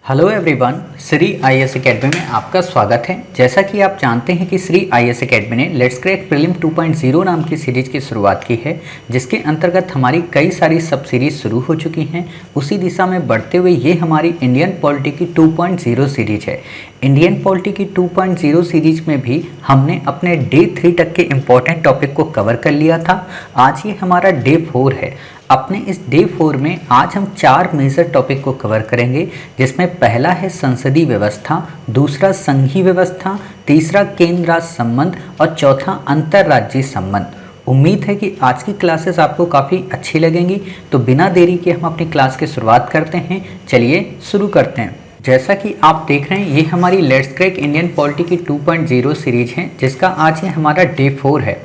Hello everyone, Shri IAS academy में आपका स्वागत है। जैसा कि आप जानते हैं कि श्री आईएएस एकेडमी ने लेट्स क्रैक प्रीलिम 2.0 नाम की सीरीज की शुरुआत की है, जिसके अंतर्गत हमारी कई सारी सब सीरीज शुरू हो चुकी हैं। उसी दिशा में बढ़ते हुए ये हमारी इंडियन पॉलिटी की 2.0 सीरीज है। इंडियन पॉलिटी की 2.0 सीरीज में भी हमने अपने डे 3 तक के इम्पोर्टेंट टॉपिक को कवर कर लिया था। आज ये हमारा डे 4 है। अपने इस डे 4 में आज हम 4 मेजर टॉपिक को कवर करेंगे, जिसमें पहला है संसदीय व्यवस्था, दूसरा संघीय व्यवस्था, तीसरा केंद्र राज्य संबंध और चौथा अंतर्राज्यीय संबंध। उम्मीद है कि आज की क्लासेस आपको काफ़ी अच्छी लगेंगी। तो बिना देरी के हम अपनी क्लास की शुरुआत करते हैं। चलिए शुरू करते हैं। जैसा कि आप देख रहे हैं, ये हमारी लेट्स क्रैक इंडियन पॉलिटी की 2.0 सीरीज है, जिसका आज ये हमारा डे 4 है।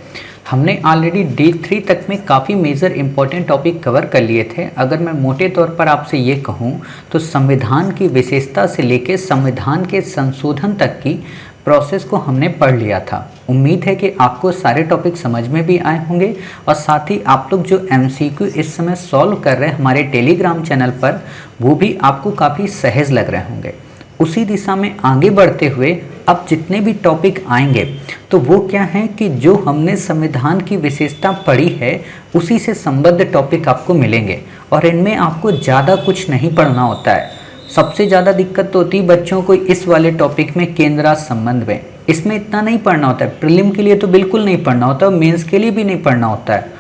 हमने ऑलरेडी डे 3 तक में काफ़ी मेजर इंपॉर्टेंट टॉपिक कवर कर लिए थे। अगर मैं मोटे तौर पर आपसे ये कहूँ तो संविधान की विशेषता से लेकर संविधान के संशोधन तक की प्रोसेस को हमने पढ़ लिया था। उम्मीद है कि आपको सारे टॉपिक समझ में भी आए होंगे और साथ ही आप लोग जो एमसीक्यू इस समय सॉल्व कर रहे हैं हमारे टेलीग्राम चैनल पर, वो भी आपको काफ़ी सहज लग रहे होंगे। उसी दिशा में आगे बढ़ते हुए अब जितने भी टॉपिक आएंगे तो वो क्या है कि जो हमने संविधान की विशेषता पढ़ी है उसी से संबद्ध टॉपिक आपको मिलेंगे और इनमें आपको ज़्यादा कुछ नहीं पढ़ना होता है। सबसे ज़्यादा दिक्कत तो होती है बच्चों को इस वाले टॉपिक में केंद्र राज्य संबंध में। इसमें इतना नहीं पढ़ना होता है, प्रीलिम के लिए तो बिल्कुल नहीं पढ़ना होता और मेंस के लिए भी नहीं पढ़ना होता है।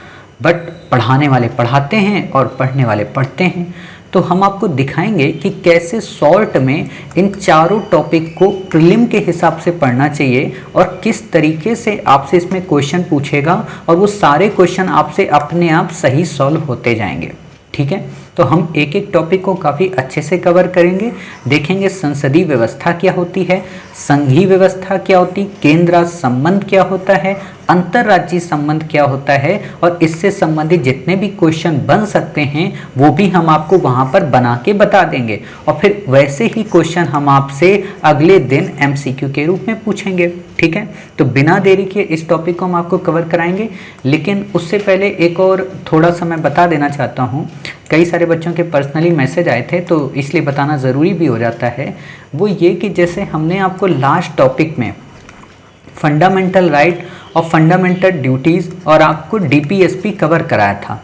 बट पढ़ाने वाले पढ़ाते हैं और पढ़ने वाले पढ़ते हैं। तो हम आपको दिखाएंगे कि कैसे शॉर्ट में इन चारों टॉपिक को प्रीलिम के हिसाब से पढ़ना चाहिए और किस तरीके से आपसे इसमें क्वेश्चन पूछेगा और वो सारे क्वेश्चन आपसे अपने आप सही सॉल्व होते जाएंगे। ठीक है, तो हम एक एक टॉपिक को काफ़ी अच्छे से कवर करेंगे। देखेंगे संसदीय व्यवस्था क्या होती है, संघीय व्यवस्था क्या होती, केंद्र राज्य संबंध क्या होता है, अंतर्राज्यीय संबंध क्या होता है और इससे संबंधित जितने भी क्वेश्चन बन सकते हैं वो भी हम आपको वहाँ पर बना के बता देंगे और फिर वैसे ही क्वेश्चन हम आपसे अगले दिन एमसीक्यू के रूप में पूछेंगे। ठीक है, तो बिना देरी के इस टॉपिक को हम आपको कवर कराएंगे। लेकिन उससे पहले एक और थोड़ा सा मैं बता देना चाहता हूँ। कई सारे बच्चों के पर्सनली मैसेज आए थे तो इसलिए बताना ज़रूरी भी हो जाता है। वो ये कि जैसे हमने आपको लास्ट टॉपिक में फंडामेंटल राइट और फंडामेंटल ड्यूटीज़ और आपको डीपीएसपी कवर कराया था,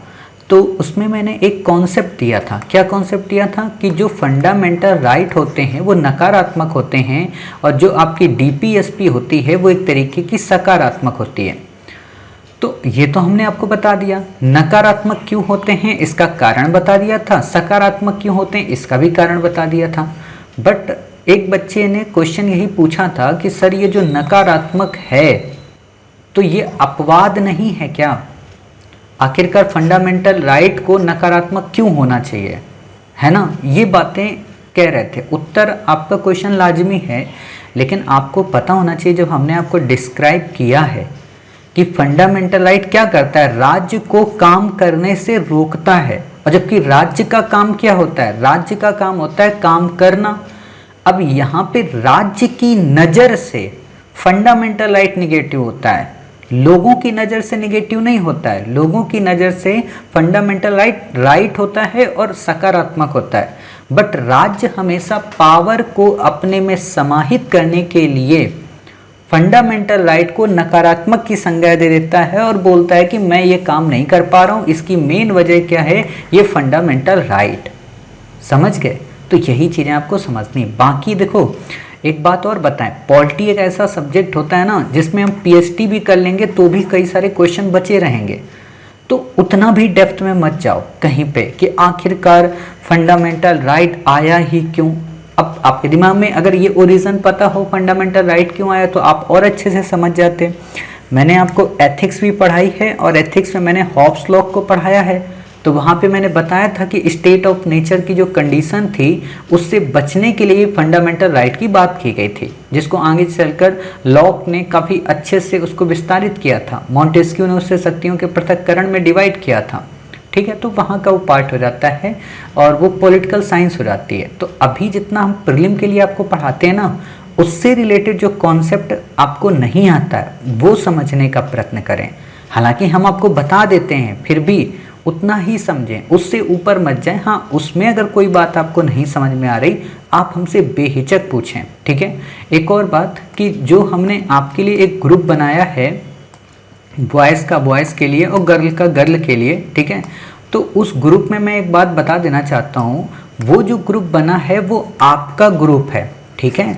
तो उसमें मैंने एक कॉन्सेप्ट दिया था। क्या कॉन्सेप्ट दिया था कि जो फंडामेंटल राइट होते हैं वो नकारात्मक होते हैं और जो आपकी डीपीएसपी होती है वो एक तरीके की सकारात्मक होती है। तो ये तो हमने आपको बता दिया। नकारात्मक क्यों होते हैं इसका कारण बता दिया था, सकारात्मक क्यों होते हैं इसका भी कारण बता दिया था। बट एक बच्चे ने क्वेश्चन यही पूछा था कि सर ये जो नकारात्मक है तो ये अपवाद नहीं है क्या? आखिरकार फंडामेंटल राइट को नकारात्मक क्यों होना चाहिए, है ना? ये बातें कह रहे थे। उत्तर आपका क्वेश्चन लाजमी है, लेकिन आपको पता होना चाहिए जब हमने आपको डिस्क्राइब किया है कि फंडामेंटल राइट क्या करता है, राज्य को काम करने से रोकता है। और जबकि राज्य का काम क्या होता है, राज्य का काम होता है काम करना। अब यहाँ पे राज्य की नज़र से फंडामेंटल राइट निगेटिव होता है, लोगों की नज़र से निगेटिव नहीं होता है। लोगों की नज़र से फंडामेंटल राइट होता है और सकारात्मक होता है। बट राज्य हमेशा पावर को अपने में समाहित करने के लिए फंडामेंटल राइट को नकारात्मक की संज्ञा दे देता है और बोलता है कि मैं ये काम नहीं कर पा रहा हूँ, इसकी मेन वजह क्या है, ये फंडामेंटल राइट। समझ गए? तो यही चीज़ें आपको समझनी। बाकी देखो एक बात और बताएं, पॉलिटी एक ऐसा सब्जेक्ट होता है ना जिसमें हम पीएचडी भी कर लेंगे तो भी कई सारे क्वेश्चन बचे रहेंगे। तो उतना भी डेप्थ में मत जाओ कहीं पे कि आखिरकार फंडामेंटल राइट आया ही क्यों। अब आपके दिमाग में अगर ये ओरिजिन पता हो फंडामेंटल राइट क्यों आया तो आप और अच्छे से समझ जाते। मैंने आपको एथिक्स भी पढ़ाई है और एथिक्स में मैंने हॉब्स लॉ को पढ़ाया है। तो वहाँ पे मैंने बताया था कि स्टेट ऑफ नेचर की जो कंडीशन थी उससे बचने के लिए फंडामेंटल राइट की बात की गई थी, जिसको आगे चलकर लॉक ने काफ़ी अच्छे से उसको विस्तारित किया था। मॉन्टेस्क्यू ने उससे शक्तियों के पृथक्करण में डिवाइड किया था। ठीक है, तो वहाँ का वो पार्ट हो जाता है और वो पॉलिटिकल साइंस हो जाती है। तो अभी जितना हम प्रीलिम के लिए आपको पढ़ाते हैं ना, उससे रिलेटेड जो कॉन्सेप्ट आपको नहीं आता है वो समझने का प्रयत्न करें। हालांकि हम आपको बता देते हैं, फिर भी उतना ही समझें, उससे ऊपर मत जाएं। हाँ, उसमें अगर कोई बात आपको नहीं समझ में आ रही, आप हमसे बेहिचक पूछें, ठीक है। एक और बात कि जो हमने आपके लिए एक ग्रुप बनाया है, बॉयज़ का बॉयज़ के लिए और गर्ल का गर्ल के लिए, ठीक है, तो उस ग्रुप में मैं एक बात बता देना चाहता हूँ, वो जो ग्रुप बना है वो आपका ग्रुप है, ठीक है।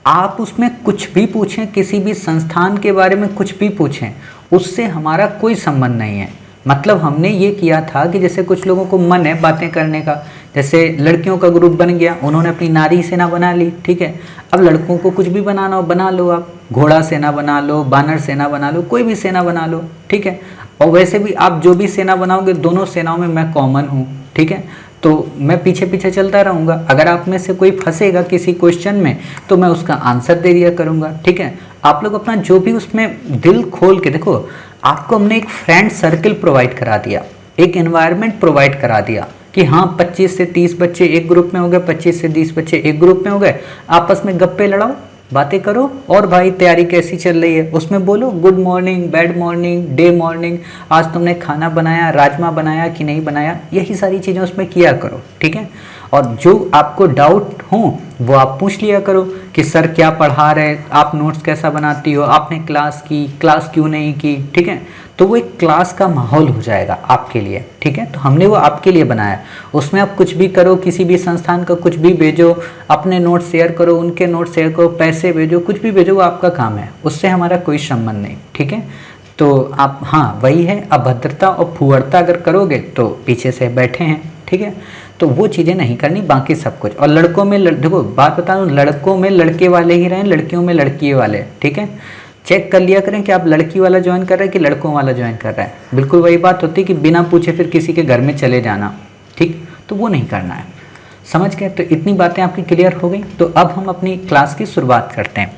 आप उसमें कुछ भी पूछें, किसी भी संस्थान के बारे में कुछ भी पूछें, उससे हमारा कोई संबंध नहीं है। मतलब हमने ये किया था कि जैसे कुछ लोगों को मन है बातें करने का, जैसे लड़कियों का ग्रुप बन गया, उन्होंने अपनी नारी सेना बना ली, ठीक है। अब लड़कों को कुछ भी बनाना हो बना लो, आप घोड़ा सेना बना लो, बानर सेना बना लो, कोई भी सेना बना लो, ठीक है। और वैसे भी आप जो भी सेना बनाओगे, दोनों सेनाओं में मैं कॉमन हूँ, ठीक है। तो मैं पीछे पीछे चलता रहूँगा, अगर आप में से कोई फंसेगा किसी क्वेश्चन में तो मैं उसका आंसर दे दिया करूँगा, ठीक है। आप लोग अपना जो भी उसमें दिल खोल के देखो, आपको हमने एक फ्रेंड सर्कल प्रोवाइड करा दिया, एक एनवायरनमेंट प्रोवाइड करा दिया कि हाँ 25 से 30 बच्चे एक ग्रुप में हो गए, 25 से 30 बच्चे एक ग्रुप में हो गए, आपस में गप्पे लड़ाओ, बातें करो, और भाई तैयारी कैसी चल रही है उसमें बोलो, good morning, bad morning, day morning, आज तुमने खाना बनाया, राजमा बनाया कि नहीं बनाया, यही सारी चीज़ें उसमें किया करो, ठीक है। और जो आपको डाउट हो वो आप पूछ लिया करो कि सर क्या पढ़ा रहे, आप नोट्स कैसा बनाती हो, आपने क्लास की, क्लास क्यों नहीं की, ठीक है। तो वो एक क्लास का माहौल हो जाएगा आपके लिए, ठीक है। तो हमने वो आपके लिए बनाया, उसमें आप कुछ भी करो, किसी भी संस्थान का कुछ भी भेजो, अपने नोट्स शेयर करो, उनके नोट्स शेयर करो, पैसे भेजो, कुछ भी भेजो, वो आपका काम है, उससे हमारा कोई संबंध नहीं, ठीक है। तो आप, हाँ वही है, अभद्रता और फुहड़ता अगर करोगे तो पीछे से बैठे हैं, ठीक है। तो वो चीज़ें नहीं करनी, बाकी सब कुछ। और लड़कों में देखो बात बता दूँ, लड़कों में लड़के वाले ही रहें, लड़कियों में लड़की वाले, ठीक है। चेक कर लिया करें कि आप लड़की वाला ज्वाइन कर रहे हैं कि लड़कों वाला ज्वाइन कर रहे हैं। बिल्कुल वही बात होती है कि बिना पूछे फिर किसी के घर में चले जाना, ठीक, तो वो नहीं करना है, समझ गए। तो इतनी बातें आपकी क्लियर हो गई। तो अब हम अपनी क्लास की शुरुआत करते हैं।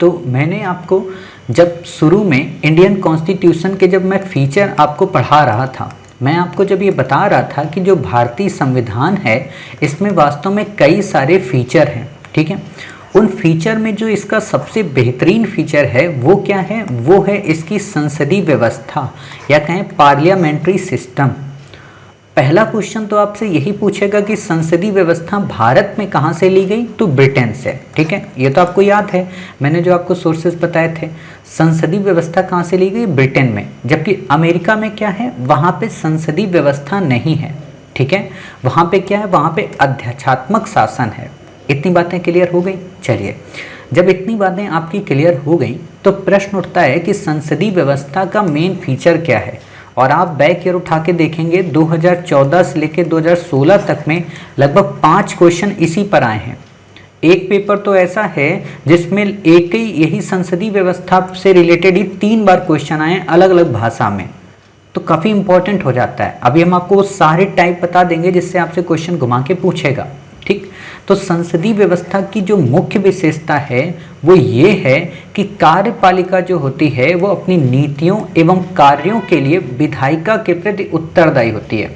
तो मैंने आपको जब शुरू में इंडियन कॉन्स्टिट्यूशन के जब मैं फीचर आपको पढ़ा रहा था, मैं आपको जब ये बता रहा था कि जो भारतीय संविधान है इसमें वास्तव में कई सारे फीचर हैं, ठीक है। उन फीचर में जो इसका सबसे बेहतरीन फीचर है वो क्या है, वो है इसकी संसदीय व्यवस्था, या कहें पार्लियामेंट्री सिस्टम। पहला क्वेश्चन तो आपसे यही पूछेगा कि संसदीय व्यवस्था भारत में कहाँ से ली गई, तो ब्रिटेन से, ठीक है। ये तो आपको याद है, मैंने जो आपको सोर्सेज बताए थे, संसदीय व्यवस्था कहाँ से ली गई, ब्रिटेन में। जबकि अमेरिका में क्या है, वहाँ पे संसदीय व्यवस्था नहीं है, ठीक है। वहाँ पे क्या है, वहाँ पे अध्यक्षात्मक शासन है। इतनी बातें क्लियर हो गई। चलिए, जब इतनी बातें आपकी क्लियर हो गई तो प्रश्न उठता है कि संसदीय व्यवस्था का मेन फीचर क्या है। और आप बैक ईयर उठा के देखेंगे 2014 से लेकर 2016 तक में लगभग 5 क्वेश्चन इसी पर आए हैं। एक पेपर तो ऐसा है जिसमें एक ही यही संसदीय व्यवस्था से रिलेटेड ही 3 बार क्वेश्चन आए अलग अलग भाषा में, तो काफ़ी इंपॉर्टेंट हो जाता है। अभी हम आपको वो सारे टाइप बता देंगे जिससे आपसे क्वेश्चन घुमा के पूछेगा, ठीक। तो संसदीय व्यवस्था की जो मुख्य विशेषता है वो ये है कि कार्यपालिका जो होती है वो अपनी नीतियों एवं कार्यों के लिए विधायिका के प्रति उत्तरदायी होती है।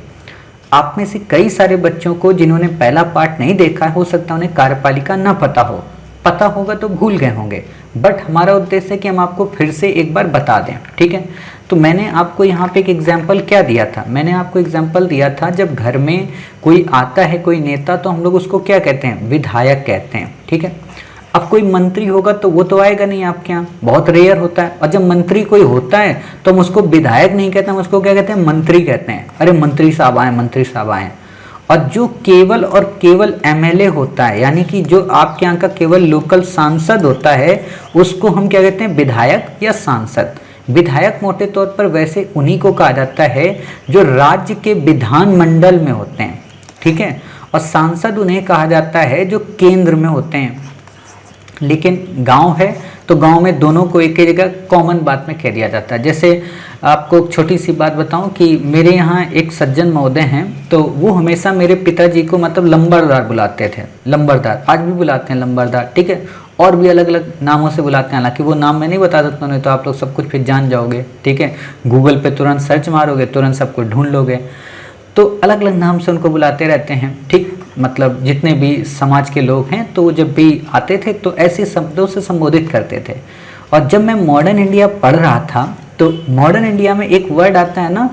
आप में से कई सारे बच्चों को जिन्होंने पहला पार्ट नहीं देखा, हो सकता है उन्हें कार्यपालिका ना पता हो, पता होगा तो भूल गए होंगे, बट हमारा उद्देश्य है कि हम आपको फिर से एक बार बता दें, ठीक है। तो मैंने आपको यहाँ पे एक एग्जाम्पल क्या दिया था, मैंने आपको एग्जाम्पल दिया था जब घर में कोई आता है, कोई नेता, तो हम लोग उसको क्या कहते हैं, विधायक कहते हैं, ठीक है। अब कोई मंत्री होगा तो वो तो आएगा नहीं आपके यहाँ, बहुत रेयर होता है। और जब मंत्री कोई होता है तो हम उसको विधायक नहीं कहते, हम उसको क्या कहते हैं, मंत्री कहते हैं। अरे मंत्री साहब आए, मंत्री साहब आए। और जो केवल और केवल एमएलए होता है, यानी कि जो आपके यहाँ का केवल लोकल सांसद होता है, उसको हम क्या कहते हैं, विधायक या सांसद। विधायक मोटे तौर पर वैसे उन्हीं को कहा जाता है जो राज्य के विधानमंडल में होते हैं, ठीक है। और सांसद उन्हें कहा जाता है जो केंद्र में होते हैं। लेकिन गांव है तो गांव में दोनों को एक ही जगह कॉमन बात में कह दिया जाता है। जैसे आपको एक छोटी सी बात बताऊं कि मेरे यहाँ एक सज्जन महोदय हैं, तो वो हमेशा मेरे पिताजी को मतलब लंबरदार बुलाते थे, लंबरदार, आज भी बुलाते हैं लंबरदार, ठीक है। और भी अलग अलग नामों से बुलाते हैं, हालांकि वो नाम मैं नहीं बता सकता, नहीं तो आप लोग सब कुछ फिर जान जाओगे, ठीक है। गूगल पे तुरंत सर्च मारोगे, तुरंत सब कुछ ढूंढ लोगे। तो अलग अलग नाम से उनको बुलाते रहते हैं, ठीक। मतलब जितने भी समाज के लोग हैं तो जब भी आते थे तो ऐसे शब्दों से संबोधित करते थे। और जब मैं मॉडर्न इंडिया पढ़ रहा था तो मॉडर्न इंडिया में एक वर्ड आता है ना,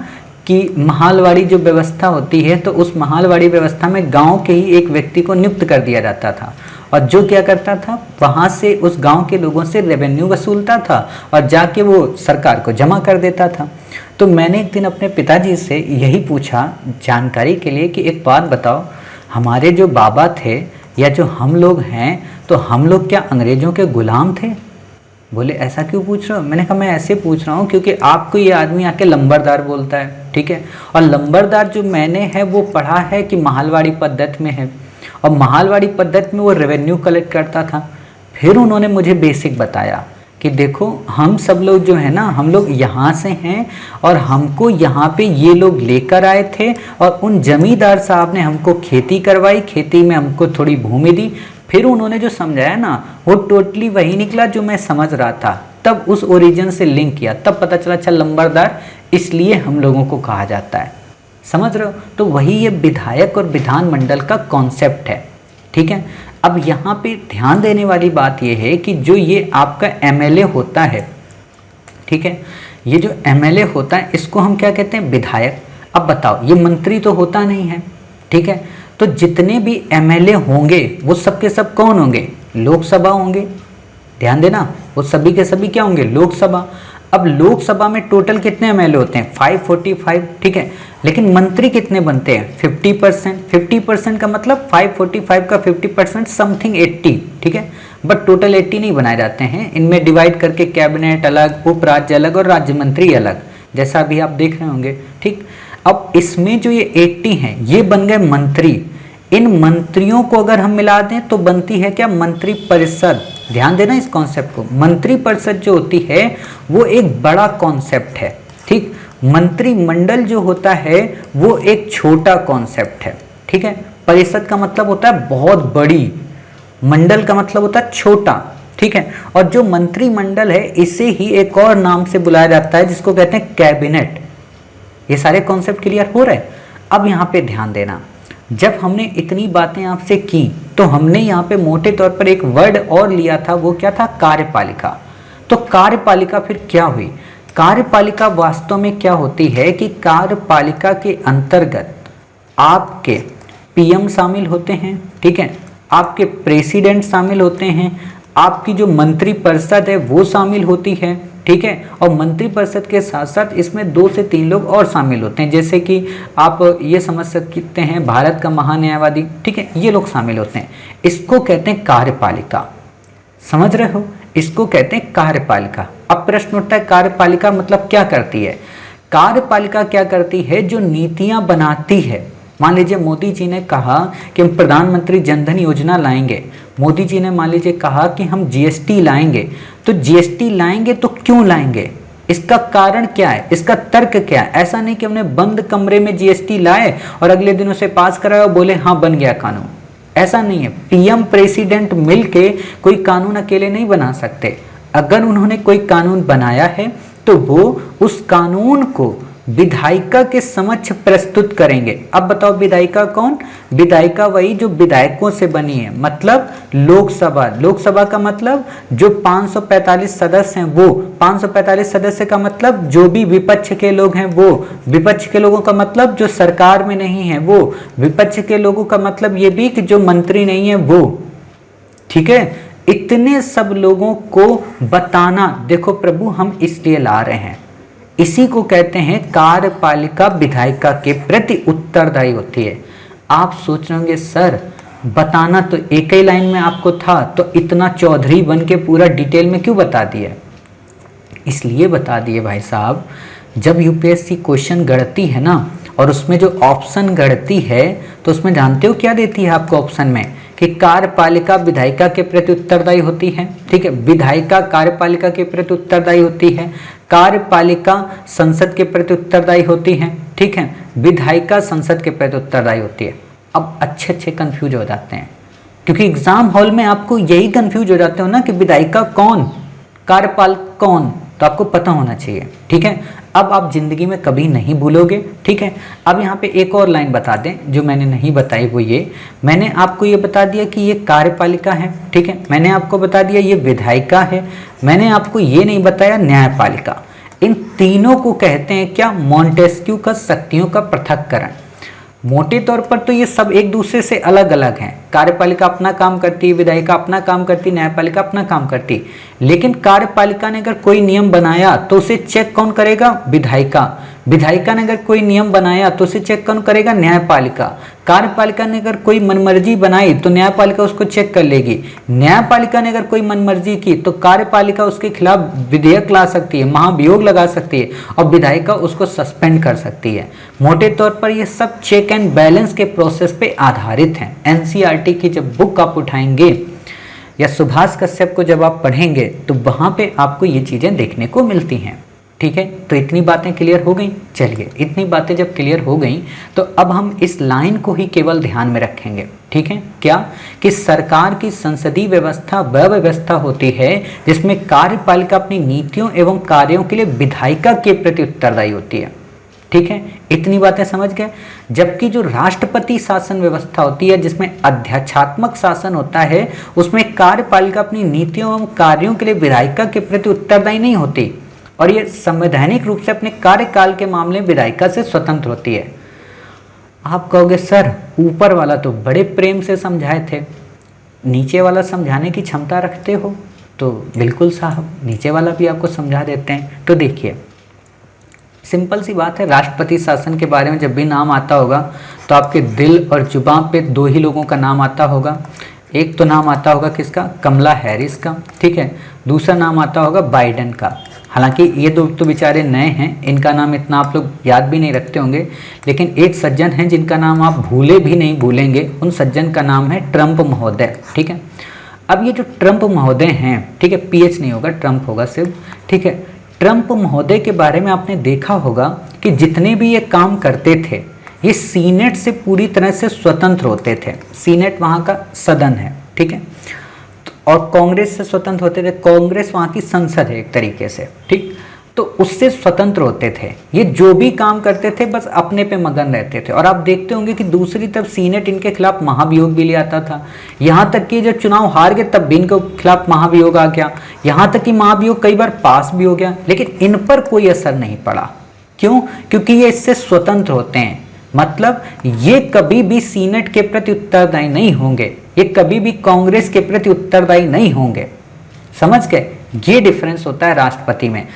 कि महालवाड़ी जो व्यवस्था होती है, तो उस महालवाड़ी व्यवस्था में गांव के ही एक व्यक्ति को नियुक्त कर दिया जाता था और जो क्या करता था, वहाँ से उस गांव के लोगों से रेवेन्यू वसूलता था और जाके वो सरकार को जमा कर देता था। तो मैंने एक दिन अपने पिताजी से यही पूछा जानकारी के लिए कि एक बात बताओ, हमारे जो बाबा थे या जो हम लोग हैं, तो हम लोग क्या अंग्रेज़ों के गुलाम थे? बोले ऐसा क्यों पूछ रहे हो? मैंने कहा मैं ऐसे पूछ रहा हूँ क्योंकि आपको ये आदमी आके लंबरदार बोलता है, ठीक है, और लंबरदार जो मैंने है वो पढ़ा है कि महालवाड़ी पद्धति में है और महालवाड़ी पद्धति में वो रेवेन्यू कलेक्ट करता था। फिर उन्होंने मुझे बेसिक बताया कि देखो हम सब लोग जो है ना, हम लोग यहाँ से हैं और हमको यहाँ पे ये लोग लेकर आए थे और उन जमींदार साहब ने हमको खेती करवाई, खेती में हमको थोड़ी भूमि दी। फिर उन्होंने जो समझाया ना वो टोटली वही निकला जो मैं समझ रहा था। तब उस ओरिजिन से लिंक किया, तब पता चला अच्छा लंबरदार इसलिए हम लोगों को कहा जाता है। समझ रहे हो? तो वही ये विधायक और विधानमंडल का कॉन्सेप्ट है, ठीक है। अब यहाँ पे ध्यान देने वाली बात ये है कि जो ये आपका एमएलए होता है, ठीक है, ये जो एमएलए होता है इसको हम क्या कहते हैं? विधायक। अब बताओ, ये मंत्री तो होता नहीं है, ठीक है, तो जितने भी एमएलए होंगे वो सब के सब कौन होंगे? लोकसभा होंगे। ध्यान देना, वो सभी के सभी क्या होंगे? लोकसभा। अब लोकसभा में टोटल कितने एमएलए होते हैं? 545, ठीक है, लेकिन मंत्री कितने बनते हैं? 50%। 50% का मतलब 545 का 50% समथिंग 80, ठीक है, बट टोटल 80 नहीं बनाए जाते हैं, इनमें डिवाइड करके कैबिनेट अलग, उप राज्य अलग और राज्य मंत्री अलग, जैसा अभी आप देख रहे होंगे, ठीक। अब इसमें जो ये 80 हैं ये बन गए मंत्री। इन मंत्रियों को अगर हम मिला दें तो बनती है क्या? मंत्री परिषद। ध्यान देना इस कॉन्सेप्ट को, मंत्री परिषद जो होती है वो एक बड़ा कॉन्सेप्ट है, ठीक। मंत्रिमंडल जो होता है वो एक छोटा कॉन्सेप्ट है, ठीक है। परिषद का मतलब होता है बहुत बड़ी, मंडल का मतलब होता है छोटा, ठीक है। और जो मंत्रिमंडल है इसे ही एक और नाम से बुलाया जाता है जिसको कहते हैं कैबिनेट। ये सारे कॉन्सेप्ट क्लियर हो रहे हैं? अब यहाँ पे ध्यान देना, जब हमने इतनी बातें आपसे की तो हमने यहाँ पे मोटे तौर पर एक वर्ड और लिया था, वो क्या था? कार्यपालिका। तो कार्यपालिका फिर क्या हुई? कार्यपालिका वास्तव में क्या होती है कि कार्यपालिका के अंतर्गत आपके पीएम शामिल होते हैं, ठीक है, आपके प्रेसिडेंट शामिल होते हैं, आपकी जो मंत्री परिषद है वो शामिल होती है, ठीक है, और मंत्री परिषद के साथ साथ इसमें 2 से 3 लोग और शामिल होते हैं, जैसे कि आप ये समझ सकते हैं भारत का महान्यायवादी, ठीक है, ये लोग शामिल होते हैं। इसको कहते हैं कार्यपालिका। समझ रहे हो? इसको कहते हैं कार्यपालिका। अब प्रश्न उठता है कार्यपालिका मतलब क्या करती है? कार्यपालिका क्या करती है? जो नीतियां बनाती है। मान लीजिए मोदी जी ने कहा कि हम प्रधानमंत्री जनधन योजना लाएंगे, मोदी जी ने मान लीजिए कहा कि हम जीएसटी लाएंगे, तो जीएसटी लाएंगे तो क्यों लाएंगे? इसका कारण क्या है? इसका तर्क क्या है? ऐसा नहीं कि हमने बंद कमरे में जीएसटी लाए और अगले दिन उसे पास कराया और बोले हाँ बन गया कानून। ऐसा नहीं है। पीएम प्रेसिडेंट मिलके कोई कानून अकेले नहीं बना सकते। अगर उन्होंने कोई कानून बनाया है तो वो उस कानून को विधायिका के समक्ष प्रस्तुत करेंगे। अब बताओ विधायिका कौन? विधायिका वही जो विधायकों से बनी है, मतलब लोकसभा। लोकसभा का मतलब जो 545 सदस्य हैं वो, 545 सदस्य का मतलब जो भी विपक्ष के लोग हैं वो, विपक्ष के लोगों का मतलब जो सरकार में नहीं है वो, विपक्ष के लोगों का मतलब ये भी कि जो मंत्री नहीं है वो, ठीक है। इतने सब लोगों को बताना, देखो प्रभु हम इसलिए ला रहे हैं, इसी को कहते हैं कार्यपालिका विधायिका के प्रति उत्तरदायी होती है। आप सोच रहे होंगे सर बताना तो एक ही लाइन में आपको था, तो इतना चौधरी बन के पूरा डिटेल में क्यों बता दिया? इसलिए बता दिए भाई साहब, जब यूपीएससी क्वेश्चन गढ़ती है ना और उसमें जो ऑप्शन गढ़ती है तो उसमें जानते हो क्या देती है आपको ऑप्शन में? कि कार्यपालिका विधायिका के प्रति उत्तरदायी होती है, ठीक है, विधायिका कार्यपालिका के प्रति उत्तरदायी होती है, कार्यपालिका संसद के प्रति उत्तरदायी होती है, ठीक है, विधायिका संसद के प्रति उत्तरदायी होती है। अब अच्छे कंफ्यूज हो जाते हैं क्योंकि एग्जाम हॉल में आपको यही कंफ्यूज हो जाते हो ना कि विधायिका कौन, कार्यपालिका कौन, तो आपको पता होना चाहिए, ठीक है। अब आप जिंदगी में कभी नहीं भूलोगे, ठीक है। अब यहाँ पे एक और लाइन बता दें जो मैंने नहीं बताई, वो ये, मैंने आपको ये बता दिया कि ये कार्यपालिका है, ठीक है, मैंने आपको बता दिया ये विधायिका है, मैंने आपको ये नहीं बताया न्यायपालिका। इन तीनों को कहते हैं क्या? मॉन्टेस्क्यू का शक्तियों का पृथक्करण। मोटे तौर पर तो ये सब एक दूसरे से अलग अलग हैं। कार्यपालिका अपना काम करती है, विधायिका अपना काम करती है, न्यायपालिका अपना काम करती है। लेकिन कार्यपालिका ने अगर कोई नियम बनाया तो उसे चेक कौन करेगा? विधायिका। विधायिका ने अगर कोई नियम बनाया तो उसे चेक कौन करेगा? न्यायपालिका। कार्यपालिका ने अगर कोई मनमर्जी बनाई तो न्यायपालिका उसको चेक कर लेगी। न्यायपालिका ने अगर कोई मनमर्जी की तो कार्यपालिका उसके खिलाफ विधेयक ला सकती है, महाभियोग लगा सकती है और विधायिका उसको सस्पेंड कर सकती है। मोटे तौर पर ये सब चेक एंड बैलेंस के प्रोसेस पे आधारित हैं। एनसीईआरटी की जब बुक आप उठाएंगे या सुभाष कश्यप को जब आप पढ़ेंगे तो वहां पे आपको ये चीजें देखने को मिलती हैं। ठीक है, तो इतनी बातें क्लियर हो गई। चलिए, इतनी बातें जब क्लियर हो गई तो अब हम इस लाइन को ही केवल ध्यान में रखेंगे। ठीक है, क्या? कि सरकार की संसदीय व्यवस्था वह व्यवस्था होती है जिसमें कार्यपालिका अपनी नीतियों एवं कार्यों के लिए विधायिका के प्रति उत्तरदायी होती है। ठीक है, इतनी बातें समझ गए। जबकि जो राष्ट्रपति शासन व्यवस्था होती है जिसमें अध्यक्षात्मक शासन होता है, उसमें कार्यपालिका अपनी नीतियों एवं कार्यों के लिए विधायिका के प्रति उत्तरदायी नहीं होती और ये संवैधानिक रूप से अपने कार्यकाल के मामले में विधायिका से स्वतंत्र होती है। आप कहोगे सर ऊपर वाला तो बड़े प्रेम से समझाए थे, नीचे वाला समझाने की क्षमता रखते हो? तो बिल्कुल साहब, नीचे वाला भी आपको समझा देते हैं। तो देखिए, सिंपल सी बात है, राष्ट्रपति शासन के बारे में जब भी नाम आता होगा तो आपके दिल और जुबान पे दो ही लोगों का नाम आता होगा। एक तो नाम आता होगा किसका? कमला हैरिस का। ठीक है, दूसरा नाम आता होगा बाइडेन का। हालांकि ये दो तो बेचारे नए हैं, इनका नाम इतना आप लोग याद भी नहीं रखते होंगे, लेकिन एक सज्जन हैं जिनका नाम आप भूले भी नहीं भूलेंगे। उन सज्जन का नाम है ट्रंप महोदय। ठीक है, अब ये जो ट्रंप महोदय हैं, ठीक है, पीएच नहीं होगा, ट्रंप होगा सिर्फ। ठीक है, ट्रंप महोदय के बारे में आपने देखा होगा कि जितने भी ये काम करते थे ये सीनेट से पूरी तरह से स्वतंत्र होते थे। सीनेट वहाँ का सदन है। ठीक है, और कांग्रेस से स्वतंत्र होते थे। कांग्रेस वहाँ की संसद है एक तरीके से। ठीक, तो उससे स्वतंत्र होते थे। ये जो भी काम करते थे बस अपने पे मगन रहते थे। और आप देखते होंगे कि दूसरी तरफ सीनेट इनके खिलाफ महाभियोग भी ले आता था। यहाँ तक कि जब चुनाव हार गए तब भी इनके खिलाफ महाभियोग आ गया। यहाँ तक कि महाभियोग कई बार पास भी हो गया, लेकिन इन पर कोई असर नहीं पड़ा। क्यों? क्योंकि ये इससे स्वतंत्र होते हैं। मतलब ये कभी भी सीनेट के प्रति उत्तरदायी नहीं होंगे, ये कभी भी कांग्रेस के प्रति उत्तरदायी नहीं होंगे। समझ गए? ये डिफरेंस होता है राष्ट्रपति में,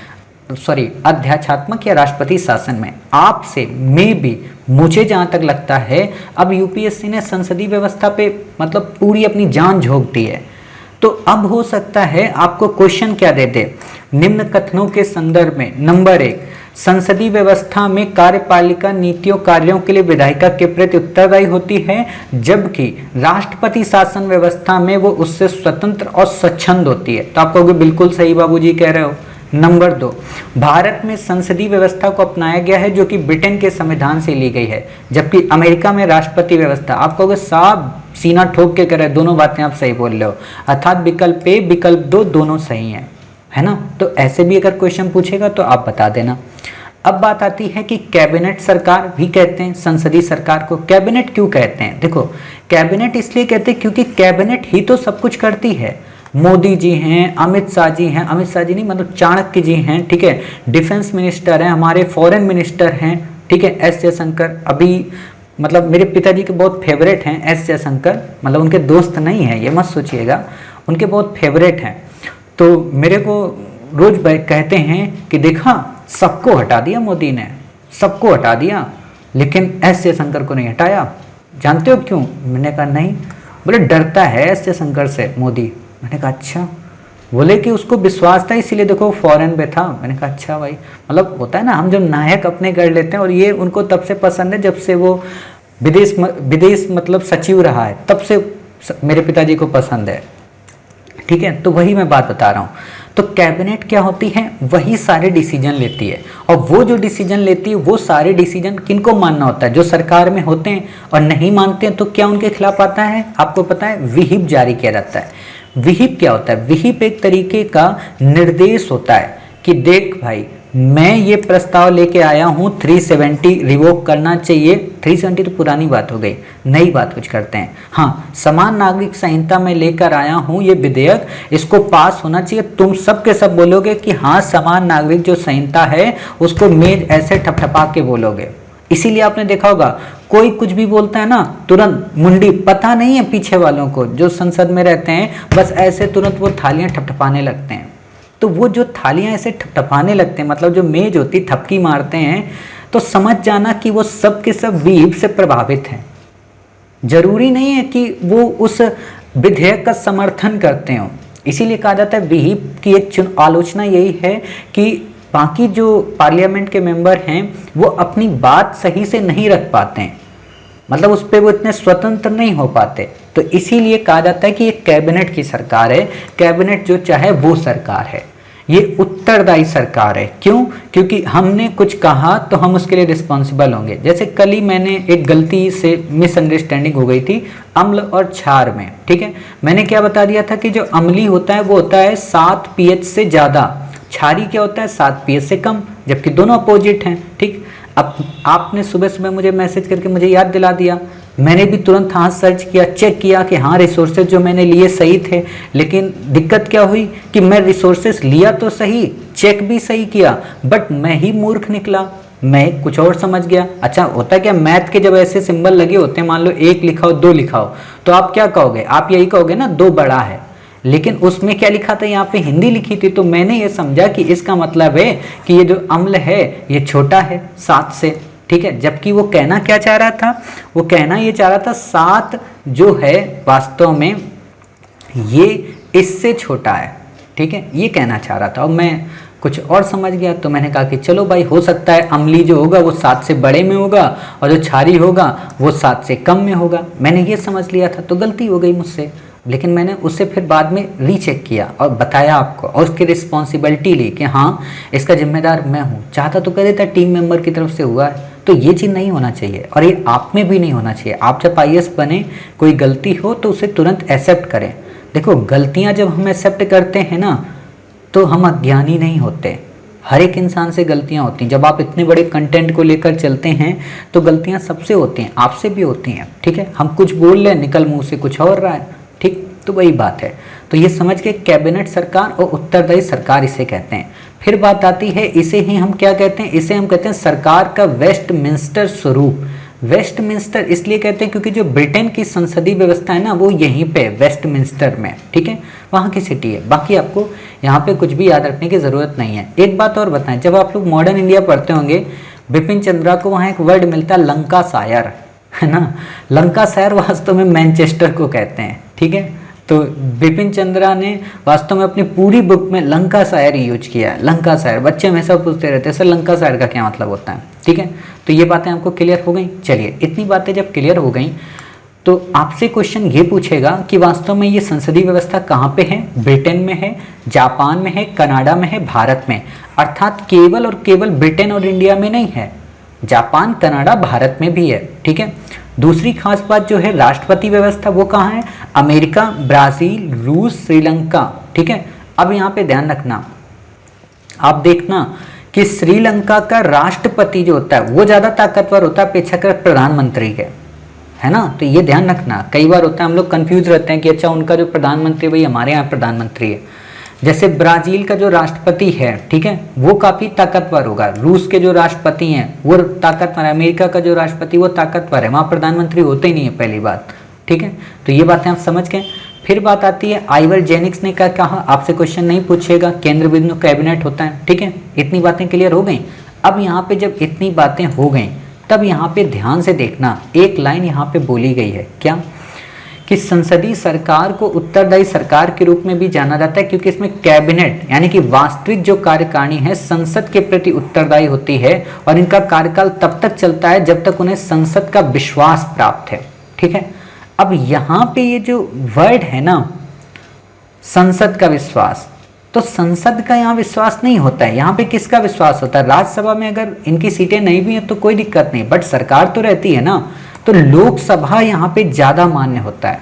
सॉरी अध्यक्षात्मक या राष्ट्रपति शासन में। आपसे में भी मुझे जहां तक लगता है अब यूपीएससी ने संसदीय व्यवस्था पे मतलब पूरी अपनी जान झोंक दी है। तो अब हो सकता है आपको क्वेश्चन क्या दे दे, निम्न कथनों के संदर्भ में नंबर 1, संसदीय व्यवस्था में कार्यपालिका नीतियों कार्यों के लिए विधायिका के प्रति उत्तरदायी होती है, जबकि राष्ट्रपति शासन व्यवस्था में वो उससे स्वतंत्र और स्वच्छंद होती है। तो आप कहोगे बिल्कुल सही बाबूजी कह रहे हो। नंबर 2, भारत में संसदीय व्यवस्था को अपनाया गया है जो कि ब्रिटेन के संविधान से ली गई है, जबकि अमेरिका में राष्ट्रपति व्यवस्था। आप कहोगे साहब सीना ठोक के कह रहे, दोनों बातें आप सही बोल रहे हो, अर्थात विकल्प ए विकल्प 2 दोनों सही हैं, है ना। तो ऐसे भी अगर क्वेश्चन पूछेगा तो आप बता देना। अब बात आती है कि कैबिनेट सरकार भी कहते हैं संसदीय सरकार को। कैबिनेट क्यों कहते हैं? देखो, कैबिनेट इसलिए कहते हैं क्योंकि कैबिनेट ही तो सब कुछ करती है। मोदी जी हैं, अमित शाह जी हैं, अमित शाह जी नहीं मतलब चाणक्य जी हैं, ठीक है, डिफेंस मिनिस्टर हैं, हमारे फॉरेन मिनिस्टर हैं, ठीक है, एस जयशंकर। अभी मतलब मेरे पिताजी के बहुत फेवरेट हैं एस जयशंकर, मतलब उनके दोस्त नहीं हैं, ये मत सोचिएगा, उनके बहुत फेवरेट हैं। तो मेरे को रोज कहते हैं कि देखा सबको हटा दिया मोदी ने, सबको हटा दिया, लेकिन एस जयशंकर को नहीं हटाया। जानते हो क्यों? मैंने कहा नहीं। बोले डरता है एस जयशंकर से मोदी। मैंने कहा अच्छा। बोले कि उसको विश्वास था इसीलिए देखो फॉरेन में था। मैंने कहा अच्छा भाई, मतलब होता है ना हम जो नायक अपने कर लेते हैं, और ये उनको तब से पसंद है जब से वो विदेश मतलब सचिव रहा है, तब से मेरे पिताजी को पसंद है, ठीक है। तो वही मैं बात बता रहा हूँ। तो कैबिनेट क्या होती है? वही सारे डिसीजन लेती है, और वो जो डिसीजन लेती है वो सारे डिसीजन किनको मानना होता है? जो सरकार में होते हैं, और नहीं मानते हैं तो क्या उनके खिलाफ आता है? आपको पता है विहिप जारी किया जाता है। विहिप क्या होता है? विहिप एक तरीके का निर्देश होता है कि देख भाई मैं ये प्रस्ताव लेके आया हूँ 370 रिवोक करना चाहिए। 370 तो पुरानी बात हो गई, नई बात कुछ करते हैं। हाँ, समान नागरिक संहिता में लेकर आया हूँ ये विधेयक, इसको पास होना चाहिए। तुम सब के सब बोलोगे कि हाँ समान नागरिक जो संहिता है उसको मेज ऐसे ठपठपा के बोलोगे। इसीलिए आपने देखा होगा कोई कुछ भी बोलता है ना, तुरंत मुंडी, पता नहीं है पीछे वालों को जो संसद में रहते हैं, बस ऐसे तुरंत वो थालियां ठपठपाने लगते हैं। तो वो जो थालियां ऐसे ठपठपाने लगते हैं, मतलब जो मेज होती थपकी मारते हैं, तो समझ जाना कि वो सब के सब विहिप से प्रभावित हैं। जरूरी नहीं है कि वो उस विधेयक का समर्थन करते हो। इसीलिए कहा जाता है विहिप की एक आलोचना यही है कि बाकी जो पार्लियामेंट के मेंबर हैं वो अपनी बात सही से नहीं रख पाते हैं, मतलब उस पर वो इतने स्वतंत्र नहीं हो पाते। तो इसीलिए कहा जाता है कि ये कैबिनेट की सरकार है, कैबिनेट जो चाहे वो सरकार है, ये उत्तरदायी सरकार है। क्यों? क्योंकि हमने कुछ कहा तो हम उसके लिए रिस्पॉन्सिबल होंगे। जैसे कल ही मैंने एक गलती से मिसअंडरस्टैंडिंग हो गई थी अम्ल और क्षार में, ठीक है। मैंने क्या बता दिया था कि जो अम्ली होता है वो होता है 7 pH से ज़्यादा, क्षारी क्या होता है 7 pH से कम, जबकि दोनों अपोजिट हैं, ठीक। अब आपने सुबह सुबह मुझे मैसेज करके मुझे याद दिला दिया, मैंने भी तुरंत हाँ सर्च किया, चेक किया कि हाँ रिसोर्सेज जो मैंने लिए सही थे। लेकिन दिक्कत क्या हुई कि मैं रिसोर्सेज लिया तो सही, चेक भी सही किया, बट मैं ही मूर्ख निकला, मैं कुछ और समझ गया। अच्छा होता क्या, मैथ के जब ऐसे सिंबल लगे होते हैं, मान लो 1 लिखा हो 2 लिखा हो, तो आप क्या कहोगे? आप यही कहोगे ना 2 बड़ा है। लेकिन उसमें क्या लिखा था, यहाँ पे हिंदी लिखी थी, तो मैंने ये समझा कि इसका मतलब है कि ये जो अम्ल है ये छोटा है 7 से, ठीक है। जबकि वो कहना क्या चाह रहा था, वो कहना ये चाह रहा था 7 जो है वास्तव में ये इससे छोटा है, ठीक है, ये कहना चाह रहा था। और मैं कुछ और समझ गया, तो मैंने कहा कि चलो भाई हो सकता है अम्ली जो होगा वो 7 से बड़े में होगा और जो क्षारी होगा वो 7 से कम में होगा। मैंने ये समझ लिया था, तो गलती हो गई मुझसे। लेकिन मैंने उससे फिर बाद में रीचेक किया और बताया आपको, और उसकी रिस्पॉन्सिबिलिटी ली कि हाँ इसका जिम्मेदार मैं हूँ। चाहता तो कह देता टीम मेंबर की तरफ से हुआ है, तो ये चीज़ नहीं होना चाहिए, और ये आप में भी नहीं होना चाहिए। आप जब IAS बने, कोई गलती हो तो उसे तुरंत एक्सेप्ट करें। देखो गलतियाँ जब हम एक्सेप्ट करते हैं ना, तो हम अज्ञानी नहीं होते। हर एक इंसान से गलतियाँ होती हैं। जब आप इतने बड़े कंटेंट को लेकर चलते हैं तो गलतियाँ सबसे होती हैं, आपसे भी होती हैं, ठीक है। हम कुछ बोल रहे हैं, निकल मुँह से कुछ और रहा है, ठीक। तो वही बात है। तो ये समझ के कैबिनेट सरकार और उत्तरदायी सरकार इसे कहते हैं। फिर बात आती है, इसे ही हम क्या कहते हैं? इसे हम कहते हैं सरकार का वेस्टमिंस्टर स्वरूप। वेस्टमिंस्टर इसलिए कहते हैं क्योंकि जो ब्रिटेन की संसदीय व्यवस्था है ना, वो यहीं पे वेस्टमिंस्टर में, ठीक है, वहाँ की सिटी है। बाकी आपको यहाँ पे कुछ भी याद रखने की ज़रूरत नहीं है। एक बात और बताएं, जब आप लोग मॉडर्न इंडिया पढ़ते होंगे, बिपिन चंद्रा को वहाँ एक वर्ड मिलता है लंकाशायर, है ना। लंकाशायर वास्तव में मैनचेस्टर को कहते हैं, ठीक है। तो बिपिन चंद्रा ने वास्तव में अपनी पूरी बुक में लंकाशायर यूज किया है। लंकाशायर, बच्चे हमेशा पूछते रहते हैं सर लंकाशायर का क्या मतलब होता है, ठीक है। तो ये बातें आपको क्लियर हो गई। चलिए, इतनी बातें जब क्लियर हो गई तो आपसे क्वेश्चन ये पूछेगा कि वास्तव में ये संसदीय व्यवस्था कहाँ पे है? ब्रिटेन में है, जापान में है, कनाडा में है, भारत में। अर्थात केवल और केवल ब्रिटेन और इंडिया में नहीं है, जापान, कनाडा, भारत में भी है, ठीक है। दूसरी खास बात जो है राष्ट्रपति व्यवस्था, वो कहाँ है? अमेरिका, ब्राज़ील, रूस, श्रीलंका, ठीक है। अब यहाँ पे ध्यान रखना, आप देखना कि श्रीलंका का राष्ट्रपति जो होता है वो ज़्यादा ताकतवर होता है अपेक्षाकृत प्रधानमंत्री के, है ना। तो ये ध्यान रखना, कई बार होता है हम लोग कंफ्यूज रहते हैं कि अच्छा उनका जो प्रधानमंत्री भाई हमारे यहाँ प्रधानमंत्री है। जैसे ब्राज़ील का जो राष्ट्रपति है, ठीक है, वो काफ़ी ताकतवर होगा। रूस के जो राष्ट्रपति हैं वो ताकतवर है। अमेरिका का जो राष्ट्रपति वो ताकतवर है, वहाँ प्रधानमंत्री होते ही नहीं है, पहली बात, ठीक है। तो ये बातें आप समझ गए। फिर बात आती है आइवर जेनिक्स ने क्या कहा, आपसे क्वेश्चन नहीं पूछेगा, केंद्र बिंदु कैबिनेट होता है, ठीक है। इतनी बातें क्लियर हो गई। अब यहाँ पे जब इतनी बातें हो गई, तब यहाँ पे ध्यान से देखना, एक लाइन यहाँ पे बोली गई है क्या, कि संसदीय सरकार को उत्तरदायी सरकार के रूप में भी जाना जाता है, क्योंकि इसमें कैबिनेट यानी कि वास्तविक जो कार्यकारिणी है संसद के प्रति उत्तरदायी होती है, और इनका कार्यकाल तब तक चलता है जब तक उन्हें संसद का विश्वास प्राप्त है, ठीक है। अब यहाँ पे ये जो वर्ड है ना, संसद का विश्वास, तो संसद का यहाँ विश्वास नहीं होता है। यहाँ पे किसका विश्वास होता है? राज्यसभा में अगर इनकी सीटें नहीं भी हैं तो कोई दिक्कत नहीं, बट सरकार तो रहती है ना, तो लोकसभा यहाँ पे ज़्यादा मान्य होता है।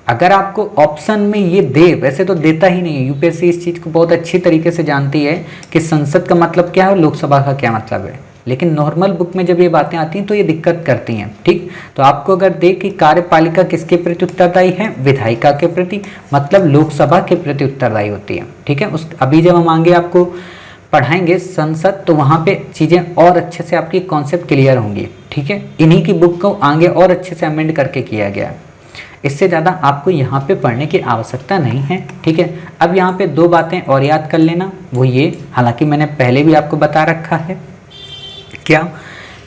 अगर आपको ऑप्शन में ये दे, वैसे तो देता ही नहीं है, यूपीएससी इस चीज़ को बहुत अच्छी तरीके से जानती है कि संसद का मतलब क्या है और लोकसभा का क्या मतलब है, लेकिन नॉर्मल बुक में जब ये बातें आती हैं तो ये दिक्कत करती हैं। ठीक, तो आपको अगर दे कि कार्यपालिका किसके प्रति उत्तरदायी है, विधायिका के प्रति, मतलब लोकसभा के प्रति उत्तरदायी होती है। ठीक है, उस अभी जब हम आगे आपको पढ़ाएंगे संसद, तो वहाँ पे चीज़ें और अच्छे से आपकी कॉन्सेप्ट क्लियर होंगी। ठीक है, इन्हीं की बुक को आगे और अच्छे से अमेंड करके किया गया, इससे ज़्यादा आपको यहाँ पे पढ़ने की आवश्यकता नहीं है। ठीक है, अब यहाँ पे दो बातें और याद कर लेना, वो ये, हालांकि मैंने पहले भी आपको बता रखा है, क्या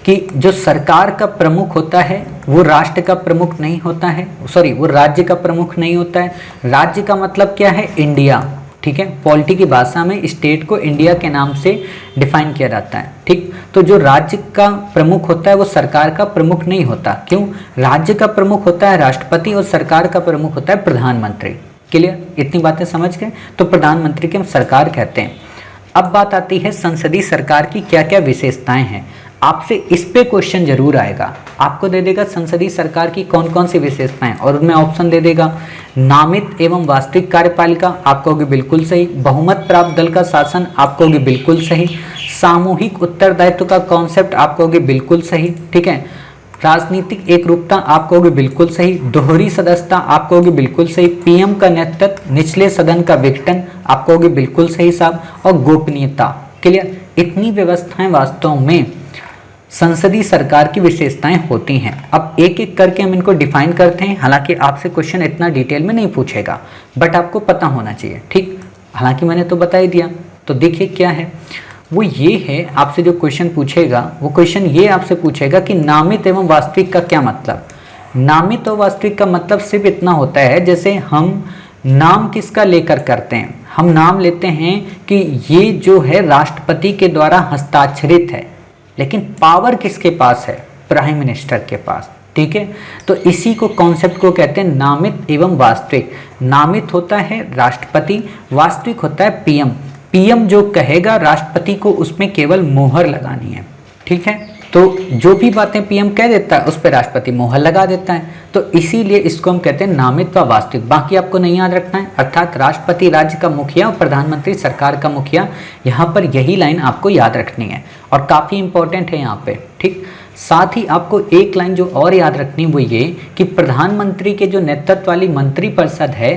कि जो सरकार का प्रमुख होता है वो राष्ट्र का प्रमुख नहीं होता है, सॉरी वो राज्य का प्रमुख नहीं होता है। राज्य का मतलब क्या है, इंडिया। ठीक है, पॉलिटी की भाषा में स्टेट को इंडिया के नाम से डिफाइन किया जाता है। ठीक, तो जो राज्य का प्रमुख होता है वो सरकार का प्रमुख नहीं होता। क्यों, राज्य का प्रमुख होता है राष्ट्रपति और सरकार का प्रमुख होता है प्रधानमंत्री। क्लियर, इतनी बातें समझ गए, तो प्रधानमंत्री के हम सरकार कहते हैं। अब बात आती है संसदीय सरकार की क्या क्या विशेषताएं हैं। आपसे इस पे क्वेश्चन जरूर आएगा, आपको दे देगा संसदीय सरकार की कौन कौन सी विशेषताएं, और उनमें ऑप्शन दे देगा नामित एवं वास्तविक कार्यपालिका, आपको होगी बिल्कुल सही। बहुमत प्राप्त दल का शासन, आपको होगी बिल्कुल सही। सामूहिक उत्तरदायित्व का कॉन्सेप्ट, आपको होगी बिल्कुल सही। ठीक है, राजनीतिक एकरूपता, आपको होगी बिल्कुल सही। दोहरी सदस्यता, आपको होगी बिल्कुल सही। पीएम का नेतृत्व, निचले सदन का विघटन, आपको होगी बिल्कुल सही साहब। और गोपनीयता। क्लियर, इतनी व्यवस्थाएं वास्तव में संसदीय सरकार की विशेषताएं होती हैं। अब एक एक करके हम इनको डिफाइन करते हैं, हालांकि आपसे क्वेश्चन इतना डिटेल में नहीं पूछेगा, बट आपको पता होना चाहिए। ठीक, हालांकि मैंने तो बता ही दिया। तो देखिए क्या है, वो ये है, आपसे जो क्वेश्चन पूछेगा वो क्वेश्चन ये आपसे पूछेगा कि नामित एवं वास्तविक का क्या मतलब। नामित और वास्तविक का मतलब सिर्फ इतना होता है, जैसे हम नाम किसका लेकर करते हैं, हम नाम लेते हैं कि ये जो है राष्ट्रपति के द्वारा हस्ताक्षरित है, लेकिन पावर किसके पास है, प्राइम मिनिस्टर के पास। ठीक है, तो इसी को कॉन्सेप्ट को कहते हैं नामित एवं वास्तविक। नामित होता है राष्ट्रपति, वास्तविक होता है पीएम। पीएम जो कहेगा राष्ट्रपति को उसमें केवल मोहर लगानी है। ठीक है, तो जो भी बातें पीएम कह देता है उस पर राष्ट्रपति मोहर लगा देता है, तो इसीलिए इसको हम कहते हैं नामित व वास्तविक। बाकी आपको नहीं याद रखना है, अर्थात राष्ट्रपति राज्य का मुखिया और प्रधानमंत्री सरकार का मुखिया, यहाँ पर यही लाइन आपको याद रखनी है और काफ़ी इंपॉर्टेंट है यहाँ पे। ठीक, साथ ही आपको एक लाइन जो और याद रखनी वो ये कि प्रधानमंत्री के जो नेतृत्व वाली मंत्रिपरिषद है,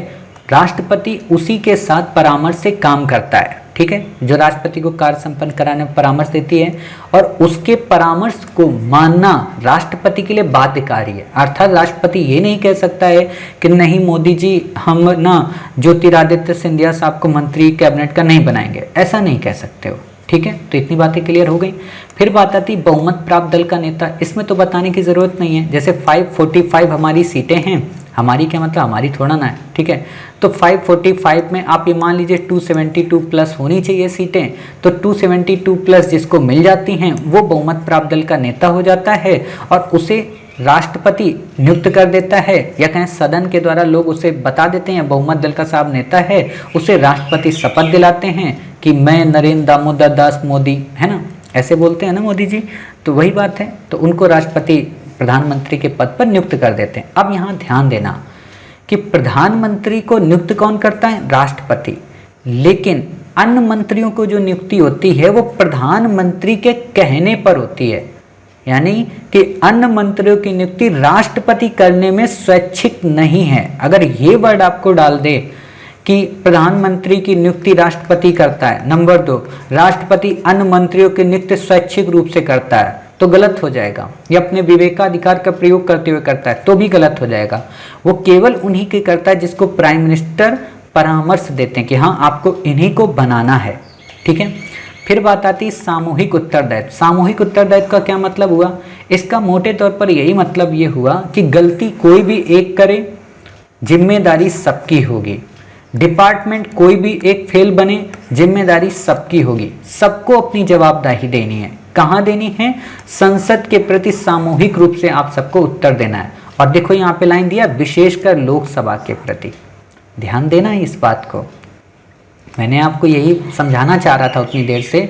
राष्ट्रपति उसी के साथ परामर्श से काम करता है। ठीक है, जो राष्ट्रपति को कार्य संपन्न कराने में परामर्श देती है, और उसके परामर्श को मानना राष्ट्रपति के लिए बाध्यकारी है। अर्थात राष्ट्रपति ये नहीं कह सकता है कि नहीं मोदी जी हम ना ज्योतिरादित्य सिंधिया साहब को मंत्री कैबिनेट का नहीं बनाएंगे, ऐसा नहीं कह सकते हो। ठीक है, तो इतनी बातें क्लियर हो गई। फिर बात आती बहुमत प्राप्त दल का नेता, इसमें तो बताने की जरूरत नहीं है। जैसे 545 हमारी सीटें हैं, हमारी क्या मतलब, हमारी थोड़ा ना है। ठीक है, तो 545 में आप ये मान लीजिए 272 प्लस होनी चाहिए सीटें, तो 272 प्लस जिसको मिल जाती हैं वो बहुमत प्राप्त दल का नेता हो जाता है, और उसे राष्ट्रपति नियुक्त कर देता है, या कहें सदन के द्वारा लोग उसे बता देते हैं बहुमत दल का साहब नेता है, उसे राष्ट्रपति शपथ दिलाते हैं कि मैं नरेंद्र दामोदर दास मोदी, है ना, ऐसे बोलते हैं ना मोदी जी, तो वही बात है। तो उनको राष्ट्रपति प्रधानमंत्री के पद पर नियुक्त कर देते हैं। अब यहाँ ध्यान देना कि प्रधानमंत्री को नियुक्त कौन करता है, राष्ट्रपति, लेकिन अन्य मंत्रियों को जो नियुक्ति होती है वो प्रधानमंत्री के कहने पर होती है। यानी कि अन्य मंत्रियों की नियुक्ति राष्ट्रपति करने में स्वैच्छिक नहीं है। अगर ये वर्ड आपको डाल दे कि प्रधानमंत्री की नियुक्ति राष्ट्रपति करता है, नंबर 2 राष्ट्रपति अन्य मंत्रियों की नियुक्ति स्वैच्छिक रूप से करता है, तो गलत हो जाएगा। या अपने विवेकाधिकार का प्रयोग करते हुए करता है तो भी गलत हो जाएगा। वो केवल उन्हीं के करता है जिसको प्राइम मिनिस्टर परामर्श देते हैं कि हाँ आपको इन्हीं को बनाना है। ठीक है, फिर बात आती है सामूहिक उत्तरदायित्व। सामूहिक उत्तरदायित्व का क्या मतलब हुआ, इसका मोटे तौर पर यही मतलब ये हुआ कि गलती कोई भी एक करे, जिम्मेदारी सबकी होगी। डिपार्टमेंट कोई भी एक फेल बने, जिम्मेदारी सबकी होगी, सबको अपनी जवाबदेही देनी है। कहाँ देनी है, संसद के प्रति सामूहिक रूप से आप सबको उत्तर देना है। और देखो यहाँ पे लाइन दिया विशेषकर लोकसभा के प्रति, ध्यान देना है इस बात को। मैंने आपको यही समझाना चाह रहा था उतनी देर से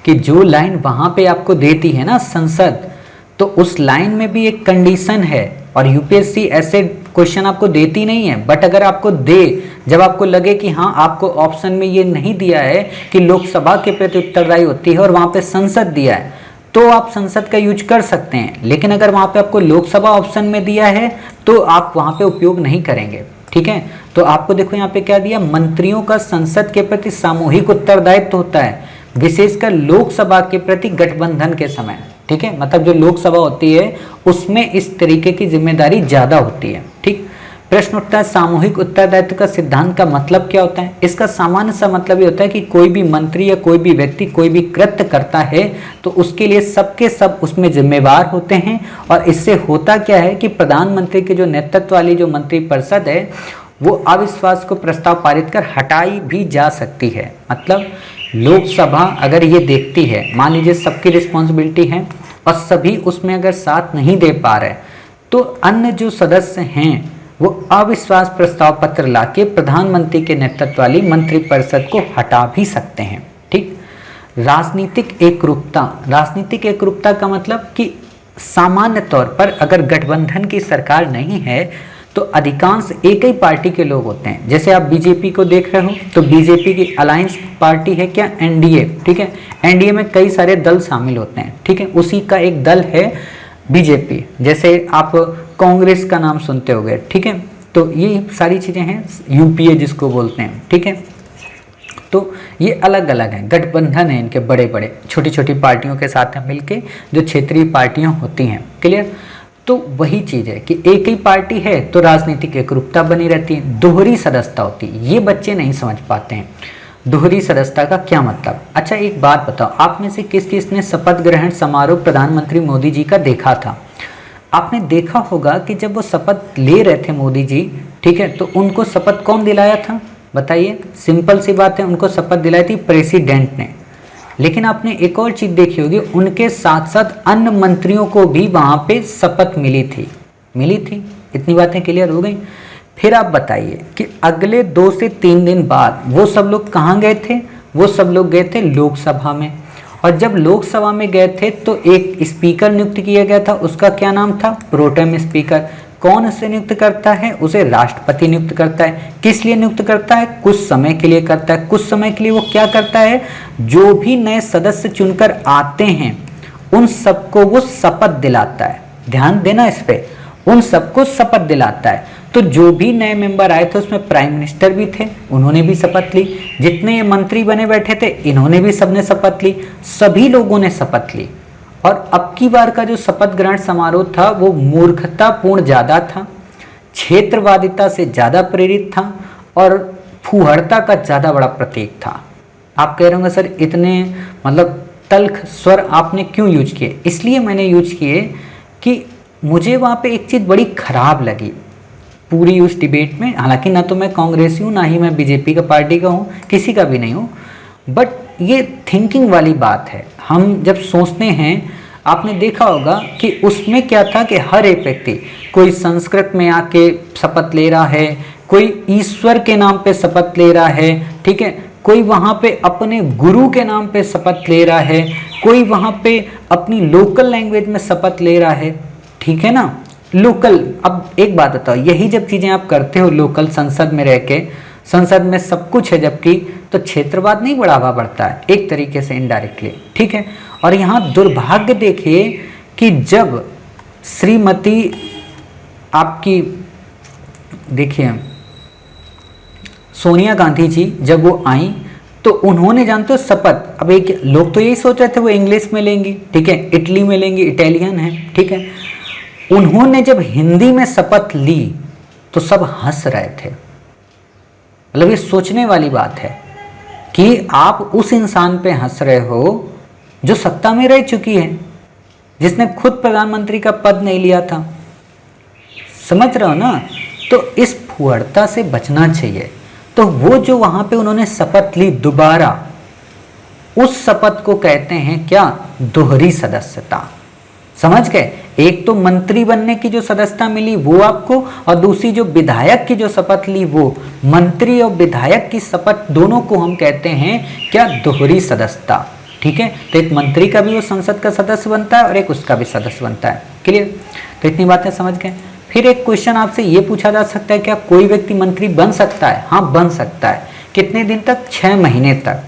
कि जो लाइन वहाँ पे आपको देती है ना संसद, तो उस लाइन में भी एक कंडीशन है, और यूपीएससी ऐसे क्वेश्चन आपको देती नहीं है, बट अगर आपको दे, जब आपको लगे कि हाँ आपको ऑप्शन में ये नहीं दिया है कि लोकसभा के प्रति उत्तरदायी होती है और वहाँ पे संसद दिया है, तो आप संसद का यूज कर सकते हैं। लेकिन अगर वहाँ पे आपको लोकसभा ऑप्शन में दिया है तो आप वहाँ पे उपयोग नहीं करेंगे, ठीक है। तो आपको देखो यहाँ पे क्या दिया, मंत्रियों का संसद के प्रति सामूहिक उत्तरदायित्व होता है, विशेषकर लोकसभा के प्रति गठबंधन के समय, ठीक है। मतलब जो लोकसभा होती है उसमें इस तरीके की जिम्मेदारी ज्यादा होती है, ठीक। प्रश्न उठता है सामूहिक उत्तरदायित्व का सिद्धांत का मतलब क्या होता है। इसका सामान्य सा मतलब ये होता है कि कोई भी मंत्री या कोई भी व्यक्ति कोई भी कृत्य करता है तो उसके लिए सबके सब उसमें जिम्मेवार होते हैं। और इससे होता क्या है कि प्रधानमंत्री के जो नेतृत्व वाली जो मंत्रिपरिषद है वो अविश्वास को प्रस्ताव पारित कर हटाई भी जा सकती है। मतलब लोकसभा अगर ये देखती है, मान लीजिए सबकी रिस्पॉन्सिबिलिटी है और सभी उसमें अगर साथ नहीं दे पा रहे तो अन्य जो सदस्य हैं वो अविश्वास प्रस्ताव पत्र लाके प्रधानमंत्री के नेतृत्व वाली मंत्रिपरिषद को हटा भी सकते हैं, ठीक। राजनीतिक एकरूपता का मतलब कि सामान्य तौर पर अगर गठबंधन की सरकार नहीं है तो अधिकांश एक ही पार्टी के लोग होते हैं। जैसे आप बीजेपी को देख रहे हो तो बीजेपी की अलायंस पार्टी है क्या, एनडीए, ठीक है। एनडीए में कई सारे दल शामिल होते हैं, ठीक है। उसी का एक दल है बीजेपी। जैसे आप कांग्रेस का नाम सुनते होंगे, ठीक है। तो ये सारी चीजें हैं, यूपीए जिसको बोलते हैं, ठीक है। तो ये अलग अलग हैं, गठबंधन है इनके बड़े बड़े छोटी छोटी पार्टियों के साथ मिलके जो क्षेत्रीय पार्टियां होती हैं, क्लियर। तो वही चीज है कि एक ही पार्टी है तो राजनीतिक एकरूपता बनी रहती है, दोहरी सदस्यता होती है। ये बच्चे नहीं समझ पाते हैं दोहरी सदस्यता का क्या मतलब। अच्छा एक बात बताओ, आप में से किस किस ने शपथ ग्रहण समारोह प्रधानमंत्री मोदी जी का देखा था। आपने देखा होगा कि जब वो शपथ ले रहे थे मोदी जी, ठीक है, तो उनको शपथ कौन दिलाया था बताइए। सिंपल सी बात है, उनको शपथ दिलाई थी प्रेसिडेंट ने। लेकिन आपने एक और चीज देखी होगी, उनके साथ साथ अन्य मंत्रियों को भी वहां पे शपथ मिली थी। इतनी बातें क्लियर हो गई। फिर आप बताइए कि अगले 2 से 3 दिन बाद वो सब लोग कहाँ गए थे, वो सब लोग गए थे लोकसभा में। और जब लोकसभा में गए थे तो एक स्पीकर नियुक्त किया गया था, उसका क्या नाम था, प्रोटेम स्पीकर। कौन उसे नियुक्त करता है, उसे राष्ट्रपति नियुक्त करता है। किस लिए नियुक्त करता है, कुछ समय के लिए करता है। कुछ समय के लिए वो क्या करता है, जो भी नए सदस्य चुनकर आते हैं उन सबको वो शपथ दिलाता है। ध्यान देना इस पे, उन सबको शपथ दिलाता है। तो जो भी नए मेंबर आए थे उसमें प्राइम मिनिस्टर भी थे, उन्होंने भी शपथ ली। जितने ये मंत्री बने बैठे थे इन्होंने भी सबने शपथ ली, सभी लोगों ने शपथ ली। और अब की बार का जो शपथ ग्रहण समारोह था वो मूर्खतापूर्ण ज्यादा था, क्षेत्रवादिता से ज्यादा प्रेरित था और फूहड़ता का ज्यादा बड़ा प्रतीक था। आप कह रहे होंगे सर इतने मतलब तल्ख स्वर आपने क्यों यूज किए। इसलिए मैंने यूज किए कि मुझे वहाँ पे एक चीज़ बड़ी खराब लगी पूरी उस डिबेट में। हालांकि ना तो मैं कांग्रेसी हूँ, ना ही मैं बीजेपी का पार्टी का हूँ, किसी का भी नहीं हूँ, बट ये थिंकिंग वाली बात है। हम जब सोचते हैं, आपने देखा होगा कि उसमें क्या था कि हर एक व्यक्ति, कोई संस्कृत में आके शपथ ले रहा है, कोई ईश्वर के नाम पे शपथ ले रहा है, ठीक है, कोई वहाँ पे अपने गुरु के नाम पे शपथ ले रहा है, कोई वहाँ पे अपनी लोकल लैंग्वेज में शपथ ले रहा है, ठीक है ना, लोकल। अब एक बात बताओ, यही जब चीज़ें आप करते हो लोकल, संसद में रह के, संसद में सब कुछ है जबकि, तो क्षेत्रवाद नहीं बढ़ावा बढ़ता है एक तरीके से इनडायरेक्टली, ठीक है। और यहाँ दुर्भाग्य देखिए कि जब श्रीमती आपकी देखिए सोनिया गांधी जी जब वो आई तो उन्होंने जानते हो शपथ, अब एक लोग तो यही सोच रहे थे वो इंग्लिश में लेंगी, ठीक है, इटली में लेंगी, इटालियन है, ठीक है। उन्होंने जब हिंदी में शपथ ली तो सब हंस रहे थे। मतलब ये सोचने वाली बात है कि आप उस इंसान पे हंस रहे हो जो सत्ता में रह चुकी है, जिसने खुद प्रधानमंत्री का पद नहीं लिया था। समझ रहे हो ना। तो इस फुहड़ता से बचना चाहिए। तो वो जो वहां पे उन्होंने शपथ ली दोबारा, उस शपथ को कहते हैं क्या, दोहरी सदस्यता। समझ गए। एक तो मंत्री बनने की जो सदस्यता मिली वो आपको, और दूसरी जो विधायक की जो शपथ ली वो। मंत्री और विधायक की शपथ दोनों को हम कहते हैं क्या, दोहरी सदस्यता, ठीक है। तो एक मंत्री का भी वो संसद का सदस्य बनता है और एक उसका भी सदस्य बनता है। क्लियर। तो इतनी बातें समझ गए। फिर एक क्वेश्चन आपसे ये पूछा जा सकता है, क्या कोई व्यक्ति मंत्री बन सकता है? हाँ, बन सकता है। कितने दिन तक? 6 महीने तक।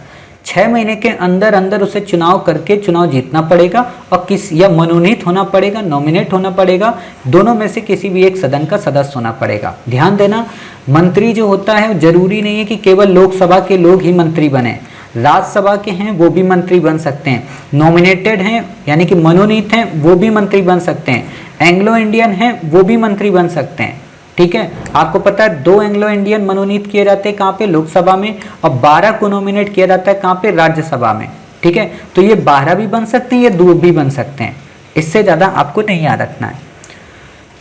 6 महीने के अंदर अंदर उसे चुनाव करके चुनाव जीतना पड़ेगा और या मनोनीत होना पड़ेगा, नॉमिनेट होना पड़ेगा, दोनों में से किसी भी एक सदन का सदस्य होना पड़ेगा। ध्यान देना, मंत्री जो होता है जरूरी नहीं है कि केवल लोकसभा के लोग ही मंत्री बने, राज्यसभा के हैं वो भी मंत्री बन सकते हैं, नॉमिनेटेड हैं यानी कि मनोनीत हैं वो भी मंत्री बन सकते हैं, एंग्लो इंडियन हैं वो भी मंत्री बन सकते हैं। ठीक है, आपको पता है 2 एंग्लो इंडियन मनोनीत किए जाते हैं कहाँ पे? लोकसभा में, और 12 को नॉमिनेट किया जाता है कहाँ पे? राज्यसभा में। ठीक है, तो ये 12 भी बन सकते हैं, ये 2 भी बन सकते हैं, इससे ज़्यादा आपको नहीं याद रखना है।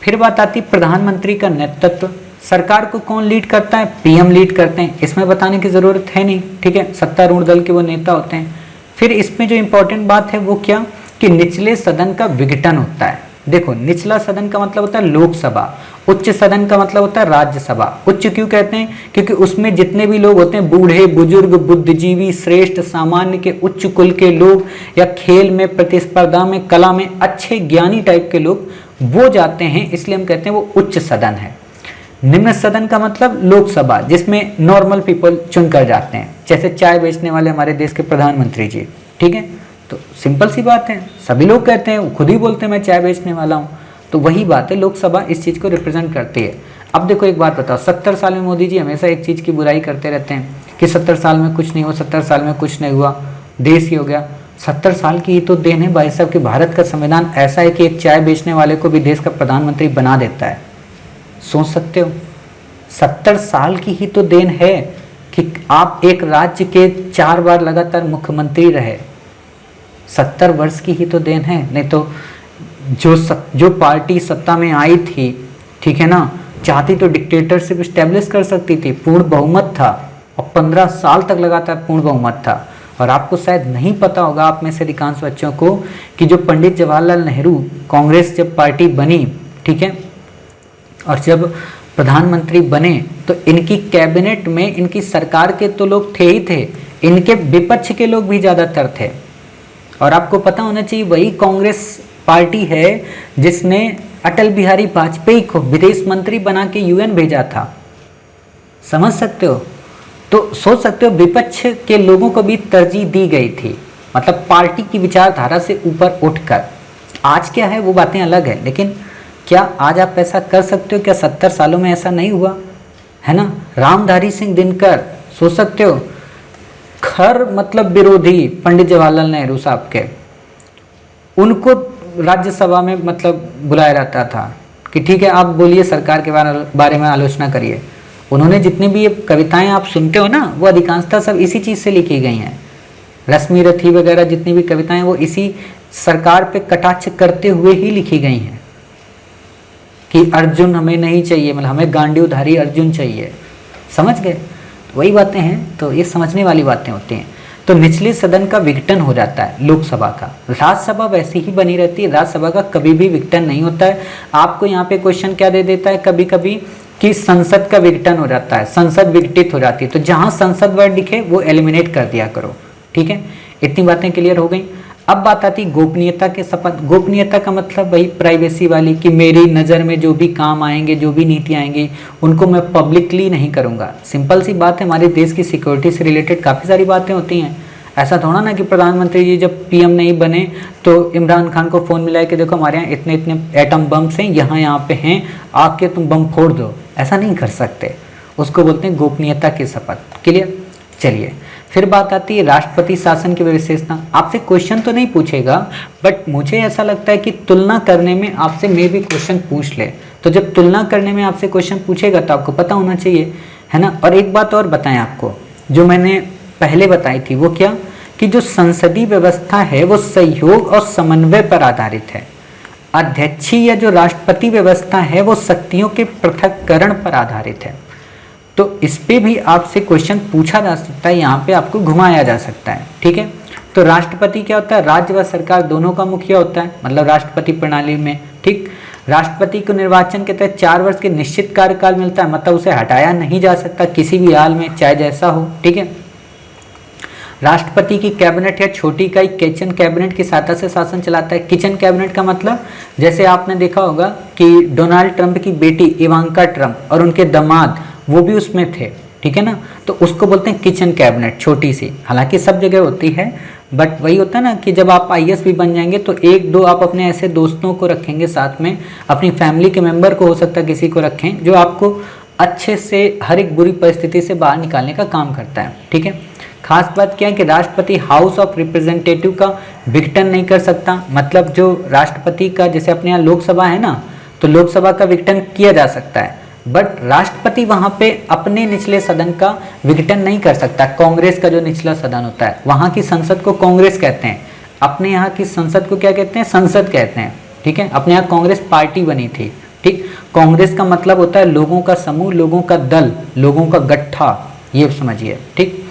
फिर बात आती है प्रधानमंत्री का नेतृत्व। सरकार को कौन लीड करता है? पीएम लीड करते हैं, इसमें बताने की जरूरत है नहीं। ठीक है, सत्तारूढ़ दल के वो नेता होते हैं। फिर इसमें जो इंपॉर्टेंट बात है वो क्या, कि निचले सदन का विघटन होता है। देखो, निचला सदन का मतलब होता है लोकसभा, उच्च सदन का मतलब होता है राज्यसभा। उच्च क्यों कहते हैं? क्योंकि उसमें जितने भी लोग होते हैं, बूढ़े, बुजुर्ग, बुद्धिजीवी, श्रेष्ठ, सामान्य के, उच्च कुल के लोग, या खेल में, प्रतिस्पर्धा में, कला में अच्छे ज्ञानी टाइप के लोग, वो जाते हैं, इसलिए हम कहते हैं वो उच्च सदन है। निम्न सदन का मतलब लोकसभा, जिसमें नॉर्मल पीपल चुनकर जाते हैं, जैसे चाय बेचने वाले हमारे देश के प्रधानमंत्री जी। ठीक है, तो सिंपल सी बात है, सभी लोग कहते हैं, खुद ही बोलते हैं मैं चाय बेचने वाला हूँ, तो वही बात है, लोकसभा इस चीज़ को रिप्रेजेंट करती है। अब देखो एक बात बताओ, 70 साल में मोदी जी हमेशा एक चीज़ की बुराई करते रहते हैं कि 70 साल में कुछ नहीं हुआ, 70 साल में कुछ नहीं हुआ, देश ही हो गया। 70 साल की ही तो देन है भाई साहब कि भारत का संविधान ऐसा है कि एक चाय बेचने वाले को भी देश का प्रधानमंत्री बना देता है। सोच सकते हो, 70 साल की ही तो देन है कि आप एक राज्य के 4 बार लगातार मुख्यमंत्री रहे। 70 वर्ष की ही तो देन है, नहीं तो जो पार्टी सत्ता में आई थी, ठीक है ना, चाहती तो डिक्टेटरशिप स्टैब्लिश कर सकती थी, पूर्ण बहुमत था, और 15 साल तक लगातार पूर्ण बहुमत था। और आपको शायद नहीं पता होगा, आप में से अधिकांश बच्चों को, कि जो पंडित जवाहरलाल नेहरू, कांग्रेस जब पार्टी बनी, ठीक है, और जब प्रधानमंत्री बने, तो इनकी कैबिनेट में, इनकी सरकार के तो लोग थे ही थे, इनके विपक्ष के लोग भी ज़्यादातर थे। और आपको पता होना चाहिए, वही कांग्रेस पार्टी है जिसने अटल बिहारी वाजपेयी को विदेश मंत्री बना के यूएन भेजा था। समझ सकते हो? तो सोच सकते हो, विपक्ष के लोगों को भी तरजीह दी गई थी, मतलब पार्टी की विचारधारा से ऊपर उठकर। आज क्या है वो बातें अलग है, लेकिन क्या आज आप ऐसा कर सकते हो? क्या 70 सालों में ऐसा नहीं हुआ है ना? रामधारी सिंह दिनकर, सोच सकते हो, खर मतलब विरोधी पंडित जवाहरलाल नेहरू साहब के, उनको राज्यसभा में मतलब बुलाया जाता था कि ठीक है आप बोलिए, सरकार के बारे में आलोचना करिए। उन्होंने जितनी भी ये कविताएं आप सुनते हो ना, वो अधिकांशतः सब इसी चीज़ से लिखी गई हैं। रश्मि रथी वगैरह जितनी भी कविताएं, वो इसी सरकार पे कटाक्ष करते हुए ही लिखी गई हैं कि अर्जुन हमें नहीं चाहिए, मतलब हमें गांडीवधारी अर्जुन चाहिए। समझ गए? वही बातें हैं, तो ये समझने वाली बातें होती हैं। तो निचले सदन का विघटन हो जाता है लोकसभा का, राज्यसभा वैसी ही बनी रहती है, राज्यसभा का कभी भी विघटन नहीं होता है। आपको यहाँ पे क्वेश्चन क्या दे देता है कभी कभी, कि संसद का विघटन हो जाता है, संसद विघटित हो जाती है, तो जहाँ संसद वर्ड दिखे वो एलिमिनेट कर दिया करो। ठीक है, इतनी बातें क्लियर हो गई। अब बात आती गोपनीयता के शपथ। गोपनीयता का मतलब वही प्राइवेसी वाली, कि मेरी नज़र में जो भी काम आएंगे, जो भी नीति आएंगी, उनको मैं पब्लिकली नहीं करूँगा। सिंपल सी बात है, हमारे देश की सिक्योरिटी से रिलेटेड काफ़ी सारी बातें होती हैं। ऐसा थोड़ा ना कि प्रधानमंत्री जी जब पीएम नहीं बने तो इमरान खान को फ़ोन मिलाया कि देखो हमारे यहाँ इतने इतने एटम बम्स हैं, यहाँ पे हैं, आके तुम बम फोड़ दो। ऐसा नहीं कर सकते, उसको बोलते हैं गोपनीयता की शपथ। क्लियर? चलिए, फिर बात आती है राष्ट्रपति शासन की विशेषता। आपसे क्वेश्चन तो नहीं पूछेगा, बट मुझे ऐसा लगता है कि तुलना करने में आपसे मे भी क्वेश्चन पूछ ले। तो जब तुलना करने में आपसे क्वेश्चन पूछेगा तो आपको पता होना चाहिए, है ना। और एक बात और बताएं आपको, जो मैंने पहले बताई थी, वो क्या, कि जो संसदीय व्यवस्था है वो सहयोग और समन्वय पर आधारित है। अध्यक्षीय या जो राष्ट्रपति व्यवस्था है वो शक्तियों के पृथक्करण पर आधारित है। तो इस पे भी आपसे क्वेश्चन पूछा जा सकता है, यहाँ पे आपको घुमाया जा सकता है। ठीक है, तो राष्ट्रपति क्या होता है, राज्य व सरकार दोनों का मुखिया होता है, मतलब राष्ट्रपति प्रणाली में। ठीक, राष्ट्रपति को निर्वाचन के तहत 4 वर्ष के निश्चित कार्यकाल मिलता है, मतलब उसे हटाया नहीं जा सकता किसी भी हाल में, चाहे जैसा हो। ठीक है, राष्ट्रपति की कैबिनेट या छोटी इकाई किचन कैबिनेट की सहायता से शासन चलाता है। किचन कैबिनेट का मतलब जैसे आपने देखा होगा कि डोनाल्ड ट्रंप की बेटी इवांका ट्रंप और उनके दामाद वो भी उसमें थे, ठीक है ना, तो उसको बोलते हैं किचन कैबिनेट, छोटी सी। हालांकि सब जगह होती है, बट वही होता है ना कि जब आप आईएएस भी बन जाएंगे तो एक दो आप अपने ऐसे दोस्तों को रखेंगे साथ में, अपनी फैमिली के मेंबर को हो सकता है किसी को रखें जो आपको अच्छे से हर एक बुरी परिस्थिति से बाहर निकालने का काम करता है, ठीक है। खास बात क्या है कि राष्ट्रपति हाउस ऑफ रिप्रेजेंटेटिव का विघटन नहीं कर सकता। मतलब जो राष्ट्रपति का, जैसे अपने यहाँ लोकसभा है ना, तो लोकसभा का विघटन किया जा सकता है, बट राष्ट्रपति वहां पे अपने निचले सदन का विघटन नहीं कर सकता। कांग्रेस का जो निचला सदन होता है वहां की संसद को कांग्रेस कहते हैं, अपने यहाँ की संसद को क्या कहते हैं, संसद कहते हैं, ठीक है। अपने यहाँ कांग्रेस पार्टी बनी थी, ठीक। कांग्रेस का मतलब होता है लोगों का समूह, लोगों का दल, लोगों का गट्ठा, ये समझिए, ठीक।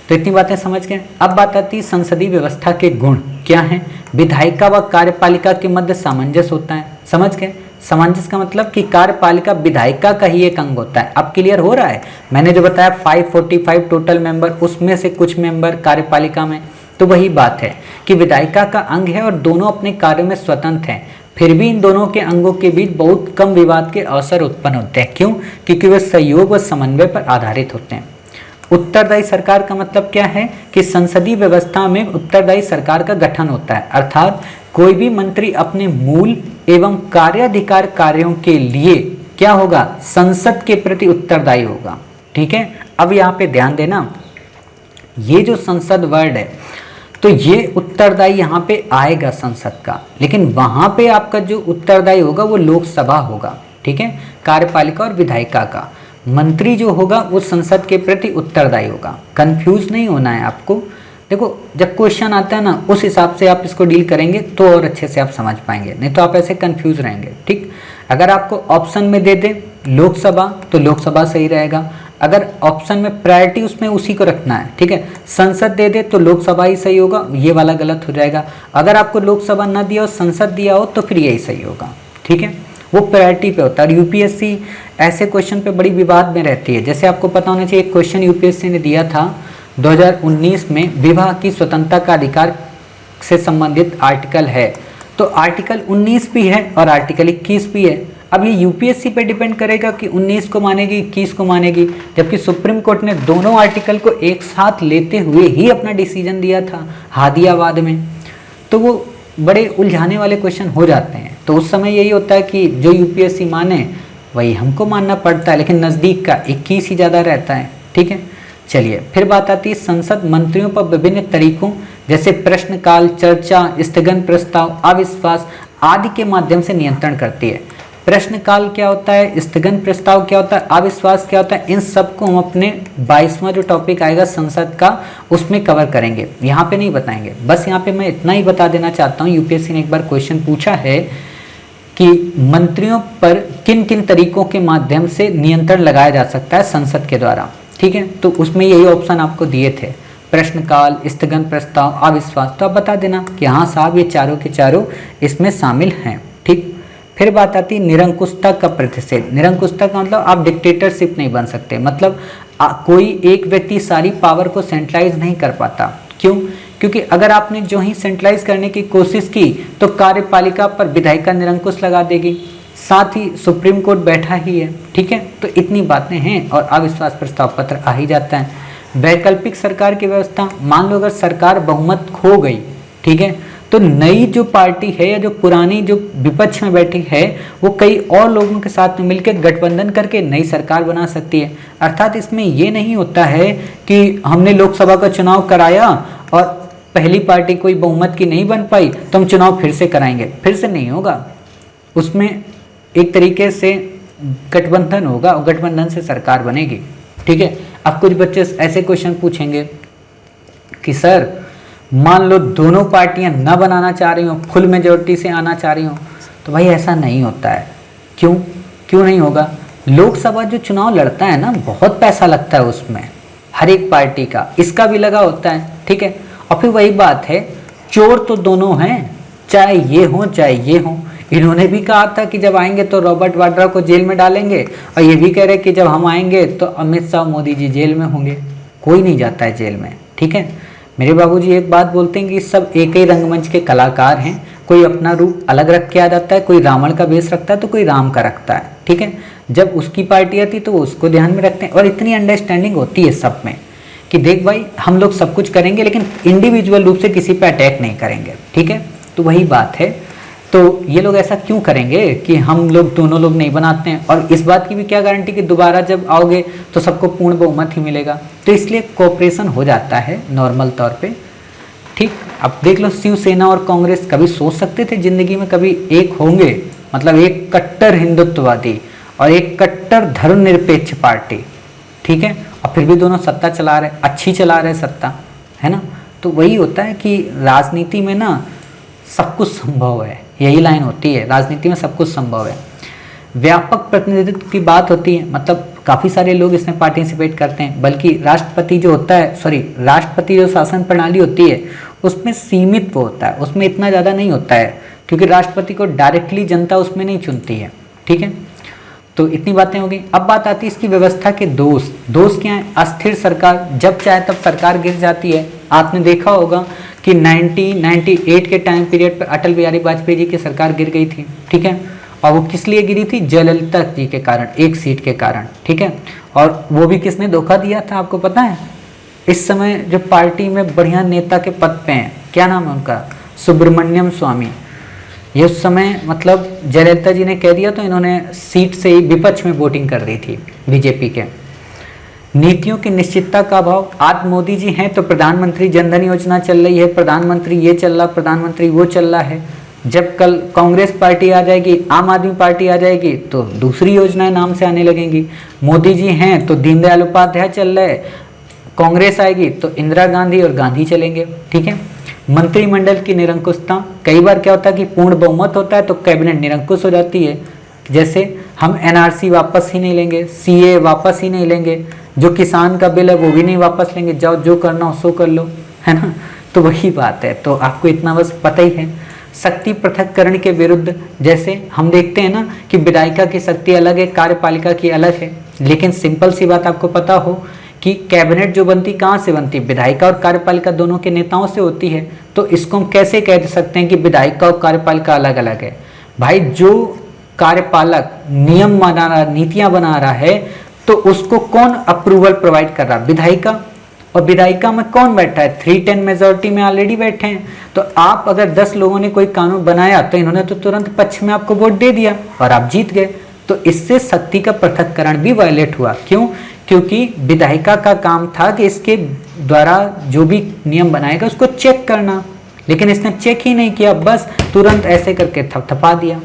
तो इतनी बातें समझ गए। अब बात आती है संसदीय व्यवस्था के गुण क्या हैं। विधायिका व कार्यपालिका के मध्य सामंजस्य होता है, समझ गए। सामंजस्य का मतलब कि कार्यपालिका विधायिका का ही एक अंग होता है। अब क्लियर हो रहा है, मैंने जो बताया 545 टोटल मेंबर, उसमें से कुछ मेंबर कार्यपालिका में, तो वही बात है कि विधायिका का अंग है और दोनों अपने कार्य में स्वतंत्र हैं। फिर भी इन दोनों के अंगों के बीच बहुत कम विवाद के अवसर उत्पन्न होते हैं। क्यों? क्योंकि वे सहयोग व समन्वय पर आधारित होते हैं। उत्तरदायी सरकार का मतलब क्या है कि संसदीय व्यवस्था में उत्तरदायी सरकार का गठन होता है, अर्थात कोई भी मंत्री अपने मूल एवं कार्याधिकार कार्यों के लिए क्या होगा, संसद के प्रति उत्तरदायी होगा, ठीक है। अब यहाँ पे ध्यान देना, ये जो संसद वर्ड है तो ये उत्तरदायी यहाँ पे आएगा संसद का, लेकिन वहां पे आपका जो उत्तरदायी होगा वो लोकसभा होगा, ठीक है। कार्यपालिका और विधायिका का मंत्री जो होगा वो संसद के प्रति उत्तरदायी होगा। कंफ्यूज नहीं होना है आपको। देखो जब क्वेश्चन आता है ना उस हिसाब से आप इसको डील करेंगे तो और अच्छे से आप समझ पाएंगे, नहीं तो आप ऐसे कंफ्यूज रहेंगे, ठीक। अगर आपको ऑप्शन में दे दे लोकसभा तो लोकसभा सही रहेगा। अगर ऑप्शन में प्रायोरिटी उसमें उसी को रखना है, ठीक है। संसद दे दे तो लोकसभा ही सही होगा, ये वाला गलत हो जाएगा। अगर आपको लोकसभा ना दिया हो संसद दिया हो तो फिर यही सही होगा, ठीक है। वो प्रायोरिटी पे होता है। और यूपीएससी ऐसे क्वेश्चन पे बड़ी विवाद में रहती है। जैसे आपको पता होना चाहिए, एक क्वेश्चन यूपीएससी ने दिया था 2019 में, विवाह की स्वतंत्रता का अधिकार से संबंधित आर्टिकल है, तो आर्टिकल 19 भी है और आर्टिकल 21 भी है। अब ये यूपीएससी पे डिपेंड करेगा कि 19 को मानेगी 21 को मानेगी, जबकि सुप्रीम कोर्ट ने दोनों आर्टिकल को एक साथ लेते हुए ही अपना डिसीजन दिया था हादियाबाद में। तो वो बड़े उलझाने वाले क्वेश्चन हो जाते हैं। तो उस समय यही होता है कि जो यूपीएससी माने वही हमको मानना पड़ता है, लेकिन नज़दीक का 21 ही ज़्यादा रहता है, ठीक है। चलिए फिर बात आती है संसद मंत्रियों पर विभिन्न तरीकों जैसे प्रश्नकाल, चर्चा, स्थगन प्रस्ताव, अविश्वास आदि के माध्यम से नियंत्रण करती है। प्रश्नकाल क्या होता है, स्थगन प्रस्ताव क्या होता है, अविश्वास क्या होता है, इन सबको हम अपने 22वां जो टॉपिक आएगा संसद का उसमें कवर करेंगे, यहाँ पे नहीं बताएंगे। बस यहाँ पे मैं इतना ही बता देना चाहता हूँ, यूपीएससी ने एक बार क्वेश्चन पूछा है कि मंत्रियों पर किन किन तरीकों के माध्यम से नियंत्रण लगाया जा सकता है संसद के द्वारा, ठीक है। तो उसमें यही ऑप्शन आपको दिए थे, प्रश्नकाल, स्थगन प्रस्ताव, अविश्वास। तो आप बता देना कि हाँ साहब ये चारों के चारों इसमें शामिल हैं, ठीक। फिर बात आती है निरंकुशता का प्रतिषेध। निरंकुशता का मतलब आप डिक्टेटरशिप नहीं बन सकते, मतलब कोई एक व्यक्ति सारी पावर को सेंट्रलाइज नहीं कर पाता। क्यों? क्योंकि अगर आपने जो ही सेंट्रलाइज करने की कोशिश की तो कार्यपालिका पर विधायिका निरंकुश लगा देगी, साथ ही सुप्रीम कोर्ट बैठा ही है, ठीक है। तो इतनी बातें हैं और अविश्वास प्रस्ताव पत्र आ ही जाता है। वैकल्पिक सरकार की व्यवस्था, मान लो अगर सरकार बहुमत खो गई, ठीक है, तो नई जो पार्टी है या जो पुरानी जो विपक्ष में बैठी है वो कई और लोगों के साथ में मिलकर गठबंधन करके नई सरकार बना सकती है। अर्थात इसमें ये नहीं होता है कि हमने लोकसभा का चुनाव कराया और पहली पार्टी कोई बहुमत की नहीं बन पाई तो हम चुनाव फिर से कराएंगे, फिर से नहीं होगा। उसमें एक तरीके से गठबंधन होगा और गठबंधन से सरकार बनेगी, ठीक है। अब कुछ बच्चे ऐसे क्वेश्चन पूछेंगे कि सर मान लो दोनों पार्टियां न बनाना चाह रही हो, फुल मेजोरिटी से आना चाह रही हो, तो भाई ऐसा नहीं होता है। क्यों नहीं होगा? लोकसभा जो चुनाव लड़ता है ना, बहुत पैसा लगता है उसमें, हर एक पार्टी का, इसका भी लगा होता है, ठीक है। और फिर वही बात है, चोर तो दोनों हैं, चाहे ये हो चाहे ये हो। इन्होंने भी कहा था कि जब आएंगे तो रॉबर्ट वाड्रा को जेल में डालेंगे, और ये भी कह रहे कि जब हम आएंगे तो अमित शाह मोदी जी जेल में होंगे। कोई नहीं जाता है जेल में, ठीक है। मेरे बाबूजी एक बात बोलते हैं कि सब एक ही रंगमंच के कलाकार हैं, कोई अपना रूप अलग रख के आ जाता है, कोई रावण का वेश रखता है तो कोई राम का रखता है, ठीक है। जब उसकी पार्टी आती तो वो उसको ध्यान में रखते हैं, और इतनी अंडरस्टैंडिंग होती है सब में कि देख भाई हम लोग सब कुछ करेंगे लेकिन इंडिविजुअल रूप से किसी पे अटैक नहीं करेंगे, ठीक है। तो वही बात है। तो ये लोग ऐसा क्यों करेंगे कि हम लोग दोनों लोग नहीं बनाते हैं, और इस बात की भी क्या गारंटी कि दोबारा जब आओगे तो सबको पूर्ण बहुमत ही मिलेगा। तो इसलिए कोऑपरेशन हो जाता है नॉर्मल तौर पे, ठीक। अब देख लो शिवसेना और कांग्रेस कभी सोच सकते थे जिंदगी में कभी एक होंगे, मतलब एक कट्टर हिंदुत्ववादी और एक कट्टर धर्मनिरपेक्ष पार्टी, ठीक है, और फिर भी दोनों सत्ता चला रहे, अच्छी चला रहे सत्ता, है ना। तो वही होता है कि राजनीति में ना सब कुछ संभव है, यही लाइन होती है, राजनीति में सब कुछ संभव है। व्यापक प्रतिनिधित्व की बात होती है, मतलब काफ़ी सारे लोग इसमें पार्टिसिपेट करते हैं, बल्कि राष्ट्रपति जो होता है, राष्ट्रपति जो शासन प्रणाली होती है उसमें सीमित वो होता है, उसमें इतना ज़्यादा नहीं होता है, क्योंकि राष्ट्रपति को डायरेक्टली जनता उसमें नहीं चुनती है, ठीक है। तो इतनी बातें हो गई। अब बात आती है इसकी व्यवस्था के दोष क्या है। अस्थिर सरकार, जब चाहे तब सरकार गिर जाती है। आपने देखा होगा कि 1998 के टाइम पीरियड पर अटल बिहारी वाजपेयी जी की सरकार गिर गई थी, ठीक है, और वो किस लिए गिरी थी, जयललिता जी के कारण, एक सीट के कारण, ठीक है। और वो भी किसने धोखा दिया था आपको पता है। इस समय जो पार्टी में बढ़िया नेता के पद पे हैं, क्या नाम है उनका, सुब्रमण्यम स्वामी, ये उस समय मतलब जयललिता जी ने कह दिया तो इन्होंने सीट से ही विपक्ष में वोटिंग कर दी थी बीजेपी के। नीतियों की निश्चितता का अभाव। आज मोदी जी हैं तो प्रधानमंत्री जनधन योजना चल रही है, प्रधानमंत्री ये चल रहा, प्रधानमंत्री वो चल रहा है। जब कल कांग्रेस पार्टी आ जाएगी, आम आदमी पार्टी आ जाएगी तो दूसरी योजनाएं नाम से आने लगेंगी। मोदी जी हैं तो दीनदयाल उपाध्याय चल रहे, कांग्रेस आएगी तो इंदिरा गांधी और गांधी चलेंगे, ठीक है। मंत्रिमंडल की निरंकुशता। कई बार क्या होता है कि पूर्ण बहुमत होता है तो कैबिनेट निरंकुश हो जाती है, जैसे हम एनआरसी वापस ही नहीं लेंगे, सीए वापस ही नहीं लेंगे, जो किसान का बिल है वो भी नहीं वापस लेंगे, जाओ जो करना हो सो कर लो, है ना। तो वही बात है, तो आपको इतना बस पता ही है। शक्ति पृथक्करण के विरुद्ध, जैसे हम देखते हैं ना कि विधायिका की शक्ति अलग है, कार्यपालिका की अलग है, लेकिन सिंपल सी बात आपको पता हो कि कैबिनेट जो बनती कहाँ से बनती है, विधायिका और कार्यपालिका दोनों के नेताओं से होती है। तो इसको हम कैसे कह सकते हैं कि विधायिका और कार्यपालिका अलग अलग है। भाई जो कार्यपालक नियम बना रहा, नीतियां बना रहा है, तो उसको कौन अप्रूवल प्रोवाइड कर रहा, विधायिका। और विधायिका में कौन बैठा है, 310 मेजोरिटी में ऑलरेडी बैठे हैं। तो आप अगर 10 लोगों ने कोई कानून बनाया तो इन्होंने तो तुरंत पक्ष में आपको वोट दे दिया और आप जीत गए। तो इससे शक्ति का पृथक्करण भी वायलेट हुआ। क्यों? क्योंकि विधायिका का काम था कि इसके द्वारा जो भी नियम बनाएगा उसको चेक करना, लेकिन इसने चेक ही नहीं किया, बस तुरंत ऐसे करके थपथपा दिया।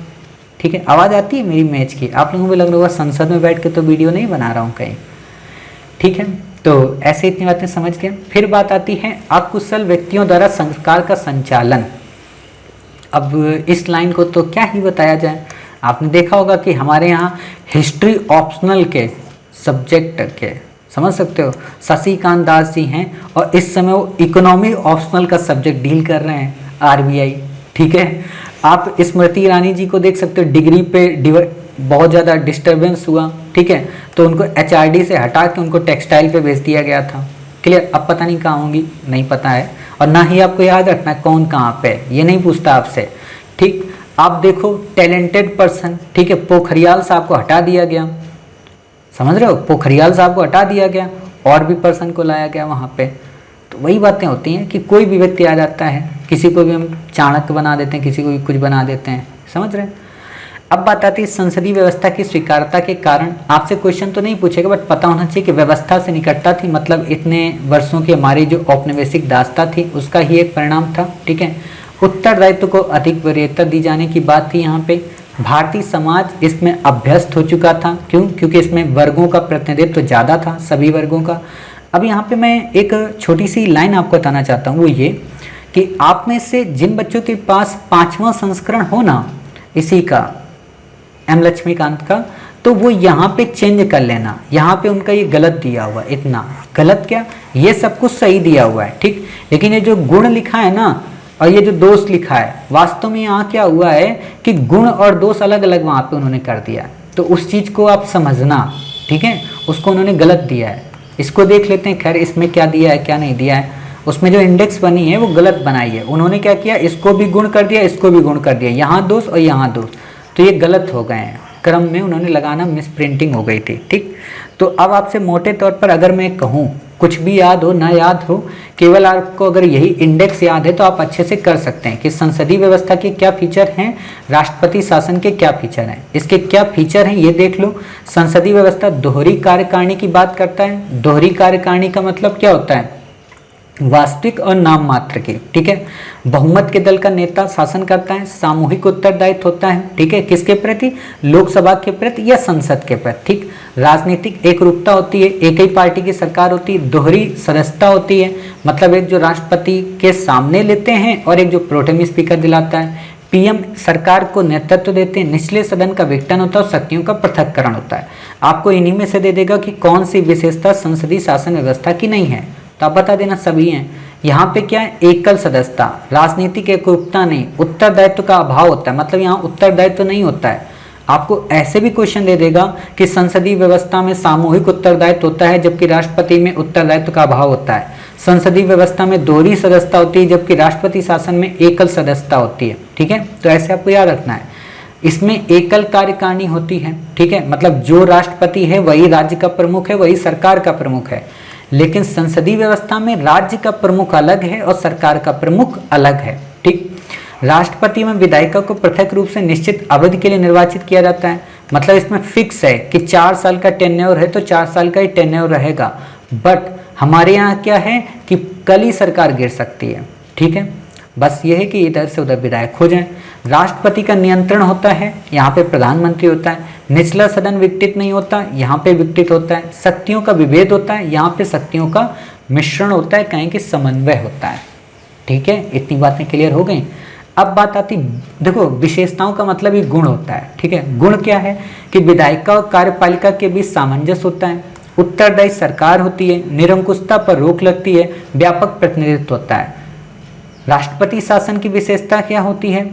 ठीक है, आवाज़ आती है मेरी मैच की? आप लोगों को लग रहा होगा संसद में बैठ के तो वीडियो नहीं बना रहा हूँ कहीं। ठीक है, तो ऐसे इतनी बातें समझ गए। फिर बात आती है अकुशल व्यक्तियों द्वारा संस्कार का संचालन। अब इस लाइन को तो क्या ही बताया जाए। आपने देखा होगा कि हमारे यहाँ हिस्ट्री ऑप्शनल के सब्जेक्ट के, समझ सकते हो, शशिकांत दास जी हैं और इस समय वो इकोनॉमी ऑप्शनल का सब्जेक्ट डील कर रहे हैं, आरबीआई। ठीक है, आप स्मृति ईरानी जी को देख सकते हो, डिग्री पे बहुत ज़्यादा डिस्टर्बेंस हुआ, ठीक है, तो उनको एचआरडी से हटा के उनको टेक्सटाइल पे भेज दिया गया था। क्लियर? अब पता नहीं कहाँ होंगी, नहीं पता है, और ना ही आपको याद रखना कौन कहाँ पे, ये नहीं पूछता आपसे। ठीक, आप देखो टैलेंटेड पर्सन, ठीक है, पोखरियाल साहब को हटा दिया गया, समझ रहे हो, पोखरियाल साहब को हटा दिया गया और भी पर्सन को लाया गया वहाँ पे। तो वही बातें होती हैं कि कोई भी व्यक्ति आ जाता है, किसी को भी हम चाणक्य बना देते हैं, किसी को भी कुछ बना देते हैं, समझ रहे हैं। अब बात आती है संसदीय व्यवस्था की स्वीकारता के कारण। आपसे क्वेश्चन तो नहीं पूछेगा, बट पता होना चाहिए कि व्यवस्था से निकटता थी, मतलब इतने वर्षों की हमारी जो औपनिवेशिक दास्ता थी उसका ही एक परिणाम था। ठीक है, उत्तरदायित्व को अधिक वरीयता दी जाने की बात थी यहाँ पे। भारतीय समाज इसमें अभ्यस्त हो चुका था। क्यों? क्योंकि इसमें वर्गों का प्रतिनिधित्व ज़्यादा था, सभी वर्गों का। अब यहाँ पे मैं एक छोटी सी लाइन आपको बताना चाहता हूँ, वो ये कि आप में से जिन बच्चों के पास 5वां संस्करण हो ना इसी का, एम लक्ष्मीकांत का, तो वो यहाँ पे चेंज कर लेना। यहाँ पे उनका ये गलत दिया हुआ है, इतना गलत क्या, ये सब कुछ सही दिया हुआ है, ठीक, लेकिन ये जो गुण लिखा है ना और ये जो दोष लिखा है, वास्तव में यहाँ क्या हुआ है कि गुण और दोष अलग अलग वहाँ पे उन्होंने कर दिया है। तो उस चीज़ को आप समझना, ठीक है, उसको उन्होंने गलत दिया है। इसको देख लेते हैं, खैर इसमें क्या दिया है क्या नहीं दिया है उसमें जो इंडेक्स बनी है वो गलत बनाई है। उन्होंने क्या किया, इसको भी गुण कर दिया, इसको भी गुण कर दिया, यहाँ दोष और यहाँ दोष, तो ये गलत हो गए हैं, क्रम में उन्होंने लगाना मिस प्रिंटिंग हो गई थी। ठीक, तो अब आपसे मोटे तौर पर अगर मैं कहूँ, कुछ भी याद हो ना याद हो, केवल आपको अगर यही इंडेक्स याद है तो आप अच्छे से कर सकते हैं कि संसदीय व्यवस्था के क्या फीचर हैं, राष्ट्रपति शासन के क्या फीचर हैं, इसके क्या फीचर हैं ये देख लो। संसदीय व्यवस्था दोहरी कार्यकारिणी की बात करता है। दोहरी कार्यकारिणी का मतलब क्या होता है, वास्तविक और नाम मात्र की। ठीक है, बहुमत के दल का नेता शासन करता है, सामूहिक उत्तरदायित्व होता है। ठीक है, किसके प्रति, लोकसभा के प्रति या संसद के प्रति। ठीक, राजनीतिक एक रूपता होती है, एक ही पार्टी की सरकार होती है। दोहरी सदस्यता होती है, मतलब एक जो राष्ट्रपति के सामने लेते हैं और एक जो प्रोटेम स्पीकर दिलाता है। पीएम सरकार को नेतृत्व देते हैं। निचले सदन का विघटन होता है और शक्तियों का पृथक्करण होता है। आपको इन्हीं में से दे देगा कि कौन सी विशेषता संसदीय शासन व्यवस्था की नहीं है, तो आप बता देना सभी हैं। यहाँ पे क्या है, एकल सदस्यता, राजनीतिक एकरूपता नहीं, उत्तरदायित्व का अभाव होता है, मतलब यहाँ उत्तरदायित्व नहीं होता है। आपको ऐसे भी क्वेश्चन दे देगा कि संसदीय व्यवस्था में सामूहिक उत्तरदायित्व होता है जबकि राष्ट्रपति में उत्तरदायित्व का अभाव होता है। संसदीय व्यवस्था में दोहरी सदस्यता होती है जबकि राष्ट्रपति शासन में एकल सदस्यता होती है। ठीक है, तो ऐसे आपको याद रखना है। इसमें एकल कार्यकारिणी होती है। ठीक है, मतलब जो राष्ट्रपति है वही राज्य का प्रमुख है, वही सरकार का प्रमुख है। लेकिन संसदीय व्यवस्था में राज्य का प्रमुख अलग है और सरकार का प्रमुख अलग है। ठीक, राष्ट्रपति में विधायिका को पृथक रूप से निश्चित अवधि के लिए निर्वाचित किया जाता है, मतलब इसमें फिक्स है कि 4 साल का टेन्योर है तो 4 साल का ही टेन्योर रहेगा। बट हमारे यहाँ क्या है कि कल ही सरकार गिर सकती है। ठीक है, बस ये है कि इधर से उधर विधायक हो जाए। राष्ट्रपति का नियंत्रण होता है, यहाँ पे प्रधानमंत्री होता है। निचला सदन विघटित नहीं होता, यहाँ पे विघटित होता है। शक्तियों का विभेद होता है, यहाँ पे शक्तियों का मिश्रण होता है, कहीं कि समन्वय होता है। ठीक है, इतनी बातें क्लियर हो गई। अब बात आती, देखो विशेषताओं का मतलब ही गुण होता है। ठीक है, गुण क्या है कि विधायिका और कार्यपालिका के बीच सामंजस्य होता है, उत्तरदायी सरकार होती है, निरंकुशता पर रोक लगती है, व्यापक प्रतिनिधित्व होता है। राष्ट्रपति शासन की विशेषता क्या होती है,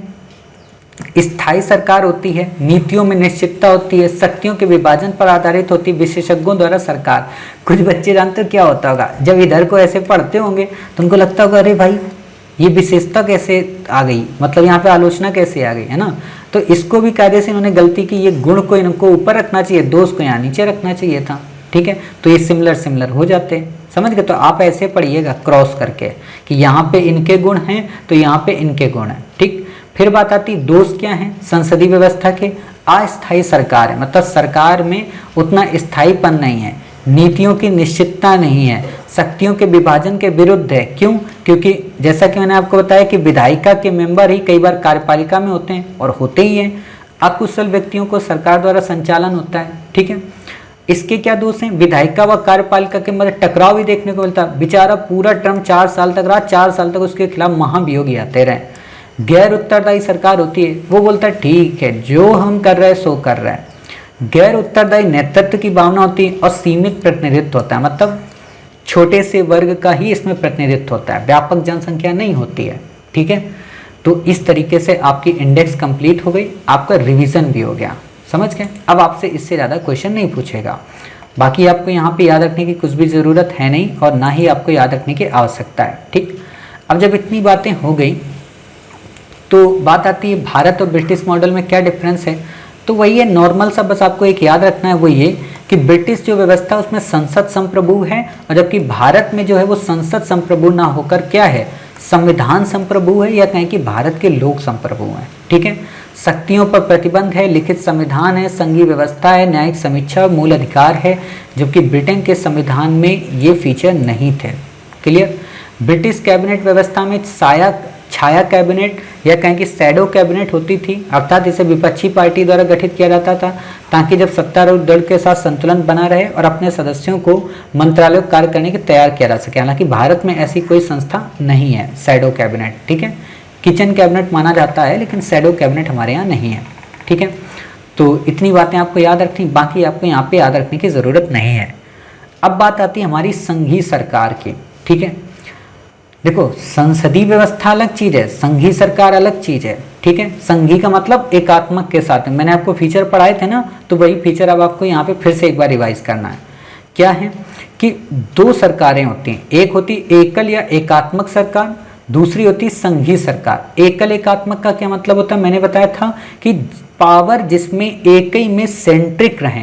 स्थायी सरकार होती है, नीतियों में निश्चितता होती है, शक्तियों के विभाजन पर आधारित होती है, विशेषज्ञों द्वारा सरकार। कुछ बच्चे जानते हो क्या होता होगा, जब इधर को ऐसे पढ़ते होंगे तो उनको लगता होगा अरे भाई ये विशेषता कैसे आ गई, मतलब यहाँ पे आलोचना कैसे आ गई, है ना। तो इसको भी कायदे से इन्होंने गलती की, ये गुण को इनको ऊपर रखना चाहिए, दोष को यहाँ नीचे रखना चाहिए था। ठीक है, तो ये सिमिलर हो जाते हैं, समझ गए। तो आप ऐसे पढ़िएगा क्रॉस करके कि यहाँ पे इनके गुण हैं तो यहाँ पे इनके गुण हैं। ठीक, फिर बात आती दोष क्या है, संसदीय व्यवस्था के अस्थायी सरकार है, मतलब सरकार में उतना स्थायीपन नहीं है, नीतियों की निश्चितता नहीं है, शक्तियों के विभाजन के विरुद्ध है। क्यों, क्योंकि जैसा कि मैंने आपको बताया कि विधायिका के मेंबर ही कई बार कार्यपालिका में होते हैं और होते ही हैं। अकुशल व्यक्तियों को सरकार द्वारा संचालन होता है। ठीक है, इसके क्या दोष हैं, विधायिका व कार्यपालिका के मध्य टकराव भी देखने को मिलता है। बेचारा पूरा टर्म 4 साल तक रहा, 4 साल तक उसके खिलाफ महाभियोगी आते रहे। गैर उत्तरदायी सरकार होती है, वो बोलता है ठीक है जो हम कर रहे हैं सो कर रहे हैं। गैर उत्तरदायी नेतृत्व की भावना होती है और सीमित प्रतिनिधित्व होता है, मतलब छोटे से वर्ग का ही इसमें प्रतिनिधित्व होता है, व्यापक जनसंख्या नहीं होती है। ठीक है, तो इस तरीके से आपकी इंडेक्स कंप्लीट हो गई, आपका रिवीजन भी हो गया, समझ गए। अब आपसे इससे ज़्यादा क्वेश्चन नहीं पूछेगा। बाकी आपको यहाँ पे याद रखने की कुछ भी ज़रूरत है नहीं और ना ही आपको याद रखने की आवश्यकता है। ठीक, अब जब इतनी बातें हो गई तो बात आती है भारत और ब्रिटिश मॉडल में क्या डिफरेंस है। तो वही है नॉर्मल सा, बस आपको एक याद रखना है, वो ये कि ब्रिटिश जो व्यवस्था उसमें संसद संप्रभु है और जबकि भारत में जो है वो संसद संप्रभु ना होकर क्या है, संविधान संप्रभु है, या कहें कि भारत के लोक संप्रभु हैं। ठीक है, शक्तियों पर प्रतिबंध है, लिखित संविधान है, संघीय व्यवस्था है, न्यायिक समीक्षा, मूल अधिकार है, जबकि ब्रिटेन के संविधान में ये फीचर नहीं थे। क्लियर। ब्रिटिश कैबिनेट व्यवस्था में छाया कैबिनेट या कहें कि शैडो कैबिनेट होती थी, अर्थात इसे विपक्षी पार्टी द्वारा गठित किया जाता था ताकि जब सत्तारूढ़ दल के साथ संतुलन बना रहे और अपने सदस्यों को मंत्रालयों को कार्य करने के तैयार किया जा सके। हालांकि भारत में ऐसी कोई संस्था नहीं है शैडो कैबिनेट। ठीक है, किचन कैबिनेट माना जाता है लेकिन शैडो कैबिनेट हमारे यहाँ नहीं है। ठीक है, तो इतनी बातें आपको याद रखनी, बाकी आपको यहाँ पे याद रखने की ज़रूरत नहीं है। अब बात आती है हमारी संघीय सरकार की। ठीक है, देखो संसदीय व्यवस्था अलग चीज़ है, संघीय सरकार अलग चीज़ है। ठीक है, संघीय का मतलब एकात्मक के साथ, मैंने आपको फीचर पढ़ाए थे ना, तो वही फीचर अब आपको यहाँ पे फिर से एक बार रिवाइज करना है। क्या है कि दो सरकारें होती हैं, एक होती एकल या एकात्मक सरकार, दूसरी होती संघीय सरकार। एकल एकात्मक का क्या मतलब होता है, मैंने बताया था कि पावर जिसमें एक ही में सेंट्रिक रहे,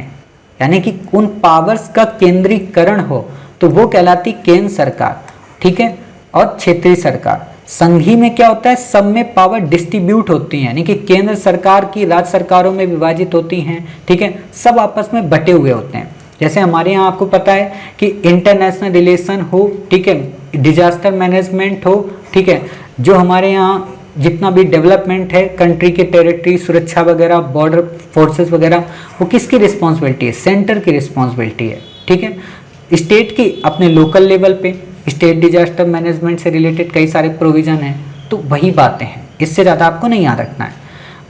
यानी कि उन पावर्स का केंद्रीकरण हो, तो वो कहलाती केंद्र सरकार, ठीक है। और क्षेत्रीय सरकार, संघीय में क्या होता है, सब में पावर डिस्ट्रीब्यूट होती है, यानी कि केंद्र सरकार की राज्य सरकारों में विभाजित होती हैं, ठीक है, सब आपस में बटे हुए होते हैं। जैसे हमारे यहाँ आपको पता है कि इंटरनेशनल रिलेशन हो, ठीक है, डिजास्टर मैनेजमेंट हो, ठीक है, जो हमारे यहाँ जितना भी डेवलपमेंट है कंट्री के टेरिटरी, सुरक्षा वगैरह, बॉर्डर फोर्सेस वगैरह, वो किसकी रिस्पॉन्सिबिलिटी है, सेंटर की रिस्पॉन्सिबिलिटी है, ठीक है। स्टेट की अपने लोकल लेवल पे स्टेट डिजास्टर मैनेजमेंट से रिलेटेड कई सारे प्रोविजन हैं, तो वही बातें हैं, इससे ज़्यादा आपको नहीं याद रखना है।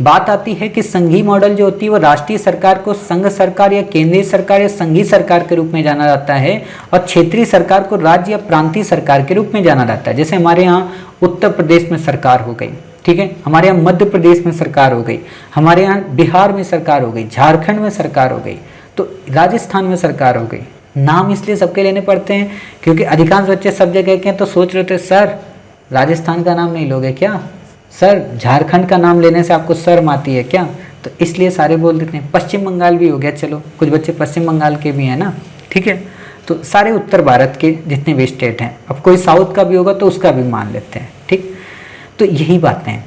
बात आती है कि संघीय मॉडल जो होती है वो राष्ट्रीय सरकार को संघ सरकार या केंद्रीय सरकार या संघीय सरकार के रूप में जाना जाता है, और क्षेत्रीय सरकार को राज्य या प्रांतीय सरकार के रूप में जाना जाता है। जैसे हमारे यहाँ उत्तर प्रदेश में सरकार हो गई, ठीक है, हमारे यहाँ मध्य प्रदेश में सरकार हो गई, हमारे यहाँ बिहार में सरकार हो गई, झारखंड में सरकार हो गई, तो राजस्थान में सरकार हो गई। नाम इसलिए सबके लेने पड़ते हैं क्योंकि अधिकांश बच्चे सब जगह के हैं, तो सोच रहे थे सर राजस्थान का नाम नहीं लोगे क्या, सर झारखंड का नाम लेने से आपको शर्म आती है क्या, तो इसलिए सारे बोल देते हैं। पश्चिम बंगाल भी हो गया, चलो कुछ बच्चे पश्चिम बंगाल के भी हैं ना, ठीक है, तो सारे उत्तर भारत के जितने भी स्टेट हैं, अब कोई साउथ का भी होगा तो उसका भी मान लेते हैं, ठीक। तो यही बातें हैं।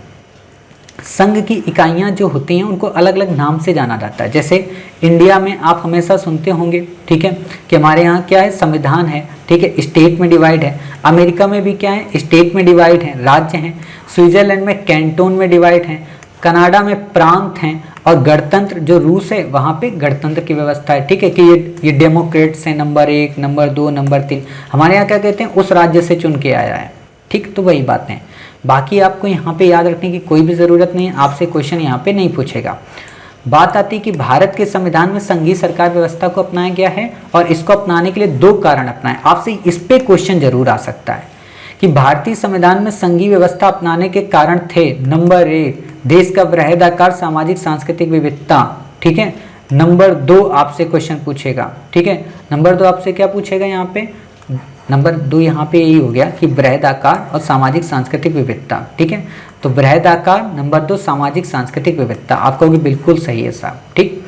संघ की इकाइयां जो होती हैं उनको अलग अलग नाम से जाना जाता है। जैसे इंडिया में आप हमेशा सुनते होंगे, ठीक है, कि हमारे यहाँ क्या है, संविधान है, ठीक है, स्टेट में डिवाइड है। अमेरिका में भी क्या है, स्टेट में डिवाइड है, राज्य हैं। स्विट्जरलैंड में कैंटोन में डिवाइड है। कनाडा में प्रांत हैं। और गणतंत्र जो रूस है वहाँ पे गणतंत्र की व्यवस्था है, ठीक है, कि ये डेमोक्रेट्स हैं, नंबर 1, नंबर 2, नंबर 3। हमारे यहाँ क्या कहते हैं, उस राज्य से चुन के आया है, ठीक। तो वही बातें हैं, बाकी आपको यहाँ पे याद रखने की कोई भी ज़रूरत नहीं है, आपसे क्वेश्चन यहाँ पे नहीं पूछेगा। बात आती है कि भारत के संविधान में संघीय सरकार व्यवस्था को अपनाया गया है, और इसको अपनाने के लिए 2 कारण अपनाए। आपसे इस पे क्वेश्चन जरूर आ सकता है कि भारतीय संविधान में संघीय व्यवस्था अपनाने के कारण थे। नंबर 1, देश का बृहदाकार सामाजिक सांस्कृतिक विविधता, ठीक है। नंबर 2 आपसे क्वेश्चन पूछेगा, ठीक है, नंबर 2 आपसे क्या पूछेगा यहाँ पे, नंबर 2 यहाँ पे यही हो गया कि बृहदाकार और सामाजिक सांस्कृतिक विविधता, ठीक है। तो बृहदाकार, नंबर 2 सामाजिक सांस्कृतिक विविधता, आप कहोगे बिल्कुल सही है साहब, ठीक।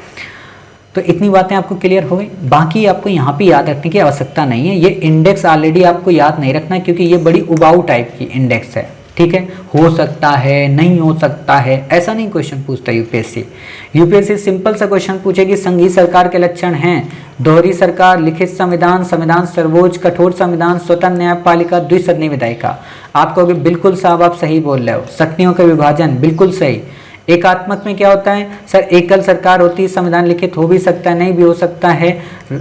तो इतनी बातें आपको क्लियर हो गई। बाकी आपको यहाँ पे याद रखने की आवश्यकता नहीं है, ये इंडेक्स ऑलरेडी आपको याद नहीं रखना क्योंकि ये बड़ी उबाऊ टाइप की इंडेक्स है, ठीक है। हो सकता है, नहीं हो सकता है, ऐसा नहीं क्वेश्चन पूछता यूपीएससी। यूपीएससी सिंपल सा क्वेश्चन पूछेगी, संघीय सरकार के लक्षण हैं, दोहरी सरकार, लिखित संविधान, संविधान सर्वोच्च, कठोर संविधान, स्वतंत्र न्यायपालिका, द्विसदनीय विधायिका। आप कहोगे बिल्कुल साहब आप सही बोल रहे हो, शक्तियों का विभाजन, बिल्कुल सही। एकात्मक में क्या होता है सर, एकल सरकार होती है, संविधान लिखित हो भी सकता है, नहीं भी हो सकता है,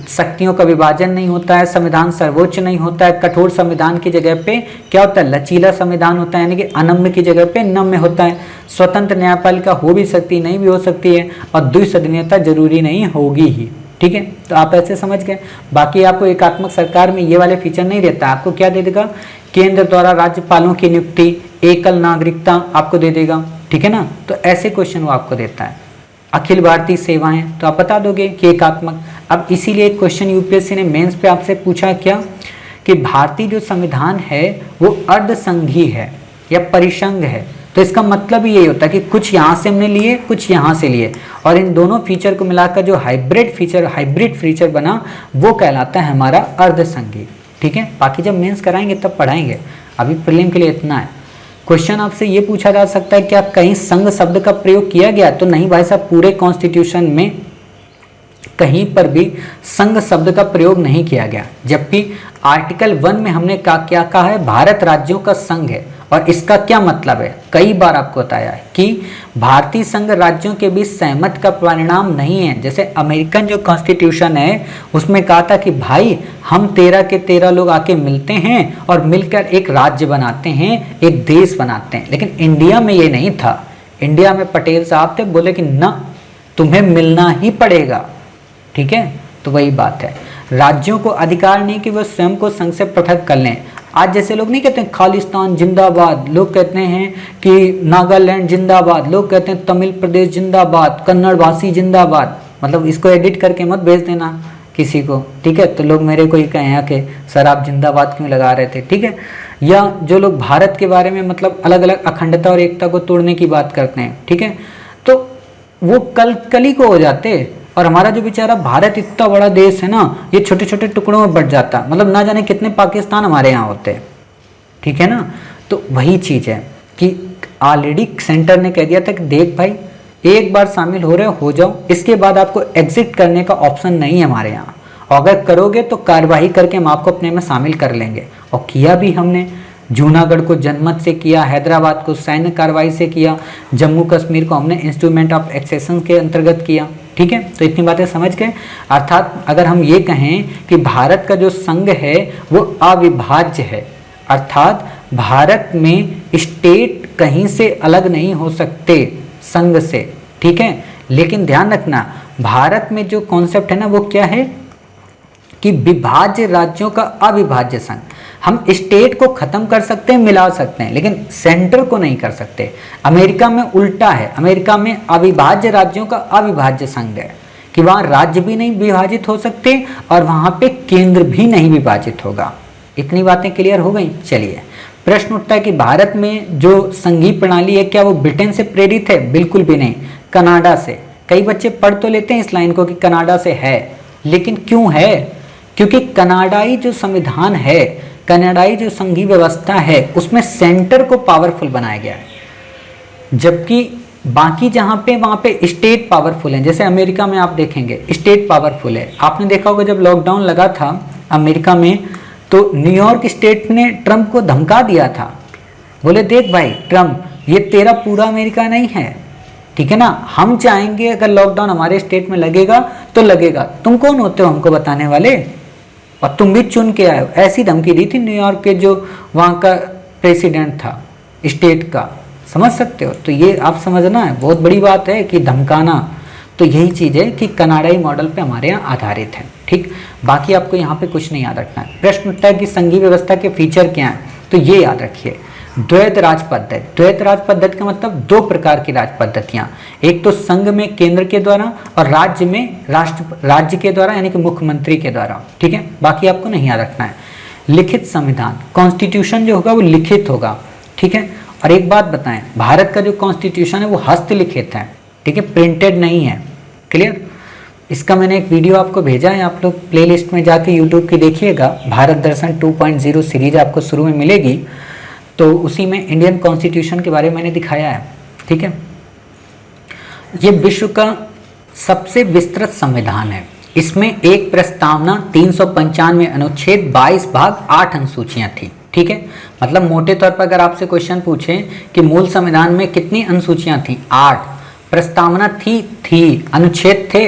शक्तियों का विभाजन नहीं होता है, संविधान सर्वोच्च नहीं होता है, कठोर संविधान की जगह पे क्या होता है, लचीला संविधान होता है, यानी कि अनम्य की जगह पे नम्य होता है। स्वतंत्र न्यायपालिका हो भी सकती है, नहीं भी हो सकती है, और द्विसदनीयता जरूरी नहीं होगी ही, ठीक है। तो आप ऐसे समझ गए। बाकी आपको एकात्मक सरकार में ये वाले फीचर नहीं देता, आपको क्या दे देगा, केंद्र द्वारा राज्यपालों की नियुक्ति, एकल नागरिकता आपको दे देगा, ठीक है ना। तो ऐसे क्वेश्चन वो आपको देता है। अखिल भारतीय सेवाएं तो आप बता दोगे कि एकात्मक। अब इसीलिए एक क्वेश्चन यूपीएससी ने मेंस पे आपसे पूछा क्या, कि भारतीय जो संविधान है वो अर्ध संघीय है या परिसंघ है। तो इसका मतलब ही यही होता है कि कुछ यहाँ से हमने लिए, कुछ यहाँ से लिए, और इन दोनों फीचर को मिलाकर जो हाइब्रिड फीचर बना वो कहलाता है हमारा अर्ध संघीय, ठीक है। बाकी जब मेंस कराएंगे तब पढ़ाएंगे, अभी प्रीलिम के लिए इतना है। क्वेश्चन आपसे ये पूछा जा सकता है क्या कहीं संघ शब्द का प्रयोग किया गया, तो नहीं भाई साहब, पूरे कॉन्स्टिट्यूशन में कहीं पर भी संघ शब्द का प्रयोग नहीं किया गया। जबकि आर्टिकल 1 में हमने क्या कहा है, भारत राज्यों का संघ है। और इसका क्या मतलब है, कई बार आपको बताया है कि भारतीय संघ राज्यों के बीच सहमत का परिणाम नहीं है। जैसे अमेरिकन जो कॉन्स्टिट्यूशन है उसमें कहा था कि भाई हम 13 के 13 लोग आके मिलते हैं और मिलकर एक राज्य बनाते हैं, एक देश बनाते हैं। लेकिन इंडिया में ये नहीं था। इंडिया में पटेल साहब थे, बोले कि ना तुम्हें मिलना ही पड़ेगा, ठीक है। तो वही बात है, राज्यों को अधिकार नहीं कि वह स्वयं को संघ से पृथक कर लें। आज जैसे लोग नहीं कहते हैं खालिस्तान जिंदाबाद, लोग कहते हैं कि नागालैंड जिंदाबाद, लोग कहते हैं तमिल प्रदेश जिंदाबाद, कन्नड़ भाषी जिंदाबाद। मतलब इसको एडिट करके मत भेज देना किसी को, ठीक है, तो लोग मेरे को ही कहें कि सर आप जिंदाबाद क्यों लगा रहे थे, ठीक है। या जो लोग भारत के बारे में मतलब अलग अलग अखंडता और एकता को तोड़ने की बात करते हैं, ठीक है, तो वो कली को हो जाते। और हमारा जो बेचारा भारत इतना बड़ा देश है ना, ये छोटे छोटे टुकड़ों में बट जाता, मतलब ना जाने कितने पाकिस्तान हमारे यहाँ होते हैं, ठीक है ना। तो वही चीज़ है कि ऑलरेडी सेंटर ने कह दिया था कि देख भाई एक बार शामिल हो रहे हो जाओ, इसके बाद आपको एग्जिट करने का ऑप्शन नहीं है हमारे यहाँ, अगर करोगे तो कार्यवाही करके हम आपको अपने में शामिल कर लेंगे। और किया भी हमने, जूनागढ़ को जनमत से किया, हैदराबाद को सैन्य कार्रवाई से किया, जम्मू कश्मीर को हमने इंस्ट्रूमेंट ऑफ एक्सेशन के अंतर्गत किया, ठीक है। तो इतनी बातें समझ गए। अर्थात अगर हम ये कहें कि भारत का जो संघ है वो अविभाज्य है, अर्थात भारत में स्टेट कहीं से अलग नहीं हो सकते संघ से, ठीक है। लेकिन ध्यान रखना भारत में जो कॉन्सेप्ट है ना वो क्या है कि विभाज्य राज्यों का अविभाज्य संघ। हम स्टेट को खत्म कर सकते हैं, मिला सकते हैं, लेकिन सेंटर को नहीं कर सकते। अमेरिका में उल्टा है, अमेरिका में अविभाज्य राज्यों का अविभाज्य संघ है कि वहाँ राज्य भी नहीं विभाजित हो सकते और वहाँ पे केंद्र भी नहीं विभाजित होगा। इतनी बातें क्लियर हो गई। चलिए प्रश्न उठता है कि भारत में जो संघीय प्रणाली है क्या वो ब्रिटेन से प्रेरित है? बिल्कुल भी नहीं, कनाडा से। कई बच्चे पढ़ तो लेते हैं इस लाइन को कि कनाडा से है, लेकिन क्यों है? क्योंकि कनाडाई जो संविधान है, कनाडाई जो संघीय व्यवस्था है, उसमें सेंटर को पावरफुल बनाया गया है, जबकि बाकी जहाँ पे वहाँ पे स्टेट पावरफुल है। जैसे अमेरिका में आप देखेंगे स्टेट पावरफुल है। आपने देखा होगा जब लॉकडाउन लगा था अमेरिका में, तो न्यूयॉर्क स्टेट ने ट्रंप को धमका दिया था, बोले देख भाई ट्रंप, ये तेरा पूरा अमेरिका नहीं है, ठीक है ना, हम चाहेंगे अगर लॉकडाउन हमारे स्टेट में लगेगा तो लगेगा, तुम कौन होते हो हमको बताने वाले, और तुम भी चुन के आए हो। ऐसी धमकी दी थी न्यूयॉर्क के जो वहाँ का प्रेसिडेंट था स्टेट का, समझ सकते हो। तो ये आप समझना है, बहुत बड़ी बात है कि धमकाना। तो यही चीज़ है कि कनाडाई मॉडल पे हमारे यहाँ आधारित है, ठीक। बाकी आपको यहाँ पे कुछ नहीं याद रखना है। प्रश्न उठता है कि संघीय व्यवस्था के फीचर क्या हैं, तो ये याद रखिए, द्वैत राज पद्धति। द्वैत राज पद्धति का मतलब दो प्रकार की राज पद्धतियाँ, एक तो संघ में केंद्र के द्वारा और राज्य में राज्य के द्वारा, यानी कि मुख्यमंत्री के द्वारा, ठीक है। बाकी आपको नहीं याद रखना है। लिखित संविधान, कॉन्स्टिट्यूशन जो होगा वो लिखित होगा, ठीक है। और एक बात बताएं, भारत का जो कॉन्स्टिट्यूशन है वो हस्तलिखित है, ठीक है, प्रिंटेड नहीं है। क्लियर? इसका मैंने एक वीडियो आपको भेजा है, आप लोग प्लेलिस्ट में जाके यूट्यूब की देखिएगा, भारत दर्शन 2.0 सीरीज आपको शुरू में मिलेगी, तो उसी में इंडियन कॉन्स्टिट्यूशन के बारे में मैंने दिखाया है, ठीक है। ये विश्व का सबसे विस्तृत संविधान है। इसमें एक प्रस्तावना 395 अनुच्छेद 22 भाग 8 अनुसूचियां थी, ठीक है। मतलब मोटे तौर पर अगर आपसे क्वेश्चन पूछे कि मूल संविधान में कितनी अनुसूचियां थी, 8, प्रस्तावना थी, अनुच्छेद थे,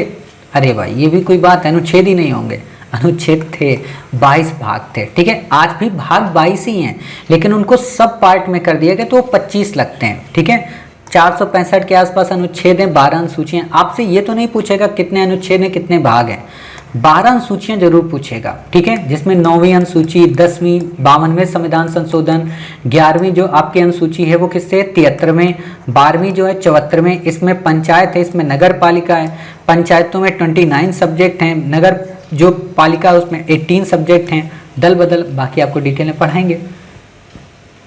अरे भाई ये भी कोई बात है, अनुच्छेद ही नहीं होंगे, अनुच्छेद थे, 22 भाग थे, ठीक है। आज भी भाग 22 ही हैं, लेकिन उनको सब पार्ट में कर दिया गया तो वो 25 लगते हैं, ठीक है। 465 के आसपास अनुच्छेद हैं, 12 अनुसूचियां। आपसे ये तो नहीं पूछेगा कितने अनुच्छेद हैं कितने भाग हैं, 12 अनुसूचियां जरूर पूछेगा, ठीक है, जिसमें 9वीं अनुसूची, 10वीं 52वें संविधान संशोधन, 11वीं जो आपकी अनुसूची है वो किससे 73वें, 12वीं जो है 74वें, इसमें पंचायत है, इसमें नगर पालिका है, पंचायतों में 29 सब्जेक्ट हैं, नगर जो पालिका है उसमें 18 सब्जेक्ट हैं, दल बदल, बाकी आपको डिटेल में पढ़ाएंगे।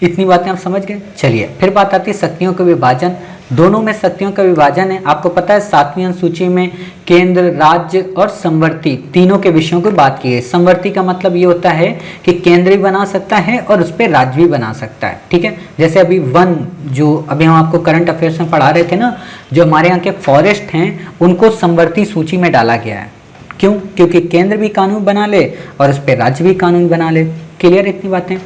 इतनी बातें आप समझ गए। चलिए फिर बात आती है शक्तियों का विभाजन। दोनों में शक्तियों का विभाजन है। आपको पता है 7वीं अनुसूची में केंद्र, राज्य और संवर्ती तीनों के विषयों की बात की है। संवर्ती का मतलब ये होता है कि केंद्र भी बना सकता है और उस पर राज्य भी बना सकता है, ठीक है। जैसे अभी वन, जो अभी हम आपको करंट अफेयर्स में पढ़ा रहे थे ना, जो हमारे यहाँ के फॉरेस्ट हैं उनको संवर्ती सूची में डाला गया है। क्यों? क्योंकि केंद्र भी कानून बना ले और उस पर राज्य भी कानून बना ले। क्लियर इतनी बातें।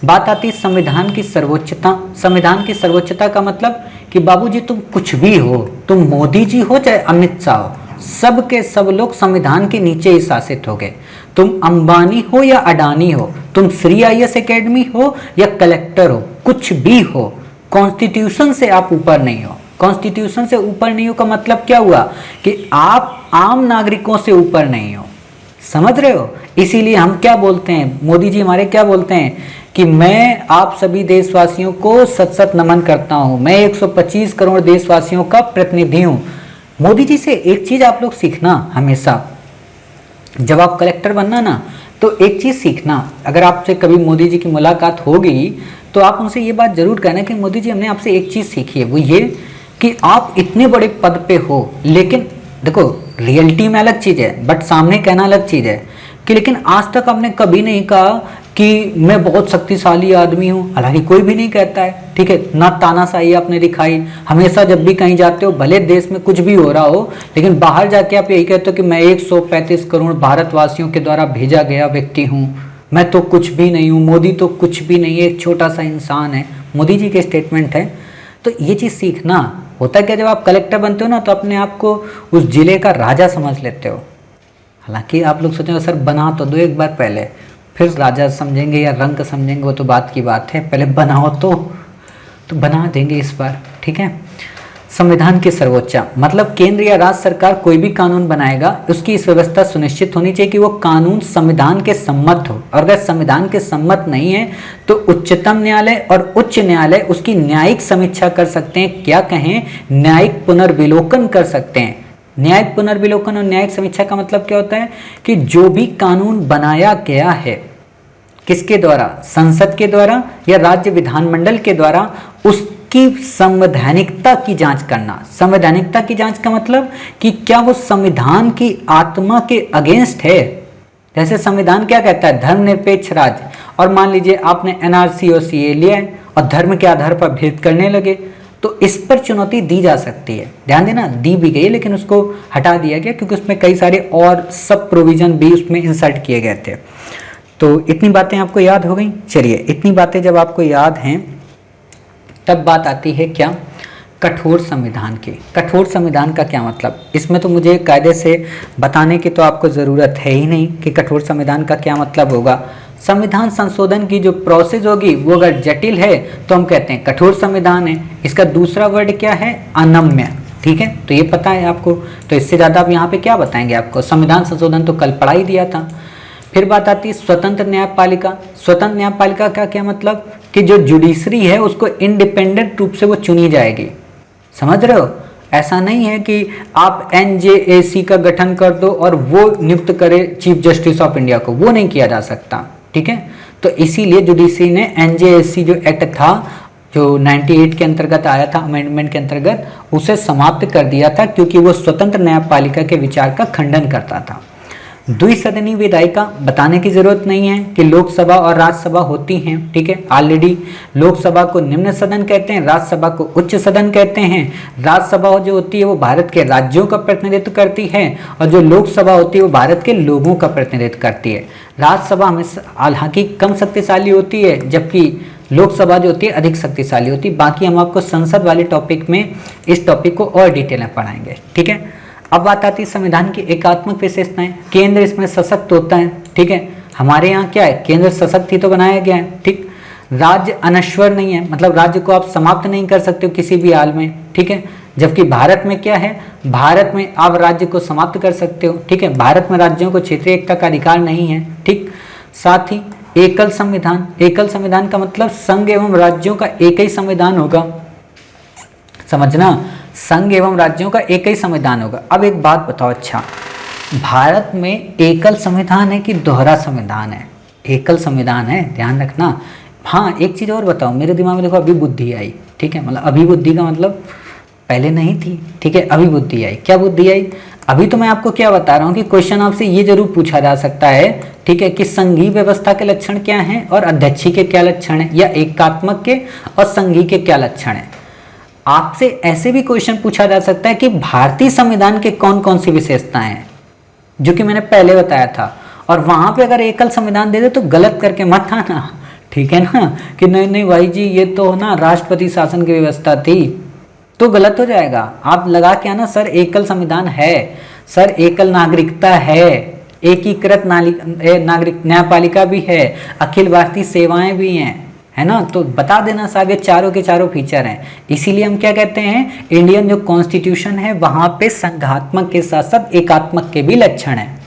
बात आती है संविधान की सर्वोच्चता। संविधान की सर्वोच्चता का मतलब कि बाबूजी तुम कुछ भी हो, तुम मोदी जी हो चाहे अमित शाह हो, सब के सब लोग संविधान के नीचे ही शासित हो गए। तुम अंबानी हो या अडानी हो, तुम श्री IAS एकेडमी हो या कलेक्टर हो, कुछ भी हो, कॉन्स्टिट्यूशन से आप ऊपर नहीं हो। कॉन्स्टिट्यूशन से ऊपर नहीं हो का मतलब क्या हुआ कि आप आम नागरिकों से ऊपर नहीं हो। समझ रहे हो? इसीलिए हम क्या बोलते हैं, मोदी जी हमारे क्या बोलते हैं कि मैं आप सभी देशवासियों को सत सत नमन करता हूं, मैं 125 करोड़ देशवासियों का प्रतिनिधि हूं। मोदी जी से एक चीज आप लोग सीखना हमेशा, जब आप कलेक्टर बनना ना, तो एक चीज़ सीखना, अगर आपसे कभी मोदी जी की मुलाकात होगी तो आप उनसे ये बात जरूर कहना कि मोदी जी हमने आपसे एक चीज़ सीखी है, वो ये कि आप इतने बड़े पद पे हो, लेकिन देखो रियलिटी में अलग चीज़ है बट सामने कहना अलग चीज़ है कि लेकिन आज तक आपने कभी नहीं कहा कि मैं बहुत शक्तिशाली आदमी हूँ। हालांकि कोई भी नहीं कहता है, ठीक है, ना तानाशाही आपने दिखाई। हमेशा जब भी कहीं जाते हो, भले देश में कुछ भी हो रहा हो, लेकिन बाहर जाके आप यही कहते हो कि मैं 135 करोड़ भारतवासियों के द्वारा भेजा गया व्यक्ति हूँ, मैं तो कुछ भी नहीं हूँ, मोदी तो कुछ भी नहीं है, एक छोटा सा इंसान है। मोदी जी के स्टेटमेंट है। तो ये चीज़ सीखना होता है क्या, जब आप कलेक्टर बनते हो ना तो अपने आप को उस जिले का राजा समझ लेते हो। हालांकि आप लोग सोचेंगे सर बना तो दो एक बार पहले, फिर राजा समझेंगे या रंग समझेंगे, वो तो बात की बात है, पहले बनाओ तो बना देंगे इस बार, ठीक है। संविधान की सर्वोच्च मतलब केंद्र या राज्य सरकार कोई भी कानून बनाएगा, उसकी इस व्यवस्था सुनिश्चित होनी चाहिए कि वो कानून संविधान के सम्मत हो, और अगर संविधान के सम्मत नहीं है तो उच्चतम न्यायालय और उच्च न्यायालय उसकी न्यायिक समीक्षा कर सकते हैं, क्या कहें, न्यायिक पुनर्विलोकन कर सकते हैं। न्यायिक पुनर्विलोकन और न्यायिक समीक्षा का मतलब क्या होता है कि जो भी कानून बनाया गया है, किसके द्वारा, संसद के द्वारा या राज्य विधानमंडल के द्वारा, उसकी संवैधानिकता की जांच करना। संवैधानिकता की जांच का मतलब कि क्या वो संविधान की आत्मा के अगेंस्ट है। जैसे संविधान क्या कहता है, धर्मनिरपेक्ष राज्य, और मान लीजिए आपने एनआरसी और सीए लिया है और धर्म के आधार पर भेद करने लगे, तो इस पर चुनौती दी जा सकती है। ध्यान देना, दी भी गई लेकिन उसको हटा दिया गया क्योंकि उसमें कई सारे और सब प्रोविजन भी उसमें इंसर्ट किए गए थे। तो इतनी बातें आपको याद हो गई। चलिए, इतनी बातें जब आपको याद हैं तब बात आती है क्या, कठोर संविधान की। कठोर संविधान का क्या मतलब, इसमें तो मुझे कायदे से बताने की तो आपको ज़रूरत है ही नहीं कि कठोर संविधान का क्या मतलब होगा। संविधान संशोधन की जो प्रोसेस होगी वो अगर जटिल है तो हम कहते हैं कठोर संविधान है। इसका दूसरा वर्ड क्या है, अनम्य, ठीक है, तो ये पता है आपको। तो इससे ज़्यादा आप यहाँ पे क्या बताएंगे, आपको संविधान संशोधन तो कल पढ़ा ही दिया था। फिर बात आती है स्वतंत्र न्यायपालिका। स्वतंत्र न्यायपालिका का क्या मतलब कि जो जुडिशरी है उसको इंडिपेंडेंट रूप से वो चुनी जाएगी। समझ रहे हो, ऐसा नहीं है कि आप एनजेएसी का गठन कर दो और वो नियुक्त करे चीफ जस्टिस ऑफ इंडिया को, वो नहीं किया जा सकता, ठीक है। तो इसीलिए जुडिशरी ने एनजेएसी जो एक्ट था जो 98 के अंतर्गत आया था, अमेंडमेंट के अंतर्गत, उसे समाप्त कर दिया था क्योंकि वो स्वतंत्र न्यायपालिका के विचार का खंडन करता था। द्विसदनीय विधायिका बताने की जरूरत नहीं है कि लोकसभा और राज्यसभा होती हैं, ठीक है। ऑलरेडी लोकसभा को निम्न सदन कहते हैं, राज्यसभा को उच्च सदन कहते हैं। राज्यसभा जो होती है वो भारत के राज्यों का प्रतिनिधित्व करती है और जो लोकसभा होती है वो भारत के लोगों का प्रतिनिधित्व करती है। राज्यसभा हमेशा हालांकि कम शक्तिशाली होती है जबकि लोकसभा जो होती है अधिक शक्तिशाली होती है। बाकी हम आपको संसद वाले टॉपिक में इस टॉपिक को और डिटेल में पढ़ाएंगे, ठीक है। अब बात आती है संविधान की एकात्मक विशेषताएं। केंद्र इसमें सशक्त होता है, ठीक है। हमारे यहाँ क्या है, केंद्र सशक्त ही तो बनाया गया है, ठीक। राज्य अनश्वर नहीं है, मतलब राज्य को आप समाप्त नहीं कर सकते हो किसी भी हाल में, ठीक है। जबकि भारत में क्या है, भारत में आप राज्य को समाप्त कर सकते हो, ठीक है। भारत में राज्यों को क्षेत्रीय एकता का अधिकार नहीं है, ठीक। साथ ही एकल संविधान। एकल संविधान का मतलब संघ एवं राज्यों का एक ही संविधान होगा, समझना, संघ एवं राज्यों का एक ही संविधान होगा। अब एक बात बताओ, अच्छा भारत में एकल संविधान है कि दोहरा संविधान है? एकल संविधान है, ध्यान रखना। हाँ, एक चीज़ और बताओ, मेरे दिमाग में देखो अभी बुद्धि आई, ठीक है, मतलब अभी बुद्धि का मतलब पहले नहीं थी, ठीक है, अभी बुद्धि आई। क्या बुद्धि आई? अभी तो मैं आपको क्या बता रहा हूँ कि क्वेश्चन आपसे ये जरूर पूछा जा सकता है, ठीक है, कि संघीय व्यवस्था के लक्षण क्या हैं और अध्यक्षीय के क्या लक्षण हैं, या एकात्मक के और संघीय के क्या लक्षण हैं। आपसे ऐसे भी क्वेश्चन पूछा जा सकता है कि भारतीय संविधान के कौन कौन सी विशेषताएं हैं, जो कि मैंने पहले बताया था, और वहां पे अगर एकल संविधान दे दे तो गलत करके मत आना, ठीक है ना, कि नहीं नहीं भाई जी ये तो ना राष्ट्रपति शासन की व्यवस्था थी, तो गलत हो जाएगा। आप लगा के आना सर एकल संविधान है, सर एकल नागरिकता है, एकीकृत नागरिक न्यायपालिका भी है, अखिल भारतीय सेवाएं भी हैं, है ना। तो बता देना साहब ये चारों के चारों फीचर हैं। इसीलिए हम क्या कहते हैं, इंडियन जो कॉन्स्टिट्यूशन है वहां पे संघात्मक के साथ साथ एकात्मक के भी लक्षण हैं।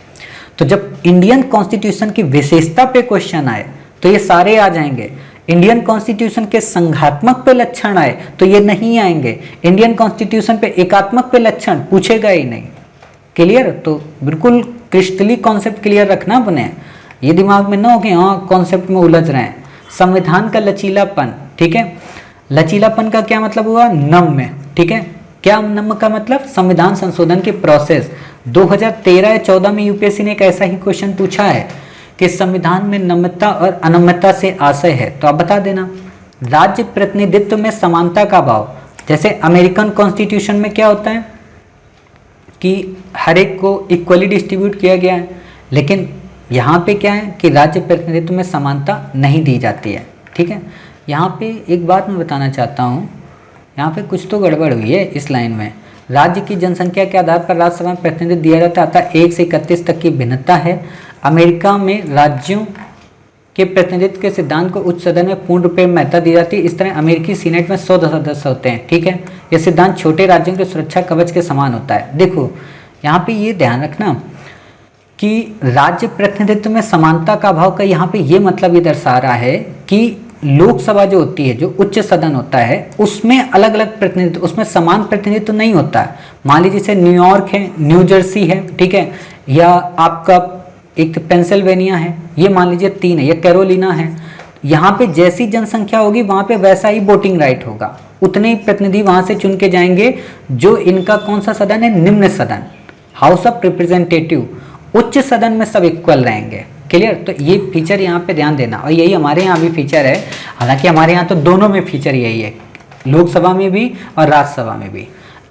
तो जब इंडियन कॉन्स्टिट्यूशन की विशेषता पे क्वेश्चन आए तो ये सारे आ जाएंगे। इंडियन कॉन्स्टिट्यूशन के संघात्मक पे लक्षण आए तो ये नहीं आएंगे। इंडियन कॉन्स्टिट्यूशन पे एकात्मक पे लक्षण पूछेगा ही नहीं। क्लियर? तो बिल्कुल क्रिस्टली कॉन्सेप्ट क्लियर रखना अपने, ये दिमाग में ना हो कि हाँ कॉन्सेप्ट में उलझ रहे हैं। संविधान का लचीलापन, ठीक है, लचीलापन का क्या मतलब हुआ, नम्य, ठीक है, क्या नम्य का मतलब संविधान संशोधन की प्रोसेस। 2013 या 14 में यूपीएससी ने एक ऐसा ही क्वेश्चन पूछा है कि संविधान में नम्यता और अनम्यता से आशय है, तो आप बता देना। राज्य प्रतिनिधित्व में समानता का भाव, जैसे अमेरिकन कॉन्स्टिट्यूशन में क्या होता है कि हर एक को इक्वली डिस्ट्रीब्यूट किया गया है, लेकिन यहाँ पे क्या है कि राज्य प्रतिनिधित्व में समानता नहीं दी जाती है, ठीक है। यहाँ पे एक बात मैं बताना चाहता हूँ, यहाँ पे कुछ तो गड़बड़ हुई है इस लाइन में। राज्य की जनसंख्या के आधार पर राज्यसभा में प्रतिनिधित्व दिया जाता है, अतः 1 से 31 तक की भिन्नता है। अमेरिका में राज्यों के प्रतिनिधित्व के सिद्धांत को उच्च सदन में पूर्ण रूप में महत्ता दी जाती है। इस तरह अमेरिकी सीनेट में 100 सदस्य होते हैं, ठीक है। यह सिद्धांत छोटे राज्यों के सुरक्षा कवच के समान होता है। देखो यहाँ पे ये ध्यान रखना कि राज्य प्रतिनिधित्व में समानता का अभाव का यहाँ पे ये मतलब ये दर्शा रहा है कि लोकसभा जो होती है, जो उच्च सदन होता है, उसमें अलग अलग प्रतिनिधित्व, उसमें समान प्रतिनिधित्व नहीं होता है। मान लीजिए जैसे न्यूयॉर्क है, न्यू जर्सी है, ठीक है, या आपका एक पेंसिल्वेनिया है, ये मान लीजिए 3 है, या कैरोलिना है। यहाँ पे जैसी जनसंख्या होगी वहाँ पे वैसा ही वोटिंग राइट होगा, उतने ही प्रतिनिधि वहाँ से चुन के जाएंगे। जो इनका कौन सा सदन है, निम्न सदन, हाउस ऑफ रिप्रेजेंटेटिव। उच्च सदन में सब इक्वल रहेंगे, क्लियर। तो ये फीचर यहाँ पे ध्यान देना, और यही हमारे यहाँ भी फीचर है। हालांकि हमारे यहाँ तो दोनों में फीचर यही है, लोकसभा में भी और राज्यसभा में भी।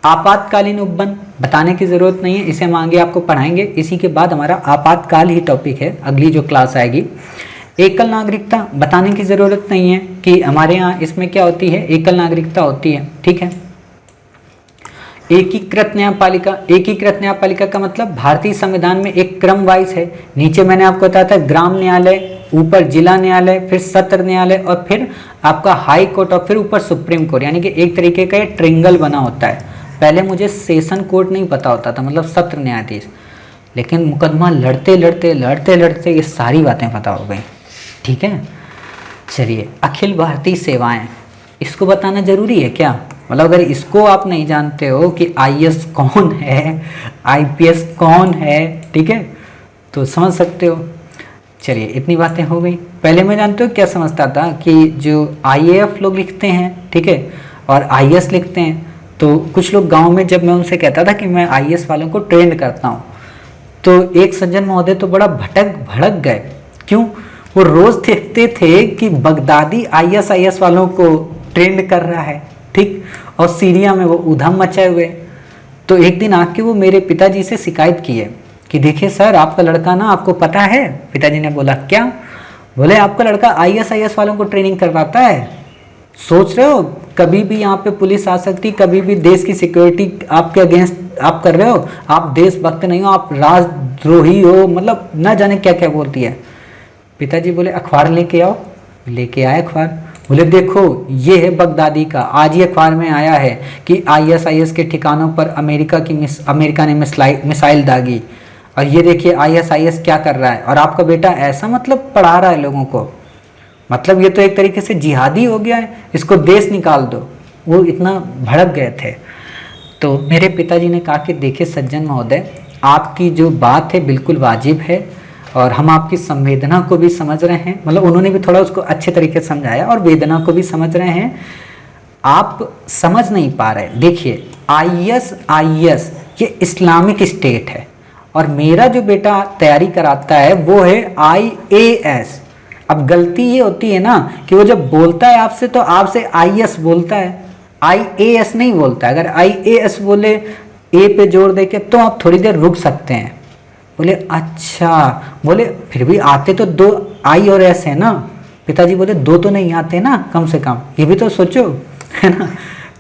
आपातकालीन उपबंध बताने की जरूरत नहीं है, इसे हम आगे आपको पढ़ाएंगे। इसी के बाद हमारा आपातकाल ही टॉपिक है, अगली जो क्लास आएगी। एकल नागरिकता बताने की जरूरत नहीं है कि हमारे यहाँ इसमें क्या होती है, एकल नागरिकता होती है, ठीक है। एकीकृत न्यायपालिका, एकीकृत न्यायपालिका का मतलब भारतीय संविधान में एक क्रम वाइज है। नीचे मैंने आपको बताया था ग्राम न्यायालय, ऊपर जिला न्यायालय, फिर सत्र न्यायालय, और फिर आपका हाई कोर्ट, और फिर ऊपर सुप्रीम कोर्ट, यानी कि एक तरीके का ये ट्रिंगल बना होता है। पहले मुझे सेशन कोर्ट नहीं पता होता था, मतलब सत्र न्यायाधीश, लेकिन मुकदमा लड़ते लड़ते लड़ते लड़ते ये सारी बातें पता हो गई, ठीक है। चलिए, अखिल भारतीय सेवाएं, इसको बताना जरूरी है क्या? मतलब अगर इसको आप नहीं जानते हो कि आईएएस कौन है, आईपीएस कौन है, ठीक है, तो समझ सकते हो। चलिए, इतनी बातें हो गई। पहले मैं जानते हो क्या समझता था कि जो आईएएफ लोग लिखते हैं, ठीक है, और आईएएस लिखते हैं, तो कुछ लोग गांव में जब मैं उनसे कहता था कि मैं आईएएस वालों को ट्रेंड करता हूँ, तो एक सज्जन महोदय तो बड़ा भड़क गए। क्यों? वो रोज देखते थे कि बगदादी आईएएस वालों को ट्रेंड कर रहा है, ठीक, और सीरिया में वो उधम मचाए हुए। तो एक दिन आके वो मेरे पिताजी से शिकायत की है कि देखिए सर, आपका लड़का ना, आपको पता है। पिताजी ने बोला क्या? बोले आपका लड़का आईएएस वालों को ट्रेनिंग करवाता है। सोच रहे हो कभी भी यहाँ पे पुलिस आ सकती, कभी भी देश की सिक्योरिटी आपके अगेंस्ट आप कर रहे हो, आप देशभक्त नहीं हो, आप राजद्रोही हो, मतलब न जाने क्या क्या बोलती है। पिताजी बोले अखबार लेके आओ। लेके आए अखबार। बोले देखो ये है बगदादी का, आज ही अखबार में आया है कि आईएसआईएस के ठिकानों पर अमेरिका ने मिसाइल दागी, और ये देखिए आईएसआईएस क्या कर रहा है, और आपका बेटा ऐसा मतलब पढ़ा रहा है लोगों को, मतलब ये तो एक तरीके से जिहादी हो गया है, इसको देश निकाल दो। वो इतना भड़क गए थे। तो मेरे पिताजी ने कहा कि देखिए सज्जन महोदय, आपकी जो बात है बिल्कुल वाजिब है, और हम आपकी संवेदना को भी समझ रहे हैं, मतलब उन्होंने भी थोड़ा उसको अच्छे तरीके से समझाया, और वेदना को भी समझ रहे हैं। आप समझ नहीं पा रहे। देखिए आईएस ये इस्लामिक स्टेट है, और मेरा जो बेटा तैयारी कराता है वो है आईएएस। अब गलती ये होती है ना कि वो जब बोलता है आपसे तो आपसे आईएएस बोलता है, आईएएस नहीं बोलता है। अगर आईएएस बोले ए पे जोर दे के तो आप थोड़ी देर रुक सकते हैं। बोले अच्छा, बोले फिर भी आते तो 2 आई और एस है ना। पिताजी बोले 2 तो नहीं आते ना, कम से कम ये भी तो सोचो, है ना।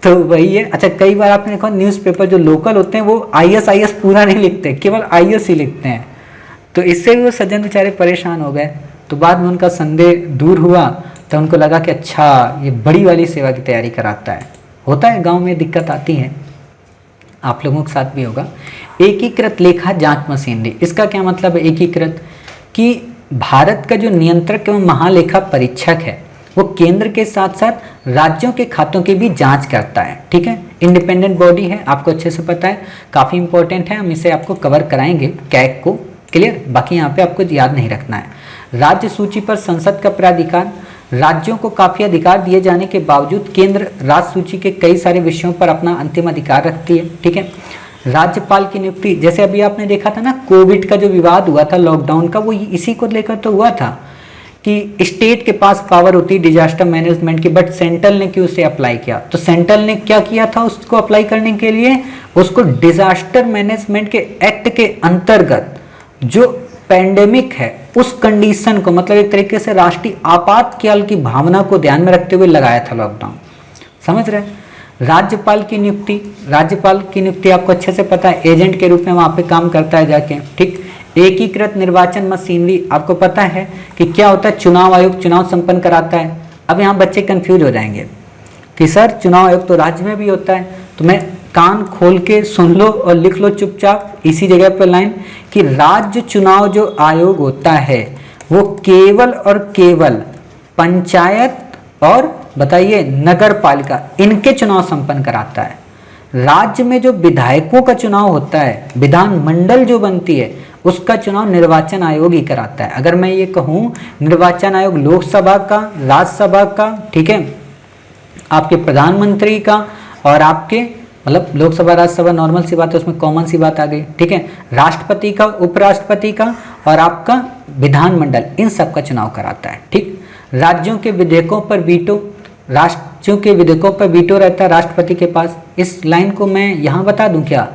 तो वही है। अच्छा, कई बार आपने देखा न्यूज़पेपर जो लोकल होते हैं वो आईएस पूरा नहीं लिखते, केवल आईएस ही लिखते हैं। तो इससे भी वो सज्जन बेचारे परेशान हो गए। तो बाद में उनका संदेह दूर हुआ, तो उनको लगा कि अच्छा ये बड़ी वाली सेवा की तैयारी कराता है। होता है गांव में, दिक्कत आती है, आप लोगों के साथ भी होगा। एकीकृत लेखा जांच मशीनरी, इसका क्या मतलब है एकीकृत? कि भारत का जो नियंत्रक एवं महालेखा परीक्षक है वो केंद्र के साथ साथ राज्यों के खातों की भी जांच करता है, ठीक है। इंडिपेंडेंट बॉडी है, आपको अच्छे से पता है, काफ़ी इंपॉर्टेंट है, हम इसे आपको कवर कराएंगे कैग को, क्लियर। बाकी यहाँ पे आपको याद नहीं रखना है। राज्य सूची पर संसद का प्राधिकार, राज्यों को काफी अधिकार दिए जाने के बावजूद केंद्र राज्य सूची के कई सारे विषयों पर अपना अंतिम अधिकार रखती है, ठीक है। राज्यपाल की नियुक्ति, जैसे अभी आपने देखा था ना कोविड का जो विवाद हुआ था लॉकडाउन का, वो इसी को लेकर तो हुआ था कि स्टेट के पास पावर होती है डिजास्टर मैनेजमेंट की, बट सेंट्रल ने क्यों उसे अप्लाई किया। तो सेंट्रल ने क्या किया था उसको अप्लाई करने के लिए, उसको डिजास्टर मैनेजमेंट के एक्ट के अंतर्गत जो पैंडेमिक है उस कंडीशन को, मतलब एक तरीके से राष्ट्रीय आपातकाल की भावना को ध्यान में रखते हुए लगाया था लॉकडाउन। समझ रहे हैं। राज्यपाल की नियुक्ति, राज्यपाल की नियुक्ति आपको अच्छे से पता है, एजेंट के रूप में वहां पे काम करता है जाके, ठीक। एकीकृत निर्वाचन मशीनरी, आपको पता है कि क्या होता है, चुनाव आयोग चुनाव संपन्न कराता है। अब यहाँ बच्चे कंफ्यूज हो जाएंगे कि सर चुनाव आयोग तो राज्य में भी होता है। तो मैं कान खोल के सुन लो और लिख लो चुपचाप इसी जगह पर लाइन कि राज्य चुनाव जो आयोग होता है वो केवल और केवल पंचायत और बताइए नगर पालिका इनके चुनाव संपन्न कराता है। राज्य में जो विधायकों का चुनाव होता है, विधानमंडल जो बनती है, उसका चुनाव निर्वाचन आयोग ही कराता है। अगर मैं ये कहूँ निर्वाचन आयोग लोकसभा का, राज्यसभा का, ठीक है, आपके प्रधानमंत्री का और आपके मतलब लोकसभा राज्यसभा नॉर्मल सी बात है, उसमें कॉमन सी बात आ गई, ठीक है, राष्ट्रपति का, उपराष्ट्रपति का और आपका विधानमंडल, इन सब का चुनाव कराता है, ठीक। राज्यों के विधेयकों पर वीटो, राज्यों के विधेयकों पर वीटो रहता है राष्ट्रपति के पास। इस लाइन को मैं यहाँ बता दूं क्या,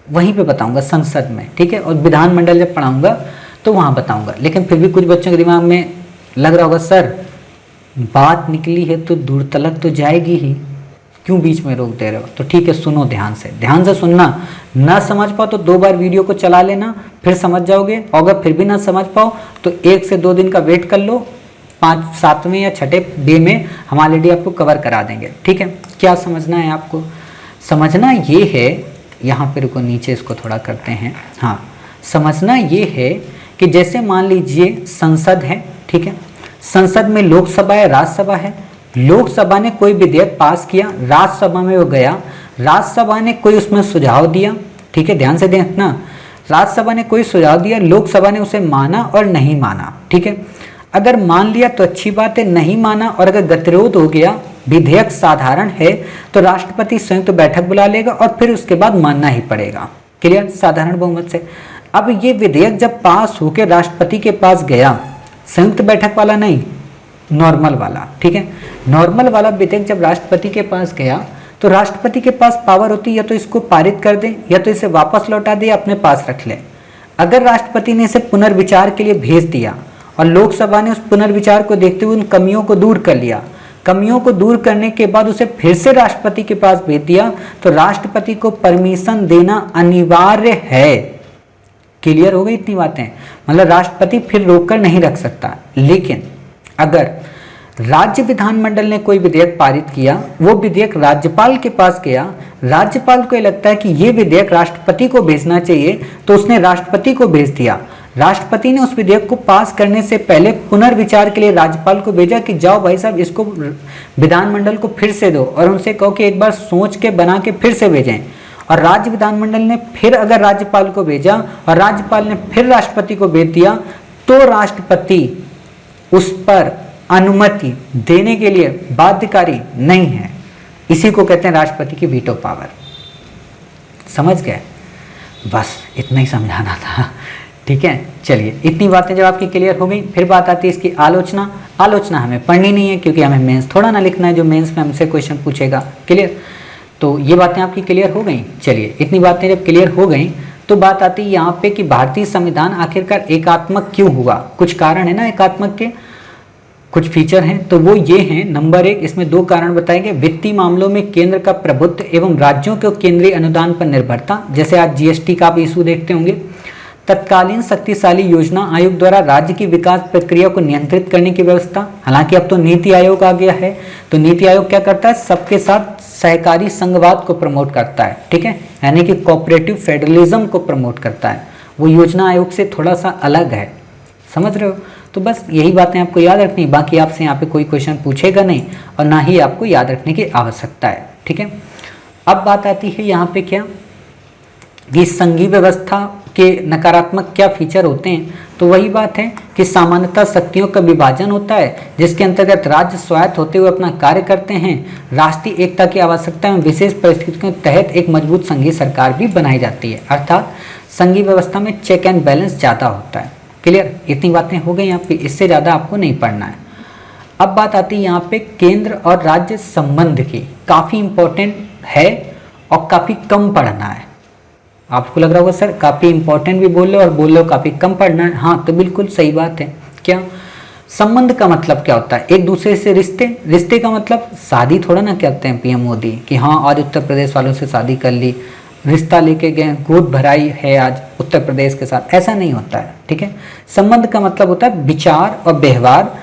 वहीं पे बताऊंगा संसद में, ठीक है, और विधानमंडल जब पढ़ाऊंगा तो वहाँ बताऊंगा। लेकिन फिर भी कुछ बच्चों के दिमाग में लग रहा होगा सर बात निकली है तो दूर तलक तो जाएगी ही, क्यों बीच में रोक दे रहे हो। तो ठीक है, सुनो ध्यान से सुनना। ना समझ पाओ तो 2 बार वीडियो को चला लेना, फिर समझ जाओगे। और अगर फिर भी ना समझ पाओ तो 1 से 2 दिन का वेट कर लो, 5, 7वें या 6ठे डे में हम ऑलरेडी आपको कवर करा देंगे, ठीक है। क्या समझना है आपको, समझना ये है, यहाँ पे रुको नीचे इसको थोड़ा करते हैं। हाँ, समझना ये है कि जैसे मान लीजिए संसद है, ठीक है, संसद में लोकसभा है, राज्यसभा है। लोकसभा ने कोई विधेयक पास किया, राज्यसभा में वो गया, राज्यसभा ने कोई उसमें सुझाव दिया, ठीक है, ध्यान से देखना। राज्यसभा ने कोई सुझाव दिया, लोकसभा ने उसे माना और नहीं माना, ठीक है। अगर मान लिया तो अच्छी बात है, नहीं माना और अगर गतिरोध हो गया, विधेयक साधारण है, तो राष्ट्रपति संयुक्त बैठक बुला लेगा और फिर उसके बाद मानना ही पड़ेगा। क्लियर, साधारण बहुमत से। अब ये विधेयक जब पास होकर राष्ट्रपति के पास गया, संयुक्त बैठक वाला नहीं, नॉर्मल वाला, ठीक है, नॉर्मल वाला विधेयक जब राष्ट्रपति के पास गया तो राष्ट्रपति के पास पावर होती है या तो इसको पारित कर दे या तो इसे वापस लौटा दे, अपने पास रख ले। अगर राष्ट्रपति ने इसे पुनर्विचार के लिए भेज दिया और लोकसभा ने उस पुनर्विचार को देखते हुए उन कमियों को दूर कर लिया, कमियों को दूर करने के बाद उसे फिर से राष्ट्रपति के पास भेज दिया, तो राष्ट्रपति को परमिशन देना अनिवार्य है। क्लियर हो गई इतनी बातें, मतलब राष्ट्रपति फिर रोककर नहीं रख सकता। लेकिन अगर राज्य विधानमंडल ने कोई विधेयक पारित किया, वो विधेयक राज्यपाल के पास गया, राज्यपाल को ये लगता है कि ये विधेयक राष्ट्रपति को भेजना चाहिए, तो उसने राष्ट्रपति को भेज दिया। राष्ट्रपति ने उस विधेयक को पास करने से पहले पुनर्विचार के लिए राज्यपाल को भेजा कि जाओ भाई साहब इसको विधानमंडल को फिर से दो और उनसे कहो कि एक बार सोच के बना के फिर से भेजें। और राज्य विधानमंडल ने फिर अगर राज्यपाल को भेजा और राज्यपाल ने फिर राष्ट्रपति को भेज दिया, तो राष्ट्रपति उस पर अनुमति देने के लिए बाध्यकारी नहीं है। इसी को कहते हैं राष्ट्रपति की वीटो पावर। समझ गए, बस इतना ही समझाना था, ठीक है। चलिए, इतनी बातें जब आपकी क्लियर हो गई, फिर बात आती है इसकी आलोचना। आलोचना हमें पढ़नी नहीं है क्योंकि हमें मेंस थोड़ा ना लिखना है जो मेंस में हमसे क्वेश्चन पूछेगा। क्लियर, तो ये बातें आपकी क्लियर हो गई। चलिए, इतनी बातें जब क्लियर हो गई तो बात आती है यहाँ पे कि भारतीय संविधान आखिरकार एकात्मक क्यों हुआ। कुछ कारण है ना एकात्मक के, कुछ फीचर हैं, तो वो ये हैं। नंबर 1, इसमें 2 कारण बताएंगे। वित्तीय मामलों में केंद्र का प्रभुत्व एवं राज्यों के केंद्रीय अनुदान पर निर्भरता, जैसे आज जीएसटी का आप इशू देखते होंगे। तत्कालीन शक्तिशाली योजना आयोग द्वारा राज्य की विकास प्रक्रिया को नियंत्रित करने की व्यवस्था। हालांकि अब तो नीति आयोग आ गया है, तो नीति आयोग क्या करता है, सबके साथ सहकारी संघवाद को प्रमोट करता है, ठीक है, यानी कि कोऑपरेटिव फेडरलिज्म को प्रमोट करता है। वो योजना आयोग से थोड़ा सा अलग है, समझ रहे हो। तो बस यही बातें आपको याद रखनी, बाकी आपसे यहाँ पे कोई क्वेश्चन पूछेगा नहीं और ना ही आपको याद रखने की आवश्यकता है, ठीक है। अब बात आती है यहाँ पे क्या, ये संघीय व्यवस्था के नकारात्मक क्या फीचर होते हैं, तो वही बात है कि सामान्यतः शक्तियों का विभाजन होता है जिसके अंतर्गत राज्य स्वायत्त होते हुए अपना कार्य करते हैं। राष्ट्रीय एकता की आवश्यकता में विशेष परिस्थितियों के तहत एक मजबूत संघीय सरकार भी बनाई जाती है, अर्थात संघीय व्यवस्था में चेक एंड बैलेंस ज़्यादा होता है। क्लियर, इतनी बातें हो गई यहाँ पे, इससे ज़्यादा आपको नहीं पढ़ना है। अब बात आती है यहाँ पे केंद्र और राज्य संबंध की, काफ़ी इंपॉर्टेंट है और काफ़ी कम पढ़ना है। आपको लग रहा होगा सर काफ़ी इंपॉर्टेंट भी बोल लो और बोल लो काफ़ी कम पढ़ना है, हाँ तो बिल्कुल सही बात है। क्या संबंध का मतलब क्या होता है? एक दूसरे से रिश्ते, रिश्ते का मतलब शादी थोड़ा ना कहते हैं पीएम मोदी कि हाँ आज उत्तर प्रदेश वालों से शादी कर ली, रिश्ता लेके गए, गोद भराई है आज उत्तर प्रदेश के साथ, ऐसा नहीं होता है। ठीक है, संबंध का मतलब होता है विचार और व्यवहार,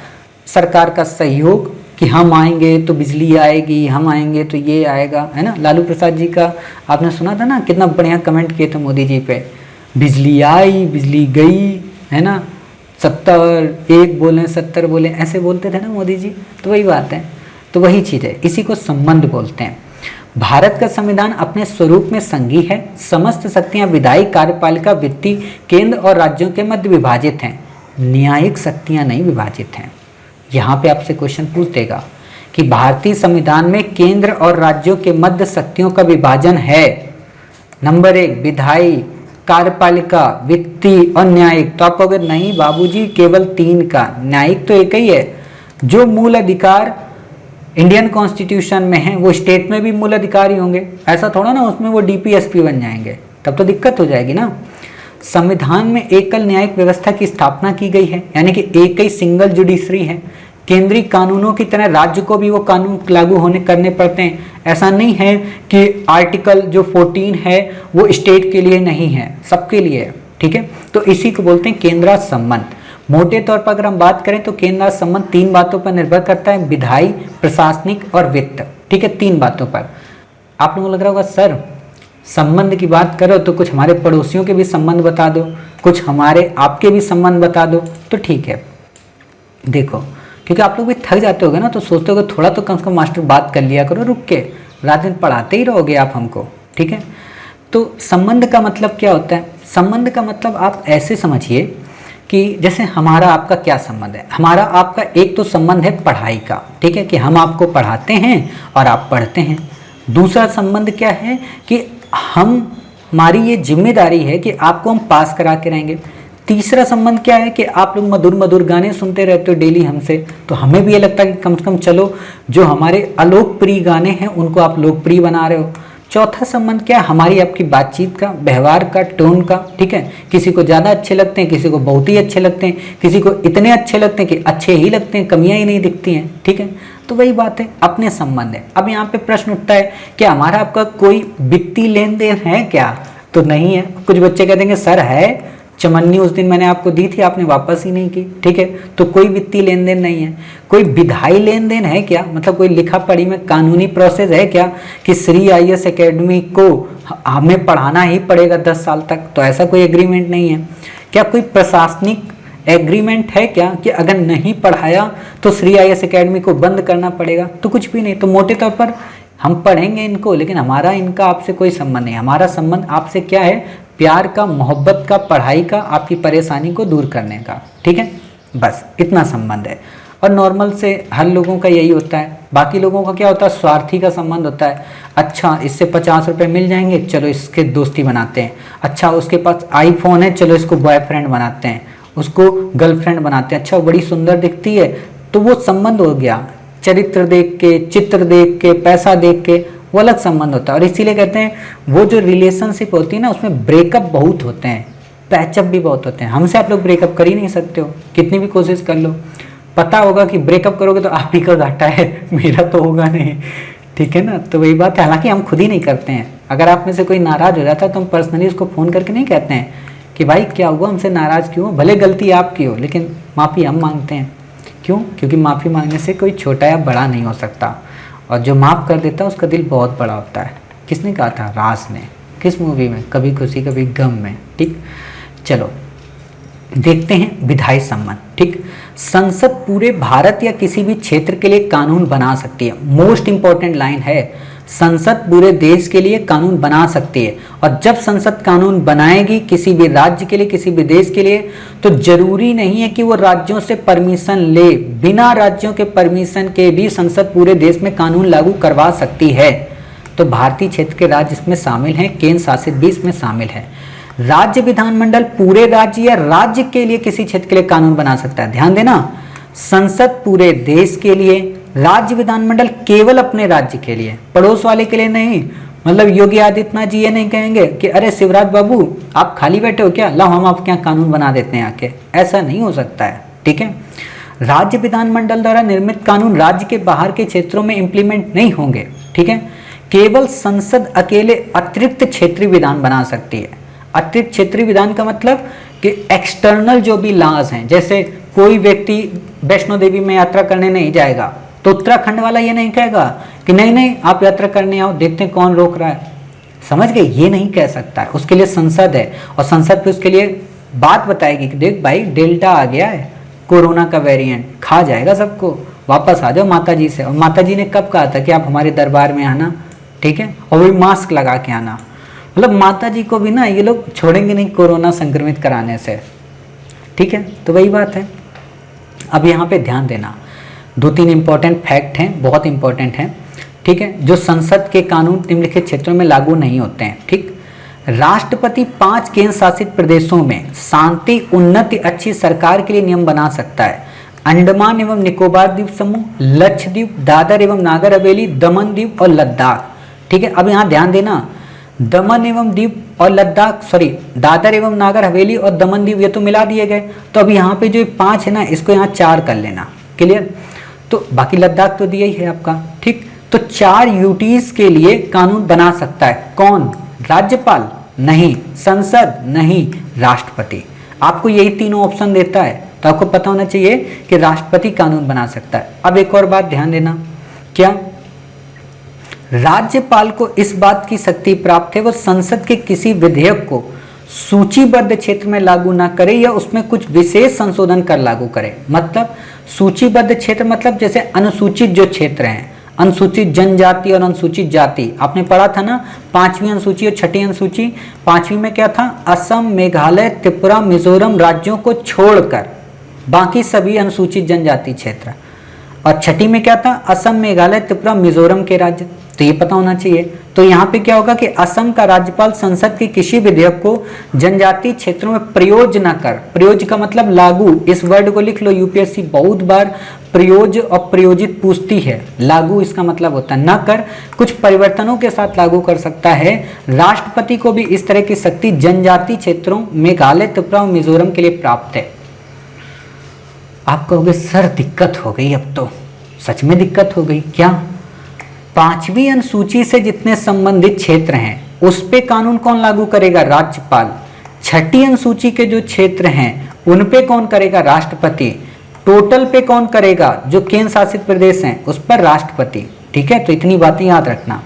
सरकार का सहयोग कि हम आएंगे तो बिजली आएगी, हम आएंगे तो ये आएगा, है ना। लालू प्रसाद जी का आपने सुना था ना, कितना बढ़िया कमेंट किए थे मोदी जी पे, बिजली आई बिजली गई, है ना, 70 एक बोले 70 बोले, ऐसे बोलते थे ना मोदी जी। तो वही बात है, तो वही चीज़ है, इसी को संबंध बोलते हैं। भारत का संविधान अपने स्वरूप में संघीय है। समस्त शक्तियां विधायी, कार्यपालिका, वित्तीय केंद्र और राज्यों के मध्य विभाजित हैं, न्यायिक शक्तियां नहीं विभाजित हैं। यहाँ पे आपसे क्वेश्चन पूछ देगा कि भारतीय संविधान में केंद्र और राज्यों के मध्य शक्तियों का विभाजन है। नंबर 1 विधायी, कार्यपालिका, वित्तीय और न्यायिक। तो आप कहोगे नहीं बाबूजी केवल 3 का, न्यायिक तो एक ही है। जो मूल अधिकार इंडियन कॉन्स्टिट्यूशन में है वो स्टेट में भी मूल अधिकारी होंगे, ऐसा थोड़ा ना उसमें वो डीपीएसपी बन जाएंगे, तब तो दिक्कत हो जाएगी ना। संविधान में एकल न्यायिक व्यवस्था की स्थापना की गई है, यानी कि एक ही सिंगल जुडिशरी है। केंद्रीय कानूनों की तरह राज्य को भी वो कानून लागू होने करने पड़ते हैं। ऐसा नहीं है कि आर्टिकल जो 14 है वो स्टेट के लिए नहीं है, सबके लिए है। ठीक है, तो इसी को बोलते हैं केंद्र संबंध। मोटे तौर पर अगर हम बात करें तो केंद्र संबंध 3 बातों पर निर्भर करता है, विधायी, प्रशासनिक और वित्त। ठीक है, 3 बातों पर। आप लोगों को लग रहा होगा सर संबंध की बात करो तो कुछ हमारे पड़ोसियों के भी संबंध बता दो, कुछ हमारे आपके भी संबंध बता दो, तो ठीक है। देखो क्योंकि आप लोग भी थक जाते होगे ना, तो सोचते होगे थोड़ा तो कम से कम मास्टर बात कर लिया करो रुक के, रात दिन पढ़ाते ही रहोगे आप हमको। ठीक है, तो संबंध का मतलब क्या होता है? संबंध का मतलब आप ऐसे समझिए कि जैसे हमारा आपका क्या संबंध है। हमारा आपका एक तो संबंध है पढ़ाई का, ठीक है, कि हम आपको पढ़ाते हैं और आप पढ़ते हैं। दूसरा संबंध क्या है कि हमारी ये जिम्मेदारी है कि आपको हम पास करा के रहेंगे। तीसरा संबंध क्या है कि आप लोग मधुर मधुर गाने सुनते रहते हो डेली हमसे, तो हमें भी ये लगता है कि कम से कम चलो जो हमारे अलोकप्रिय गाने हैं उनको आप लोकप्रिय बना रहे हो। चौथा संबंध क्या है? हमारी आपकी बातचीत का, व्यवहार का, टोन का। ठीक है, किसी को ज़्यादा अच्छे लगते हैं, किसी को बहुत ही अच्छे लगते हैं, किसी को इतने अच्छे लगते हैं कि अच्छे ही लगते हैं, कमियां ही नहीं दिखती हैं। ठीक है, तो वही बात है, अपने संबंध है। अब यहाँ पे प्रश्न उठता है कि हमारा आपका कोई वित्तीय लेन देन है क्या? तो नहीं है। कुछ बच्चे कह देंगे सर है, चमन्नी उस दिन मैंने आपको दी थी आपने वापस ही नहीं की। ठीक है, तो कोई वित्तीय लेन देन नहीं है। कोई विधायी लेन देन है क्या? मतलब कोई लिखा पढ़ी में कानूनी प्रोसेस है क्या कि श्री आईएएस एकेडमी को हमें पढ़ाना ही पड़ेगा 10 साल तक? तो ऐसा कोई एग्रीमेंट नहीं है। क्या कोई प्रशासनिक एग्रीमेंट है क्या कि अगर नहीं पढ़ाया तो श्री आईएएस एकेडमी को बंद करना पड़ेगा? तो कुछ भी नहीं। तो मोटे तौर पर हम पढ़ेंगे इनको, लेकिन हमारा इनका आपसे कोई संबंध नहीं। हमारा संबंध आपसे क्या है? प्यार का, मोहब्बत का, पढ़ाई का, आपकी परेशानी को दूर करने का। ठीक है, बस इतना संबंध है। और नॉर्मल से हर लोगों का यही होता है। बाकी लोगों का क्या होता है? स्वार्थी का संबंध होता है। अच्छा इससे 50 रुपये मिल जाएंगे, चलो इसके दोस्ती बनाते हैं। अच्छा उसके पास आईफोन है, चलो इसको बॉयफ्रेंड बनाते हैं, उसको गर्लफ्रेंड बनाते हैं। अच्छा वो बड़ी सुंदर दिखती है, तो वो संबंध हो गया। चरित्र देख के, चित्र देख के, पैसा देख के, वो अलग संबंध होता है। और इसीलिए कहते हैं वो जो रिलेशनशिप होती है ना उसमें ब्रेकअप बहुत होते हैं, पैचअप भी बहुत होते हैं। हमसे आप लोग ब्रेकअप कर ही नहीं सकते हो, कितनी भी कोशिश कर लो। पता होगा कि ब्रेकअप करोगे तो आप ही का घाटा है, मेरा तो होगा नहीं। ठीक है ना, तो वही बात है। हालांकि हम खुद ही नहीं करते हैं। अगर आप में से कोई नाराज हो जाता है तो हम पर्सनली उसको फ़ोन करके नहीं कहते हैं कि भाई क्या हुआ, हमसे नाराज़ क्यों? भले गलती आपकी हो लेकिन माफ़ी हम मांगते हैं। क्यों? क्योंकि माफ़ी मांगने से कोई छोटा या बड़ा नहीं हो सकता, और जो माफ़ कर देता है उसका दिल बहुत बड़ा होता है। किसने कहा था? रास ने। किस मूवी में? कभी खुशी कभी गम में। ठीक, चलो देखते हैं विधायी संबंध। ठीक, संसद पूरे भारत या किसी भी क्षेत्र के लिए कानून बना सकती है। मोस्ट इंपॉर्टेंट लाइन है, संसद पूरे देश के लिए कानून बना सकती है, और जब संसद कानून बनाएगी किसी भी राज्य के लिए, किसी भी देश के लिए, तो जरूरी नहीं है कि वो राज्यों से परमिशन ले, बिना राज्यों के परमिशन के भी संसद पूरे देश में कानून लागू करवा सकती है। तो भारतीय क्षेत्र के राज्य इसमें शामिल हैं, केंद्र शासित भी इसमें शामिल है। राज्य विधानमंडल पूरे राज्य या राज्य के लिए किसी क्षेत्र के लिए कानून बना सकता है। ध्यान देना, संसद पूरे देश के लिए, राज्य विधानमंडल केवल अपने राज्य के लिए, पड़ोस वाले के लिए नहीं। मतलब योगी आदित्यनाथ जी ये नहीं कहेंगे कि अरे शिवराज बाबू आप खाली बैठे हो क्या, लाओ हम आपके यहाँ कानून बना देते हैं आके, ऐसा नहीं हो सकता है। ठीक है, राज्य विधानमंडल द्वारा निर्मित कानून राज्य के बाहर के क्षेत्रों में इंप्लीमेंट नहीं होंगे। ठीक है, केवल संसद अकेले अतिरिक्त क्षेत्रीय विधान बना सकती है। अतिरिक्त क्षेत्रीय विधान का मतलब कि एक्सटर्नल जो भी लॉज हैं, जैसे कोई व्यक्ति वैष्णो देवी में यात्रा करने नहीं जाएगा तो उत्तराखंड वाला ये नहीं कहेगा कि नहीं नहीं आप यात्रा करने आओ, देखते हैं कौन रोक रहा है। समझ गए, ये नहीं कह सकता है, उसके लिए संसद है, और संसद पे उसके लिए बात बताएगी कि देख भाई डेल्टा आ गया है, कोरोना का वेरिएंट खा जाएगा सबको, वापस आ जाओ माता जी से। और माता जी ने कब कहा था कि आप हमारे दरबार में आना, ठीक है, और वही मास्क लगा के आना। मतलब माता जी को भी ना ये लोग छोड़ेंगे नहीं कोरोना संक्रमित कराने से। ठीक है, तो वही बात है। अब यहाँ पे ध्यान देना, 2-3 इंपॉर्टेंट फैक्ट हैं, बहुत इंपॉर्टेंट हैं। ठीक है, जो संसद के कानून निम्नलिखित क्षेत्रों में लागू नहीं होते हैं। ठीक, राष्ट्रपति 5 केंद्र शासित प्रदेशों में शांति, उन्नति, अच्छी सरकार के लिए नियम बना सकता है। अंडमान एवं निकोबार द्वीप समूह, लक्षद्वीप, दादर एवं नागर हवेली, दमन द्वीप और लद्दाख। ठीक है, अब यहाँ ध्यान देना, दमन एवं द्वीप और लद्दाख, सॉरी दादर एवं नागर हवेली और दमन द्वीप ये तो मिला दिए गए, तो अब यहाँ पे जो 5 है ना, इसको यहाँ 4 कर लेना। क्लियर, तो बाकी लद्दाख तो दिया ही है आपका। ठीक, तो 4 यूटीज के लिए कानून बना सकता है कौन? राज्यपाल नहीं, संसद नहीं, राष्ट्रपति। आपको यही तीनों ऑप्शन देता है, तो आपको पता होना चाहिए कि राष्ट्रपति कानून बना सकता है। अब एक और बात ध्यान देना, क्या राज्यपाल को इस बात की शक्ति प्राप्त है वह संसद के किसी विधेयक को सूचीबद्ध क्षेत्र में लागू ना करे या उसमें कुछ विशेष संशोधन कर लागू करे। मतलब सूचीबद्ध क्षेत्र मतलब जैसे अनुसूचित जो क्षेत्र हैं, अनुसूचित जनजाति और अनुसूचित जाति, आपने पढ़ा था ना, 5वीं अनुसूची और 6ठी अनुसूची। 5वीं में क्या था, असम, मेघालय, त्रिपुरा, मिजोरम राज्यों को छोड़कर बाकी सभी अनुसूचित जनजाति क्षेत्र, और 6ठी में क्या था, असम, मेघालय, त्रिपुरा, मिजोरम के राज्य। तो ये पता होना चाहिए। तो यहाँ पे क्या होगा कि असम का राज्यपाल संसद के किसी विधेयक को जनजातीय क्षेत्रों में प्रयोज्य न कर, प्रयोज्य का मतलब लागू, इस वर्ड को लिख लो, यूपीएससी बहुत बार प्रयोज्य और प्रयोजित पूछती है। लागू इसका मतलब होता है न कर, कुछ परिवर्तनों के साथ लागू कर सकता है। राष्ट्रपति को भी इस तरह की शक्ति जनजातीय क्षेत्रों मेघालय, त्रिपुरा और मिजोरम के लिए प्राप्त है। आप कहोगे सर दिक्कत हो गई, अब तो सच में दिक्कत हो गई। क्या? 5वीं अनुसूची से जितने संबंधित क्षेत्र हैं उस पे कानून कौन लागू करेगा? राज्यपाल। 6ठी अनुसूची के जो क्षेत्र हैं उन पे कौन करेगा? राष्ट्रपति। टोटल पे कौन करेगा? जो केंद्र शासित प्रदेश हैं उस पर राष्ट्रपति। ठीक है, तो इतनी बातें याद रखना,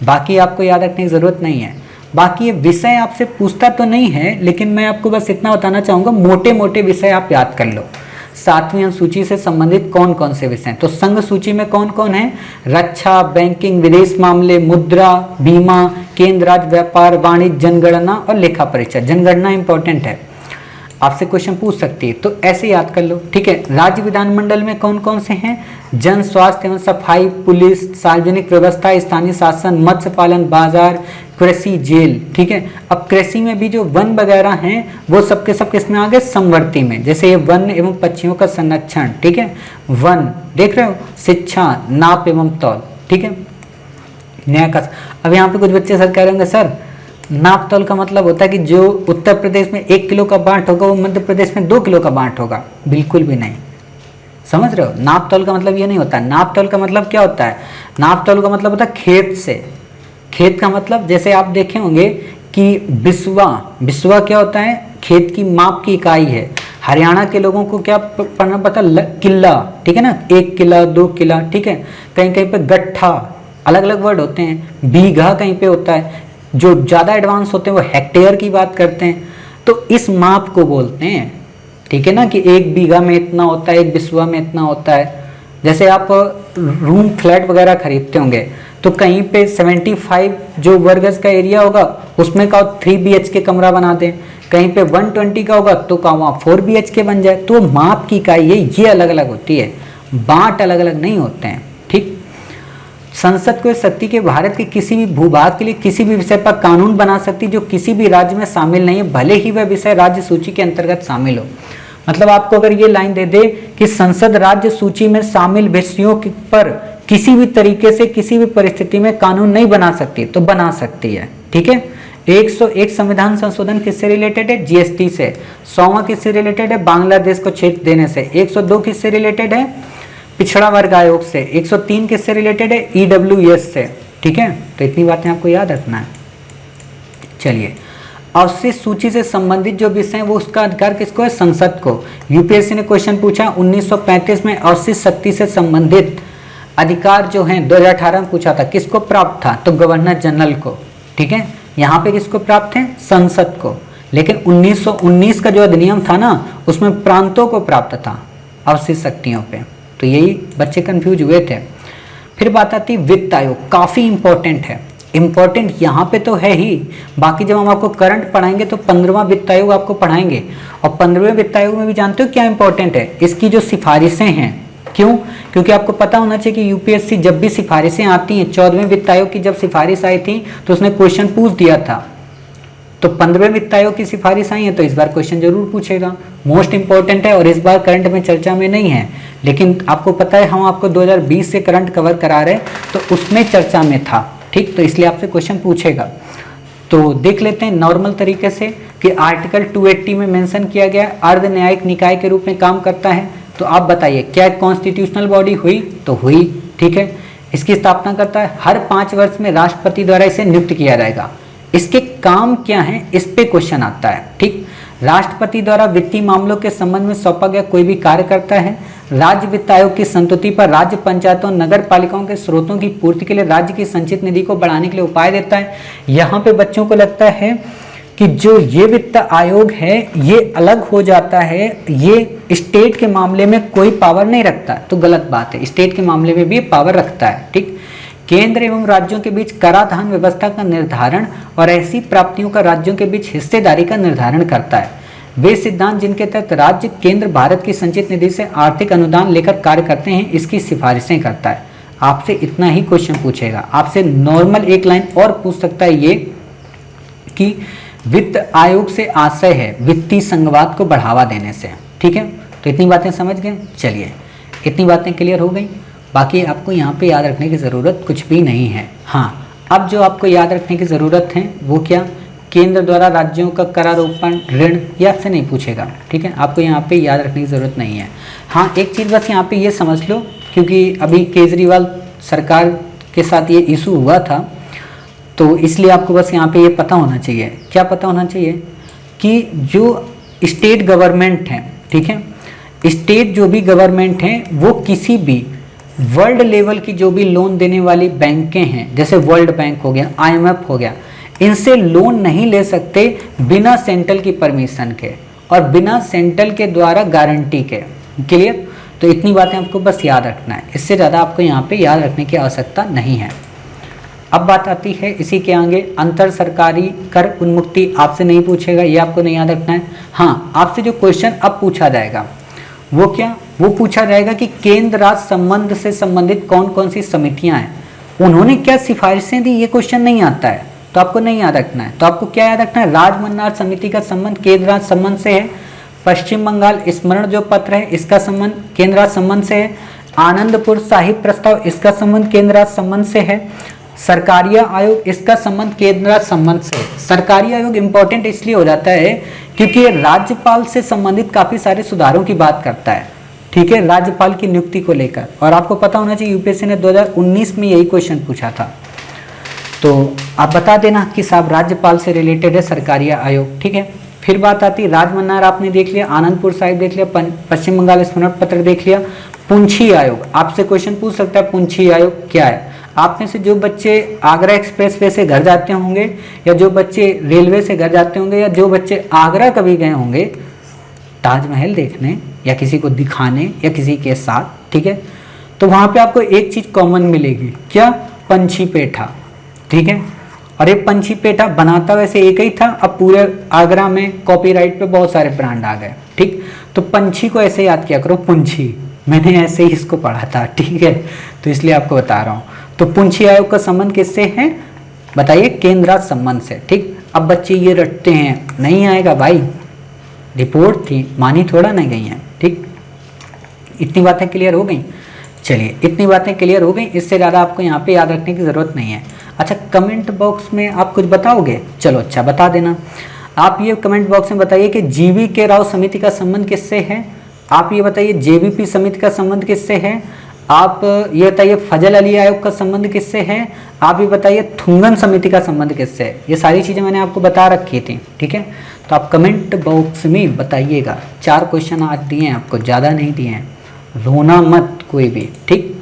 बाकी आपको याद रखने की जरूरत नहीं है। बाकी ये विषय आपसे पूछता तो नहीं है, लेकिन मैं आपको बस इतना बताना चाहूंगा, मोटे मोटे विषय आप याद कर लो। 7वीं अनुसूची से संबंधित कौन कौन से विषय हैं? तो संघ सूची में कौन कौन है? रक्षा, बैंकिंग, विदेश मामले, मुद्रा, बीमा, केंद्र राज्य व्यापार, वाणिज्य, जनगणना और लेखा परीक्षा। जनगणना इंपॉर्टेंट है, आपसे क्वेश्चन पूछ सकती है, तो ऐसे याद कर लो। ठीक है, राज्य विधानमंडल में कौन कौन से हैं? जन स्वास्थ्य एवं सफाई, पुलिस, सार्वजनिक व्यवस्था, स्थानीय शासन, मत्स्य पालन, बाजार, कृषि, जेल। ठीक है, अब कृषि में भी जो वन वगैरह हैं वो सबके सब किसमें आ गए? समवर्ती में। जैसे ये वन एवं पक्षियों का संरक्षण, ठीक है, वन देख रहे हो, शिक्षा, नाप एवं तौल। ठीक है, न्याय का। अब यहाँ पे कुछ बच्चे सर कह रहे होंगे सर नाप तौल का मतलब होता है कि जो उत्तर प्रदेश में 1 किलो का बांट होगा वो मध्य प्रदेश में 2 किलो का बांट होगा। बिल्कुल भी नहीं, समझ रहे हो? नाप तौल का मतलब ये नहीं होता। नाप तौल का मतलब क्या होता है? नाप तौल का मतलब होता है खेत से। खेत का मतलब जैसे आप देखे होंगे कि बिस्वा, बिस्वा क्या होता है? खेत की माप की इकाई है। हरियाणा के लोगों को क्या पढ़ना पता? किला, ठीक है ना, 1 किला, 2 किला। ठीक है, कहीं कहीं पे गट्ठा, अलग अलग वर्ड होते हैं। बीघा कहीं पे होता है, जो ज़्यादा एडवांस होते हैं वो हेक्टेयर की बात करते हैं। तो इस माप को बोलते हैं, ठीक है ना, कि 1 बीघा में इतना होता है, 1 बिस्वा में इतना होता है। जैसे आप रूम फ्लैट वगैरह खरीदते होंगे तो कहीं पे 75 जो वर्ग गज का एरिया होगा उसमें का 3 BHK कमरा बना दें, कहीं पे 120 का होगा तो का वहाँ 4 BHK बन जाए। तो माप की इकाई ये अलग अलग होती है, बांट अलग अलग नहीं होते हैं। ठीक, संसद को इस शक्ति के भारत के किसी भी भूभाग के लिए किसी भी विषय पर कानून बना सकती जो किसी भी राज्य में शामिल नहीं है, भले ही वह विषय राज्य सूची के अंतर्गत शामिल हो। मतलब आपको अगर ये लाइन दे दे कि संसद राज्य सूची में शामिल विषयों पर किसी भी तरीके से किसी भी परिस्थिति में कानून नहीं बना सकती, तो बना सकती है। ठीक है, 101 संविधान संशोधन किससे रिलेटेड है? GST से। 100वां किससे रिलेटेड है? बांग्लादेश को क्षेत्र देने से। 102 किससे रिलेटेड है? पिछड़ा वर्ग आयोग से। 103 किससे रिलेटेड है? EWS से। ठीक है, तो इतनी बातें आपको याद रखना है। चलिए, अवशिष्ट सूची से संबंधित जो विषय है वो उसका अधिकार किसको है? संसद को। यूपीएससी ने क्वेश्चन पूछा 1935 में अवशिष्ट शक्ति से संबंधित अधिकार जो है 2018 में पूछा था, किसको प्राप्त था? तो गवर्नर जनरल को। ठीक है, यहाँ पे किसको प्राप्त है? संसद को। लेकिन 1919 का जो अधिनियम था ना, उसमें प्रांतों को प्राप्त था अवशिष्ट शक्तियों पे। तो यही बच्चे कंफ्यूज हुए थे। फिर बात आती वित्त आयोग, काफी इंपॉर्टेंट है। इंपॉर्टेंट यहाँ पे तो है ही, बाकी जब हम आपको करंट पढ़ाएंगे तो 15वां वित्त आयोग आपको पढ़ाएंगे। और 15वें वित्त आयोग में भी जानते हो क्या इंपॉर्टेंट है? इसकी जो सिफारिशें हैं। क्यों? क्योंकि आपको पता होना चाहिए कि यूपीएससी जब भी सिफारिशें आती हैं, 14वें वित्त आयोग की जब सिफारिश आई थी तो उसने क्वेश्चन पूछ दिया था। तो 15वें वित्त आयोग की सिफारिश आई है तो इस बार क्वेश्चन जरूर पूछेगा, मोस्ट इंपॉर्टेंट है। और इस बार करंट में चर्चा में नहीं है, लेकिन आपको पता है हम आपको 2020 से करंट कवर करा रहे तो उसमें चर्चा में था। ठीक, तो इसलिए आपसे क्वेश्चन पूछेगा। तो देख लेते हैं नॉर्मल तरीके से कि आर्टिकल 280 में मेंशन किया गया अर्ध न्यायिक निकाय के रूप में काम करता है। तो आप बताइए क्या कॉन्स्टिट्यूशनल बॉडी हुई? तो हुई। ठीक है, इसकी स्थापना करता है, हर 5 वर्ष में राष्ट्रपति द्वारा इसे नियुक्त किया जाएगा। इसके काम क्या है, इस पे क्वेश्चन आता है। ठीक, राष्ट्रपति द्वारा वित्तीय मामलों के संबंध में सौंपा गया कोई भी कार्य करता है। राज्य वित्त आयोग की संतुष्टि पर राज्य पंचायतों नगर पालिकाओं के स्रोतों की पूर्ति के लिए राज्य की संचित निधि को बढ़ाने के लिए उपाय देता है। यहाँ पे बच्चों को लगता है कि जो ये वित्त आयोग है ये अलग हो जाता है, ये स्टेट के मामले में कोई पावर नहीं रखता, तो गलत बात है। स्टेट के मामले में भी पावर रखता है। ठीक, केंद्र एवं राज्यों के बीच कराधान व्यवस्था का निर्धारण और ऐसी प्राप्तियों का राज्यों के बीच हिस्सेदारी का निर्धारण करता है। वे सिद्धांत जिनके तहत राज्य केंद्र भारत की संचित निधि से आर्थिक अनुदान लेकर कार्य करते हैं, इसकी सिफारिशें करता है। आपसे इतना ही क्वेश्चन पूछेगा। आपसे नॉर्मल एक लाइन और पूछ सकता है ये कि वित्त आयोग से आशय है वित्तीय संघवाद को बढ़ावा देने से। ठीक है, तो इतनी बातें समझ गए। चलिए, इतनी बातें क्लियर हो गई। बाकी आपको यहाँ पे याद रखने की ज़रूरत कुछ भी नहीं है। हाँ, अब जो आपको याद रखने की ज़रूरत है वो क्या? केंद्र द्वारा राज्यों का करारोपण, ऋण, ये आपसे नहीं पूछेगा। ठीक है, आपको यहाँ पे याद रखने की ज़रूरत नहीं है। हाँ, एक चीज़ बस यहाँ पे ये समझ लो, क्योंकि अभी केजरीवाल सरकार के साथ ये इशू हुआ था, तो इसलिए आपको बस यहाँ पे ये पता होना चाहिए। क्या पता होना चाहिए? कि जो स्टेट गवर्नमेंट है, ठीक है, स्टेट जो भी गवर्नमेंट है वो किसी भी वर्ल्ड लेवल की जो भी लोन देने वाली बैंकें हैं, जैसे वर्ल्ड बैंक हो गया, IMF हो गया, इनसे लोन नहीं ले सकते बिना सेंट्रल की परमिशन के और बिना सेंट्रल के द्वारा गारंटी के। क्लियर? तो इतनी बातें आपको बस याद रखना है, इससे ज़्यादा आपको यहाँ पे याद रखने की आवश्यकता नहीं है। अब बात आती है इसी के आगे, अंतर सरकारी कर उन्मुक्ति आपसे नहीं पूछेगा, ये आपको नहीं याद रखना है। हाँ, आपसे जो क्वेश्चन अब पूछा जाएगा वो क्या? वो पूछा जाएगा कि केंद्र राज्य संबंध से संबंधित कौन कौन सी समितियां हैं, उन्होंने क्या सिफारिशें दी, ये क्वेश्चन नहीं आता है, तो आपको नहीं याद रखना है। तो आपको क्या याद रखना है? राजमन्नार समिति का संबंध केंद्र राज्य संबंध से है। पश्चिम बंगाल स्मरण जो पत्र है इसका संबंध केंद्र राज्य संबंध से है। आनंदपुर साहिब प्रस्ताव, इसका संबंध केंद्र राज्य संबंध से है। सरकारिया आयोग, इसका संबंध केंद्र राज्य संबंध से है। सरकारिया आयोग इंपॉर्टेंट इसलिए हो जाता है क्योंकि ये राज्यपाल से संबंधित काफी सारे सुधारों की बात करता है। ठीक है, राज्यपाल की नियुक्ति को लेकर। और आपको पता होना चाहिए यूपीएससी ने 2019 में यही क्वेश्चन पूछा था, तो आप बता देना कि साहब राज्यपाल से रिलेटेड है सरकारिया आयोग। ठीक है, फिर बात आती है राजमन्नार आपने देख लिया, आनंदपुर साहिब देख लिया, पश्चिम बंगाल स्मरण पत्र देख लिया। पुंछी आयोग, आपसे क्वेश्चन पूछ सकता है पुंछी आयोग क्या है। आप में से जो बच्चे आगरा एक्सप्रेस वे से घर जाते होंगे, या जो बच्चे रेलवे से घर जाते होंगे, या जो बच्चे आगरा कभी गए होंगे ताजमहल देखने या किसी को दिखाने या किसी के साथ, ठीक है, तो वहाँ पे आपको एक चीज़ कॉमन मिलेगी। क्या? पंछी पेठा, ठीक है। और ये पंछी पेठा बनाता वैसे एक ही था, अब पूरे आगरा में कॉपीराइट पे बहुत सारे ब्रांड आ गए, ठीक। तो पंछी को ऐसे याद किया करो, पुंछी, मैंने ऐसे ही इसको पढ़ा था, ठीक है, तो इसलिए आपको बता रहा हूँ। तो पुंछी आयोग का संबंध किससे है बताइए, केंद्र राज्य संबंध से, ठीक। अब बच्चे ये रटते हैं, नहीं आएगा भाई, रिपोर्ट थी, मानी थोड़ा नहीं गई है, ठीक। इतनी बातें क्लियर हो गई, चलिए इतनी बातें क्लियर हो गई, इससे ज़्यादा आपको यहाँ पे याद रखने की ज़रूरत नहीं है। अच्छा, कमेंट बॉक्स में आप कुछ बताओगे, चलो अच्छा बता देना। आप ये कमेंट बॉक्स में बताइए कि जीवी के राव समिति का संबंध किससे है, आप ये बताइए जेवीपी समिति का संबंध किससे है, आप ये बताइए फजल अली आयोग का संबंध किससे है, आप ये बताइए थुंगन समिति का संबंध किससे है। ये सारी चीज़ें मैंने आपको बता रखी थी, ठीक है। तो आप कमेंट बॉक्स में बताइएगा। 4 क्वेश्चन आज दिए हैं आपको, ज़्यादा नहीं दिए हैं, रोना मत कोई भी, ठीक।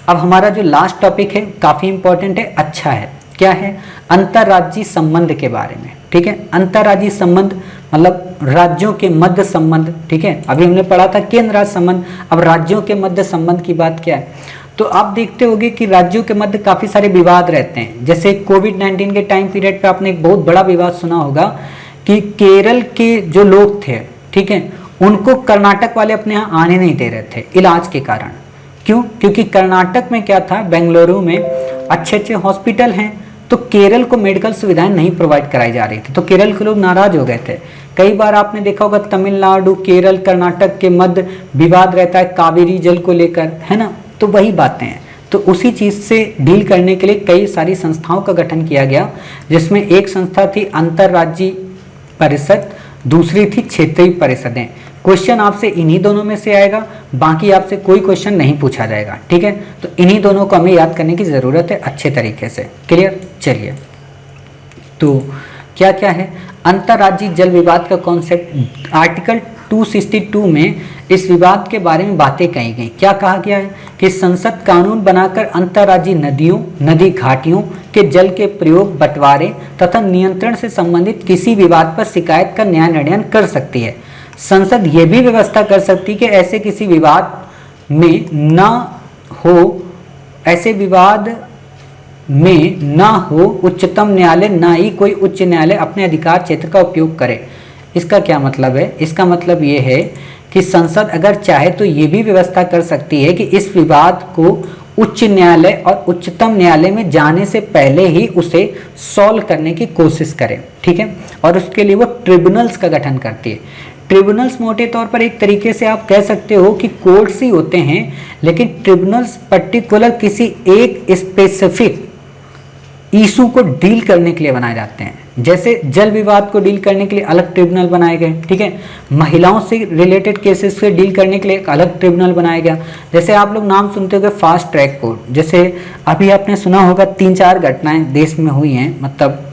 अब हमारा जो लास्ट टॉपिक है काफ़ी इंपॉर्टेंट है, अच्छा है, क्या है, अंतर्राज्यीय संबंध के बारे में, ठीक है। अंतर्राज्यीय संबंध मतलब राज्यों के मध्य संबंध, ठीक है। अभी हमने पढ़ा था केंद्र राज्य संबंध, अब राज्यों के मध्य संबंध की बात क्या है। तो आप देखते होंगे कि राज्यों के मध्य काफ़ी सारे विवाद रहते हैं। जैसे कोविड-19 के टाइम पीरियड पे आपने एक बहुत बड़ा विवाद सुना होगा कि केरल के जो लोग थे, ठीक है, उनको कर्नाटक वाले अपने यहाँ आने नहीं दे रहे थे इलाज के कारण। क्यों? क्योंकि कर्नाटक में क्या था, बेंगलुरु में अच्छे अच्छे हॉस्पिटल हैं, तो केरल को मेडिकल सुविधाएं नहीं प्रोवाइड कराई जा रही थी, तो केरल के लोग नाराज हो गए थे। कई बार आपने देखा होगा तमिलनाडु, केरल, कर्नाटक के मध्य विवाद रहता है कावेरी जल को लेकर, है ना। तो वही बातें हैं, तो उसी चीज़ से डील करने के लिए कई सारी संस्थाओं का गठन किया गया, जिसमें एक संस्था थी अंतर्राज्यीय परिषद, दूसरी थी क्षेत्रीय परिषदें। क्वेश्चन आपसे इन्हीं दोनों में से आएगा, बाकी आपसे कोई क्वेश्चन नहीं पूछा जाएगा, ठीक है। तो इन्हीं दोनों को हमें याद करने की ज़रूरत है अच्छे तरीके से, क्लियर। चलिए, तो क्या क्या है अंतर्राज्यीय जल विवाद का कॉन्सेप्ट। आर्टिकल 262 में इस विवाद के बारे में बातें कही गई। क्या कहा गया है कि संसद कानून बनाकर अंतर्राज्यीय नदियों, नदी घाटियों के जल के प्रयोग, बंटवारे तथा नियंत्रण से संबंधित किसी विवाद पर शिकायत का न्याय निर्णय कर सकती है। संसद ये भी व्यवस्था कर सकती है कि ऐसे किसी विवाद में न हो, ऐसे विवाद में ना हो उच्चतम न्यायालय, ना ही कोई उच्च न्यायालय अपने अधिकार क्षेत्र का उपयोग करे। इसका क्या मतलब है? इसका मतलब ये है कि संसद अगर चाहे तो ये भी व्यवस्था कर सकती है कि इस विवाद को उच्च न्यायालय और उच्चतम न्यायालय में जाने से पहले ही उसे सॉल्व करने की कोशिश करे, ठीक है। और उसके लिए वो ट्रिब्यूनल्स का गठन करती है। ट्रिब्यूनल्स मोटे तौर पर एक तरीके से आप कह सकते हो कि कोर्ट्स ही होते हैं, लेकिन ट्रिब्यूनल्स पर्टिकुलर किसी एक स्पेसिफिक इशू को डील करने के लिए बनाए जाते हैं। जैसे जल विवाद को डील करने के लिए अलग ट्रिब्यूनल बनाए गए, ठीक है। महिलाओं से रिलेटेड केसेस से डील करने के लिए एक अलग ट्रिब्यूनल बनाया गया। जैसे आप लोग नाम सुनते होंगे फास्ट ट्रैक कोर्ट, जैसे अभी आपने सुना होगा 3-4 घटनाएं देश में हुई हैं, मतलब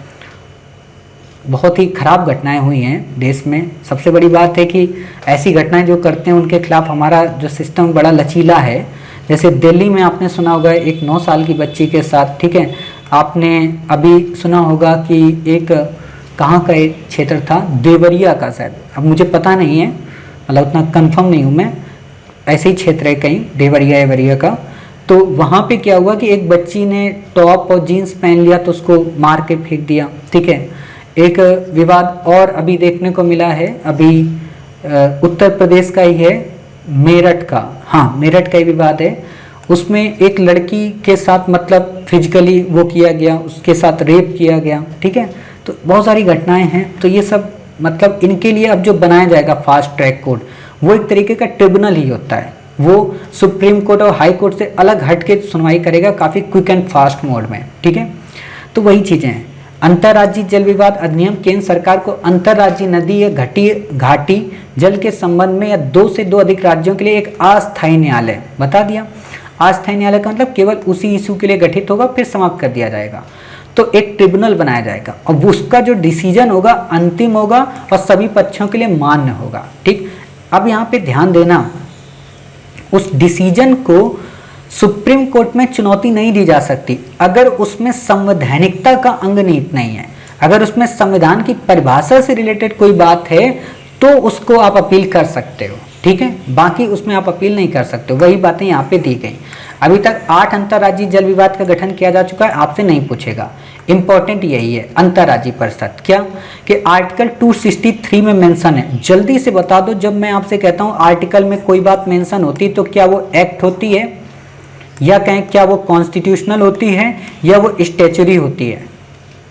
बहुत ही खराब घटनाएं हुई हैं देश में। सबसे बड़ी बात है कि ऐसी घटनाएं जो करते हैं उनके खिलाफ हमारा जो सिस्टम बड़ा लचीला है। जैसे दिल्ली में आपने सुना होगा एक 9 साल की बच्ची के साथ, ठीक है। आपने अभी सुना होगा कि एक कहाँ का एक क्षेत्र था, देवरिया का शायद, अब मुझे पता नहीं है, मतलब उतना कंफर्म नहीं हूँ मैं, ऐसे ही क्षेत्र है कहीं देवरिया एवरिया का। तो वहाँ पे क्या हुआ कि एक बच्ची ने टॉप और जीन्स पहन लिया तो उसको मार के फेंक दिया, ठीक है। एक विवाद और अभी देखने को मिला है, अभी उत्तर प्रदेश का ही है, मेरठ का, हाँ मेरठ का ही विवाद है। उसमें एक लड़की के साथ मतलब फिजिकली वो किया गया, उसके साथ रेप किया गया, ठीक है। तो बहुत सारी घटनाएं हैं। तो ये सब मतलब इनके लिए अब जो बनाया जाएगा फास्ट ट्रैक कोर्ट, वो एक तरीके का ट्रिब्यूनल ही होता है। वो सुप्रीम कोर्ट और हाई कोर्ट से अलग हट के सुनवाई करेगा, काफ़ी क्विक एंड फास्ट मोड में, ठीक है। तो वही चीज़ें हैं। अंतर्राज्यीय जल विवाद अधिनियम केंद्र सरकार को अंतर्राज्यीय नदी या घाटी जल के संबंध में या 2 से 2 अधिक राज्यों के लिए एक अस्थायी न्यायालय, बता दिया। अस्थायी न्यायालय का मतलब केवल उसी इशू के लिए गठित होगा, फिर समाप्त कर दिया जाएगा। तो एक ट्रिब्यूनल बनाया जाएगा और उसका जो डिसीजन होगा अंतिम होगा और सभी पक्षों के लिए मान्य होगा, ठीक। अब यहाँ पे ध्यान देना, उस डिसीजन को सुप्रीम कोर्ट में चुनौती नहीं दी जा सकती अगर उसमें संवैधानिकता का अंग निहित नहीं है। अगर उसमें संविधान की परिभाषा से रिलेटेड कोई बात है तो उसको आप अपील कर सकते हो, ठीक है। बाकी उसमें आप अपील नहीं कर सकते हो। वही बातें यहाँ पे दी गई। अभी तक 8 अंतर्राज्यीय जल विवाद का गठन किया जा चुका है, आपसे नहीं पूछेगा। इंपॉर्टेंट यही है अंतर्राज्यीय परिषद क्या कि आर्टिकल 263 में मेंशन है। जल्दी से बता दो, जब मैं आपसे कहता हूं आर्टिकल में कोई बात मेंशन होती तो क्या वो एक्ट होती है, या कहें क्या वो कॉन्स्टिट्यूशनल होती है, या वो स्टैच्यूटरी होती है?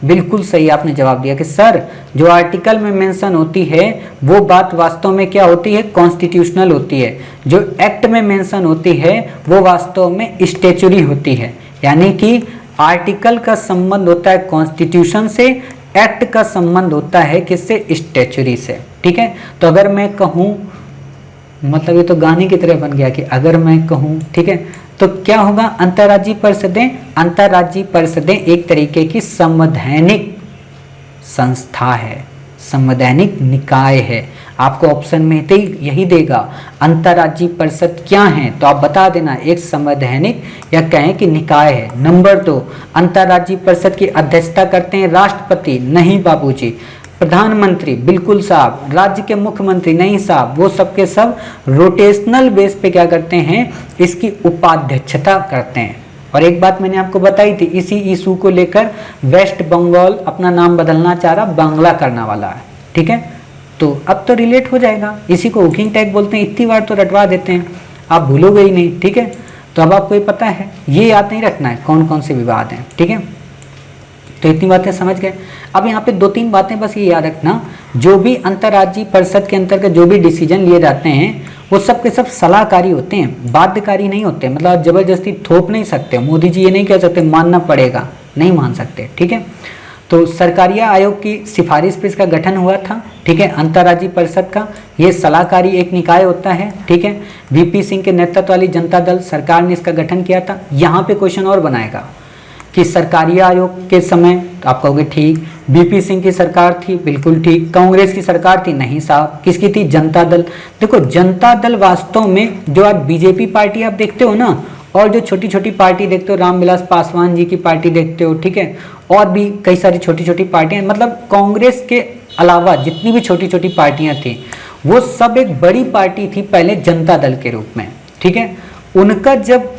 बिल्कुल सही आपने जवाब दिया कि सर जो आर्टिकल में मेंशन होती है वो बात वास्तव में क्या होती है, कॉन्स्टिट्यूशनल होती है। जो एक्ट में मेंशन होती है वो वास्तव में स्टैच्यूटरी होती है। यानी कि आर्टिकल का संबंध होता है कॉन्स्टिट्यूशन से, एक्ट का संबंध होता है किससे, स्टैच्यूटरी से। ठीक है, तो अगर मैं कहूँ, मतलब ये तो गाने की तरह बन गया कि अगर मैं कहूँ, ठीक है, तो क्या होगा, अंतर्राज्यीय परिषदें, अंतर्राज्यीय परिषदें एक तरीके की संवैधानिक संस्था है, संवैधानिक निकाय है। आपको ऑप्शन में तो यही देगा, अंतर्राज्यीय परिषद क्या है, तो आप बता देना एक संवैधानिक या कहें कि निकाय है। नंबर 2, अंतर्राज्यीय परिषद की अध्यक्षता करते हैं राष्ट्रपति, नहीं बाबूजी। प्रधानमंत्री, बिल्कुल साहब। राज्य के मुख्यमंत्री, नहीं साहब, वो सबके सब रोटेशनल बेस पे क्या करते हैं, इसकी उपाध्यक्षता करते हैं। और एक बात मैंने आपको बताई थी, इसी इशू को लेकर वेस्ट बंगाल अपना नाम बदलना चाह रहा, बांग्ला करने वाला है। ठीक है, तो अब तो रिलेट हो जाएगा। इसी को हुकिंग टैग बोलते हैं, इतनी बार तो रटवा देते हैं, आप भूलोगे ही नहीं। ठीक है, तो अब आपको ये पता है, ये याद नहीं रखना है कौन कौन से विवाद हैं। ठीक है, तो इतनी बातें समझ गए। अब यहाँ पे 2-3 बातें बस ये याद रखना, जो भी अंतर्राज्यीय परिषद के अंतर्गत जो भी डिसीजन लिए जाते हैं वो सब के सब सलाहकारी होते हैं, बाध्यकारी नहीं होते। मतलब आप जबरदस्ती थोप नहीं सकते, मोदी जी ये नहीं कह सकते मानना पड़ेगा, नहीं मान सकते। ठीक है, तो सरकारिया आयोग की सिफारिश पर इसका गठन हुआ था। ठीक है, अंतर्राज्यीय परिषद का ये सलाहकारी एक निकाय होता है। ठीक है, वीपी सिंह के नेतृत्व वाली जनता दल सरकार ने इसका गठन किया था। यहाँ पे क्वेश्चन और बनाएगा कि सरकारिया आयोग के समय, तो आप कहोगे ठीक, बीपी सिंह की सरकार थी, बिल्कुल ठीक। कांग्रेस की सरकार थी, नहीं साहब, किसकी थी, जनता दल। देखो जनता दल वास्तव में जो आज बीजेपी पार्टी आप देखते हो ना, और जो छोटी छोटी पार्टी देखते हो, रामविलास पासवान जी की पार्टी देखते हो, ठीक है, और भी कई सारी छोटी छोटी पार्टियां, मतलब कांग्रेस के अलावा जितनी भी छोटी छोटी पार्टियां थी वो सब एक बड़ी पार्टी थी पहले जनता दल के रूप में। ठीक है, उनका जब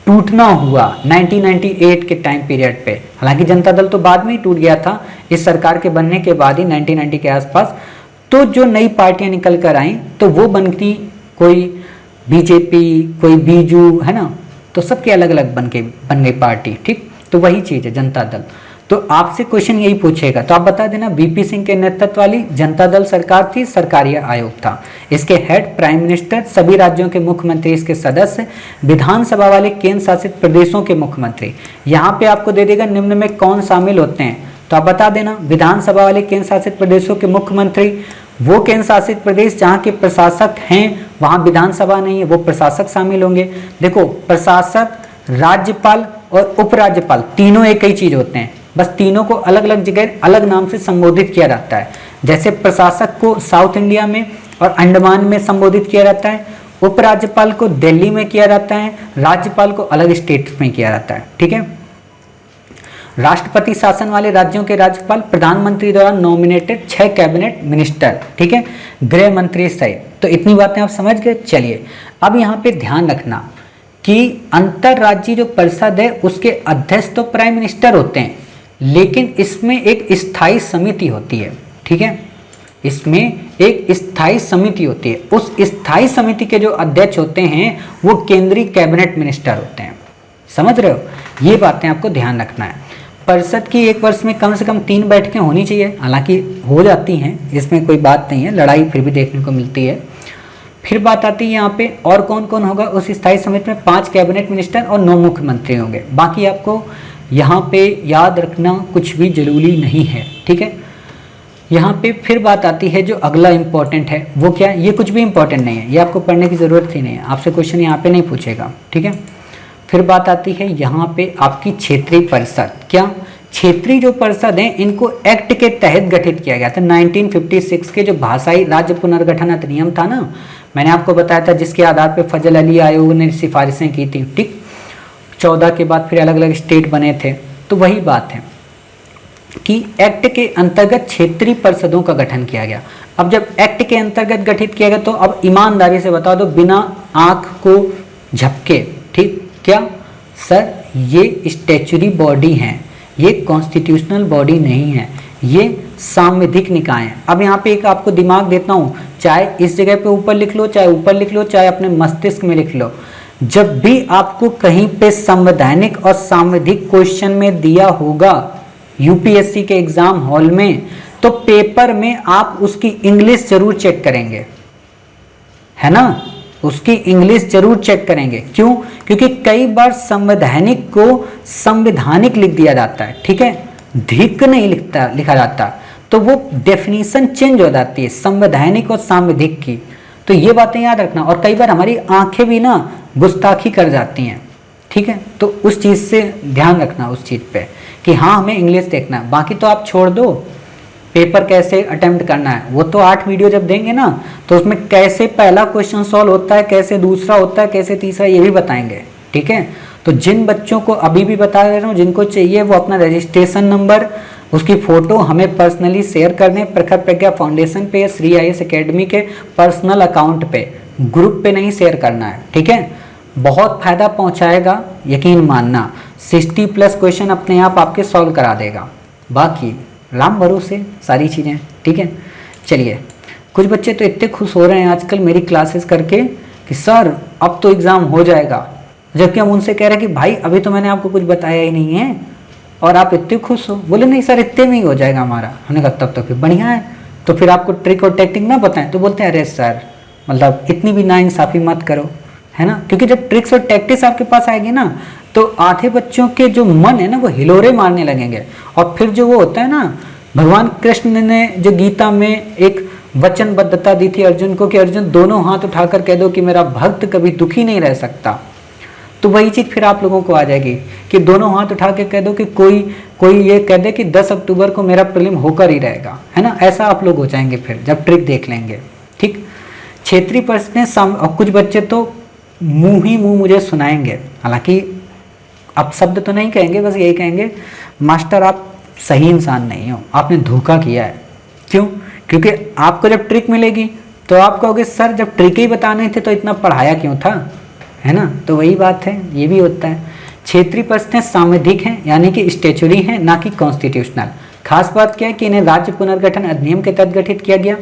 टूटना हुआ 1998 के टाइम पीरियड पे, हालांकि जनता दल तो बाद में ही टूट गया था, इस सरकार के बनने के बाद ही 1990 के आसपास, तो जो नई पार्टियां निकल कर आई तो वो बनती, कोई बीजेपी, कोई बीजू, है ना, तो सबके अलग अलग बन गई पार्टी। ठीक, तो वही चीज़ है जनता दल। तो आपसे क्वेश्चन यही पूछेगा, तो आप बता देना वीपी सिंह के नेतृत्व वाली जनता दल सरकार थी, सरकारिया आयोग था। इसके हेड प्राइम मिनिस्टर, सभी राज्यों के मुख्यमंत्री इसके सदस्य, विधानसभा वाले केंद्र शासित प्रदेशों के मुख्यमंत्री। यहाँ पे आपको दे देगा निम्न में कौन शामिल होते हैं, तो आप बता देना विधानसभा वाले केंद्र शासित प्रदेशों के मुख्यमंत्री, वो केंद्र शासित प्रदेश जहाँ के प्रशासक हैं वहाँ विधानसभा नहीं है, वो प्रशासक शामिल होंगे। देखो प्रशासक, राज्यपाल और उपराज्यपाल तीनों एक ही चीज होते हैं, बस तीनों को अलग अलग जगह अलग नाम से संबोधित किया जाता है। जैसे प्रशासक को साउथ इंडिया में और अंडमान में संबोधित किया जाता है, उपराज्यपाल को दिल्ली में किया जाता है, राज्यपाल को अलग स्टेट में किया जाता है। ठीक है, राष्ट्रपति शासन वाले राज्यों के राज्यपाल प्रधानमंत्री द्वारा नॉमिनेटेड 6 कैबिनेट मिनिस्टर, ठीक है, गृह मंत्री सहित। तो इतनी बातें आप समझ गए। चलिए अब यहाँ पे ध्यान रखना कि अंतर्राज्यीय जो परिषद है उसके अध्यक्ष तो प्राइम मिनिस्टर होते हैं, लेकिन इसमें एक स्थायी समिति होती है। ठीक है, इसमें एक स्थायी समिति होती है, उस स्थायी समिति के जो अध्यक्ष होते हैं वो केंद्रीय कैबिनेट मिनिस्टर होते हैं। समझ रहे हो, ये बातें आपको ध्यान रखना है। परिषद की एक वर्ष में कम से कम 3 बैठकें होनी चाहिए, हालांकि हो जाती हैं, इसमें कोई बात नहीं है, लड़ाई फिर भी देखने को मिलती है। फिर बात आती है यहाँ पे और कौन कौन होगा उस स्थायी समिति में, 5 कैबिनेट मिनिस्टर और 9 मुख्यमंत्री होंगे। बाकी आपको यहाँ पे याद रखना कुछ भी जरूरी नहीं है। ठीक है, यहाँ पे फिर बात आती है जो अगला इंपॉर्टेंट है, वो क्या है, ये कुछ भी इंपॉर्टेंट नहीं है, ये आपको पढ़ने की ज़रूरत ही नहीं है, आपसे क्वेश्चन यहाँ पे नहीं पूछेगा। ठीक है, फिर बात आती है यहाँ पे आपकी क्षेत्रीय परिषद। क्या क्षेत्रीय जो परिषद हैं इनको एक्ट के तहत गठित किया गया था। 1956 के जो भाषाई राज्य पुनर्गठन अधिनियम था ना, मैंने आपको बताया था, जिसके आधार पर फजल अली आयोग ने सिफारिशें की थी। ठीक, 14 के बाद फिर अलग अलग स्टेट बने थे, तो वही बात है कि एक्ट के अंतर्गत क्षेत्रीय परिषदों का गठन किया गया। अब जब एक्ट के अंतर्गत गठित किया गया तो अब ईमानदारी से बता दो, बिना आंख को झपके, ठीक, क्या सर ये स्टैच्यूरी बॉडी हैं, ये कॉन्स्टिट्यूशनल बॉडी नहीं है, ये सांविधिक निकाय है। अब यहाँ पे एक आपको दिमाग देता हूँ, चाहे इस जगह पे ऊपर लिख लो, चाहे ऊपर लिख लो, चाहे अपने मस्तिष्क में लिख लो, जब भी आपको कहीं पे संवैधानिक और सांविधिक क्वेश्चन में दिया होगा यूपीएससी के एग्जाम हॉल में, तो पेपर में आप उसकी इंग्लिश जरूर चेक करेंगे, है ना, उसकी इंग्लिश जरूर चेक करेंगे। क्यों? क्योंकि कई बार संवैधानिक को संवैधानिक लिख दिया जाता है, ठीक है, धिक नहीं लिखा जाता, तो वो डेफिनेशन चेंज हो जाती है संवैधानिक और सांविधिक की। तो ये बातें याद रखना। और कई बार हमारी आंखें भी ना गुस्ताखी कर जाती हैं, ठीक है, तो उस चीज़ से ध्यान रखना उस चीज़ पे कि हाँ हमें इंग्लिश देखना है। बाकी तो आप छोड़ दो, पेपर कैसे अटेम्प्ट करना है वो तो 8 वीडियो जब देंगे ना, तो उसमें कैसे पहला क्वेश्चन सॉल्व होता है, कैसे दूसरा होता है, कैसे तीसरा, ये भी बताएंगे, ठीक है। तो जिन बच्चों को अभी भी बता रहा हूँ, जिनको चाहिए वो अपना रजिस्ट्रेशन नंबर, उसकी फ़ोटो हमें पर्सनली शेयर कर दें प्रखर प्रज्ञा फाउंडेशन पे या श्री आईएएस एकेडमी के पर्सनल अकाउंट पे, ग्रुप पे नहीं शेयर करना है, ठीक है। बहुत फ़ायदा पहुँचाएगा, यकीन मानना। 60+ क्वेश्चन अपने आप आपके सॉल्व करा देगा। बाकी राम भरोसे सारी चीज़ें, ठीक है। चलिए, कुछ बच्चे तो इतने खुश हो रहे हैं आजकल मेरी क्लासेस करके कि सर अब तो एग्ज़ाम हो जाएगा, जबकि हम उनसे कह रहे हैं कि भाई अभी तो मैंने आपको कुछ बताया ही नहीं है और आप इतने खुश हो। बोले नहीं सर इतने में ही हो जाएगा हमारा। हमने कहा तब तो फिर बढ़िया है, तो फिर आपको ट्रिक और टेक्निक ना बताएं। तो बोलते हैं अरे सर मतलब इतनी भी नाइंसाफ़ी मत करो, है ना, क्योंकि जब ट्रिक्स और टैक्टिक्स आपके पास आएगी ना तो आधे बच्चों के जो मन है ना वो हिलोरे मारने लगेंगे। और फिर जो वो होता है ना, भगवान कृष्ण ने जो गीता में एक वचनबद्धता दी थी अर्जुन को कि अर्जुन दोनों हाथ उठाकर कह दो कि मेरा भक्त कभी दुखी नहीं रह सकता, तो वही चीज़ फिर आप लोगों को आ जाएगी कि दोनों हाथ उठा के कह दो कि कोई ये कह दे कि 10 अक्टूबर को मेरा प्रीलिम होकर ही रहेगा, है ना, ऐसा आप लोग हो जाएंगे फिर जब ट्रिक देख लेंगे, ठीक। क्षेत्रीय प्रश्न और कुछ बच्चे तो मुंह ही मुंह मुझे सुनाएंगे, हालांकि अब शब्द तो नहीं कहेंगे, बस यही कहेंगे मास्टर आप सही इंसान नहीं हो, आपने धोखा किया है। क्यों? क्योंकि आपको जब ट्रिक मिलेगी तो आप कहोगे सर जब ट्रिक ही बताने थे तो इतना पढ़ाया क्यों था, है ना। तो वही बात है, ये भी होता है। क्षेत्रीय प्रश्न सांविधिक हैं, यानी कि स्टैच्यूरी हैं, ना कि कॉन्स्टिट्यूशनल। खास बात क्या है कि इन्हें राज्य पुनर्गठन अधिनियम के तहत गठित किया गया।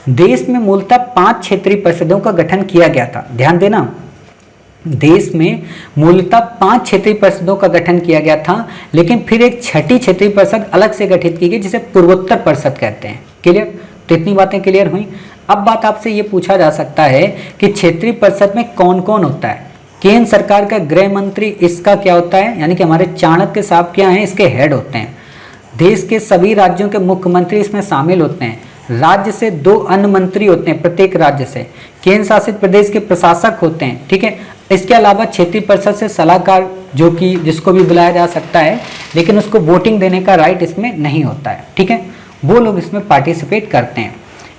देश में मूलतः 5 क्षेत्रीय परिषदों का गठन किया गया था। ध्यान देना, देश में मूलतः 5 क्षेत्रीय परिषदों का गठन किया गया था, लेकिन फिर एक 6ठी क्षेत्रीय परिषद अलग से गठित की गई जिसे पूर्वोत्तर परिषद कहते हैं। क्लियर? तो इतनी बातें क्लियर हुई। अब बात आपसे ये पूछा जा सकता है कि क्षेत्रीय परिषद में कौन कौन होता है। केंद्र सरकार का गृह मंत्री इसका क्या होता है, यानी कि हमारे चाणक्य साहब क्या हैं, इसके हेड होते हैं। देश के सभी राज्यों के मुख्यमंत्री इसमें शामिल होते हैं। राज्य से 2 अन्य मंत्री होते हैं प्रत्येक राज्य से। केंद्र शासित प्रदेश के प्रशासक होते हैं, ठीक है। इसके अलावा क्षेत्रीय परिषद से सलाहकार जो कि जिसको भी बुलाया जा सकता है, लेकिन उसको वोटिंग देने का राइट इसमें नहीं होता है, ठीक है। वो लोग इसमें पार्टिसिपेट करते हैं।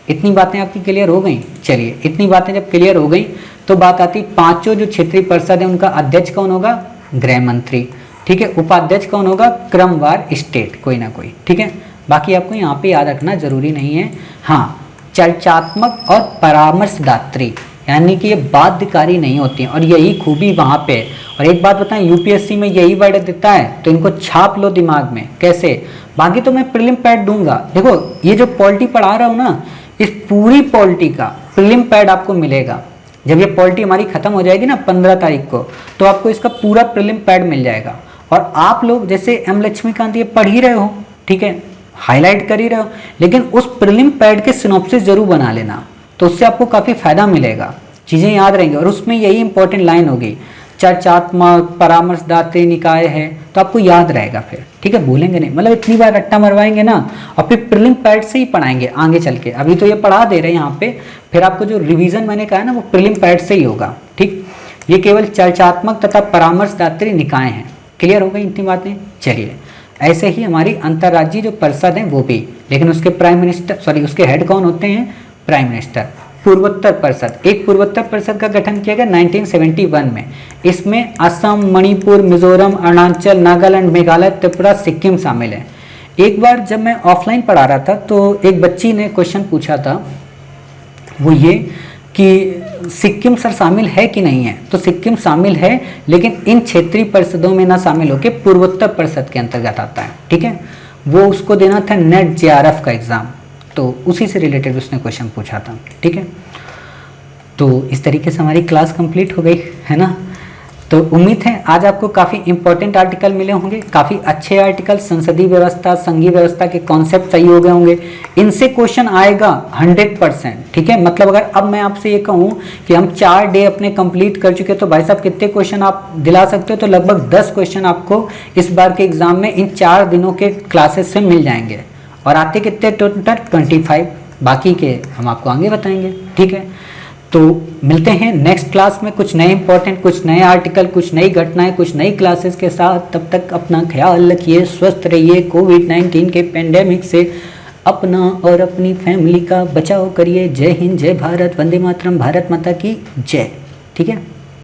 इतनी बातें आपकी क्लियर हो गई। चलिए, इतनी बातें जब क्लियर हो गई तो बात आती पांचों जो क्षेत्रीय परिषद है उनका अध्यक्ष कौन होगा, गृह मंत्री, ठीक है। उपाध्यक्ष कौन होगा, क्रमवार स्टेट कोई ना कोई, ठीक है। बाकी आपको यहाँ पे याद रखना जरूरी नहीं है। हाँ, चर्चात्मक और परामर्शदात्री, यानी कि ये बाध्यकारी नहीं होती हैं, और यही खूबी वहाँ पे। और एक बात बताएं, यूपीएससी में यही वर्ड देता है तो इनको छाप लो दिमाग में। कैसे? बाकी तो मैं प्रीलिम पैड दूंगा। देखो ये जो पॉलिटी पढ़ा रहा हूँ ना, इस पूरी पॉलिटी का प्रीलिम पैड आपको मिलेगा। जब ये पॉलिटी हमारी खत्म हो जाएगी ना 15 तारीख को, तो आपको इसका पूरा प्रीलिम पैड मिल जाएगा। और आप लोग जैसे एम लक्ष्मीकांत ये पढ़ ही रहे हो, ठीक है, हाईलाइट कर ही रहे हो, लेकिन उस प्रीलिम पैड के सिनॉप्सिस जरूर बना लेना, तो उससे आपको काफ़ी फायदा मिलेगा, चीज़ें याद रहेंगी। और उसमें यही इंपॉर्टेंट लाइन होगी, चर्चात्मक परामर्शदात्री निकाय है, तो आपको याद रहेगा फिर, ठीक है, भूलेंगे नहीं। मतलब इतनी बार रट्टा मरवाएंगे ना, और फिर प्रीलिम पैड से ही पढ़ाएंगे आगे चल के। अभी तो ये पढ़ा दे रहे हैं यहाँ पे, फिर आपको जो रिवीजन मैंने कहा ना वो प्रीलिम पैड से ही होगा, ठीक। ये केवल चर्चात्मक तथा परामर्शदात्री निकाय हैं। क्लियर हो गई इतनी बातें। चलिए, ऐसे ही हमारी अंतर्राज्यीय जो परिषद हैं वो भी, लेकिन उसके प्राइम मिनिस्टर उसके हेड कौन होते हैं, प्राइम मिनिस्टर। पूर्वोत्तर परिषद, एक पूर्वोत्तर परिषद का गठन किया गया 1971 में। इसमें असम, मणिपुर, मिजोरम, अरुणाचल, नागालैंड, मेघालय, त्रिपुरा, सिक्किम शामिल है। एक बार जब मैं ऑफलाइन पढ़ा रहा था तो एक बच्ची ने क्वेश्चन पूछा था, वो ये कि सिक्किम सर शामिल है कि नहीं है, तो सिक्किम शामिल है, लेकिन इन क्षेत्रीय परिषदों में ना शामिल होकर पूर्वोत्तर परिषद के अंतर्गत आता है। ठीक है, वो उसको देना था नेट जेआरएफ का एग्जाम, तो उसी से रिलेटेड उसने क्वेश्चन पूछा था। ठीक है, तो इस तरीके से हमारी क्लास कंप्लीट हो गई है ना। तो उम्मीद है आज आपको काफ़ी इंपॉर्टेंट आर्टिकल मिले होंगे, काफ़ी अच्छे आर्टिकल, संसदीय व्यवस्था, संघीय व्यवस्था के कॉन्सेप्ट सही हो गए होंगे। इनसे क्वेश्चन आएगा 100%। ठीक है, मतलब अगर अब मैं आपसे ये कहूँ कि हम 4 डे अपने कंप्लीट कर चुके तो भाई साहब कितने क्वेश्चन आप दिला सकते हो, तो लगभग 10 क्वेश्चन आपको इस बार के एग्जाम में इन 4 दिनों के क्लासेस से मिल जाएंगे। और आते कितने टोटल 25, बाकी के हम आपको आगे बताएंगे। ठीक है, तो मिलते हैं नेक्स्ट क्लास में कुछ नए इंपॉर्टेंट, कुछ नए आर्टिकल, कुछ नई घटनाएं, कुछ नई क्लासेस के साथ। तब तक अपना ख्याल रखिए, स्वस्थ रहिए, कोविड-19 के पेंडेमिक से अपना और अपनी फैमिली का बचाव करिए। जय हिंद, जय भारत, वंदे मातरम, भारत माता की जय। ठीक है।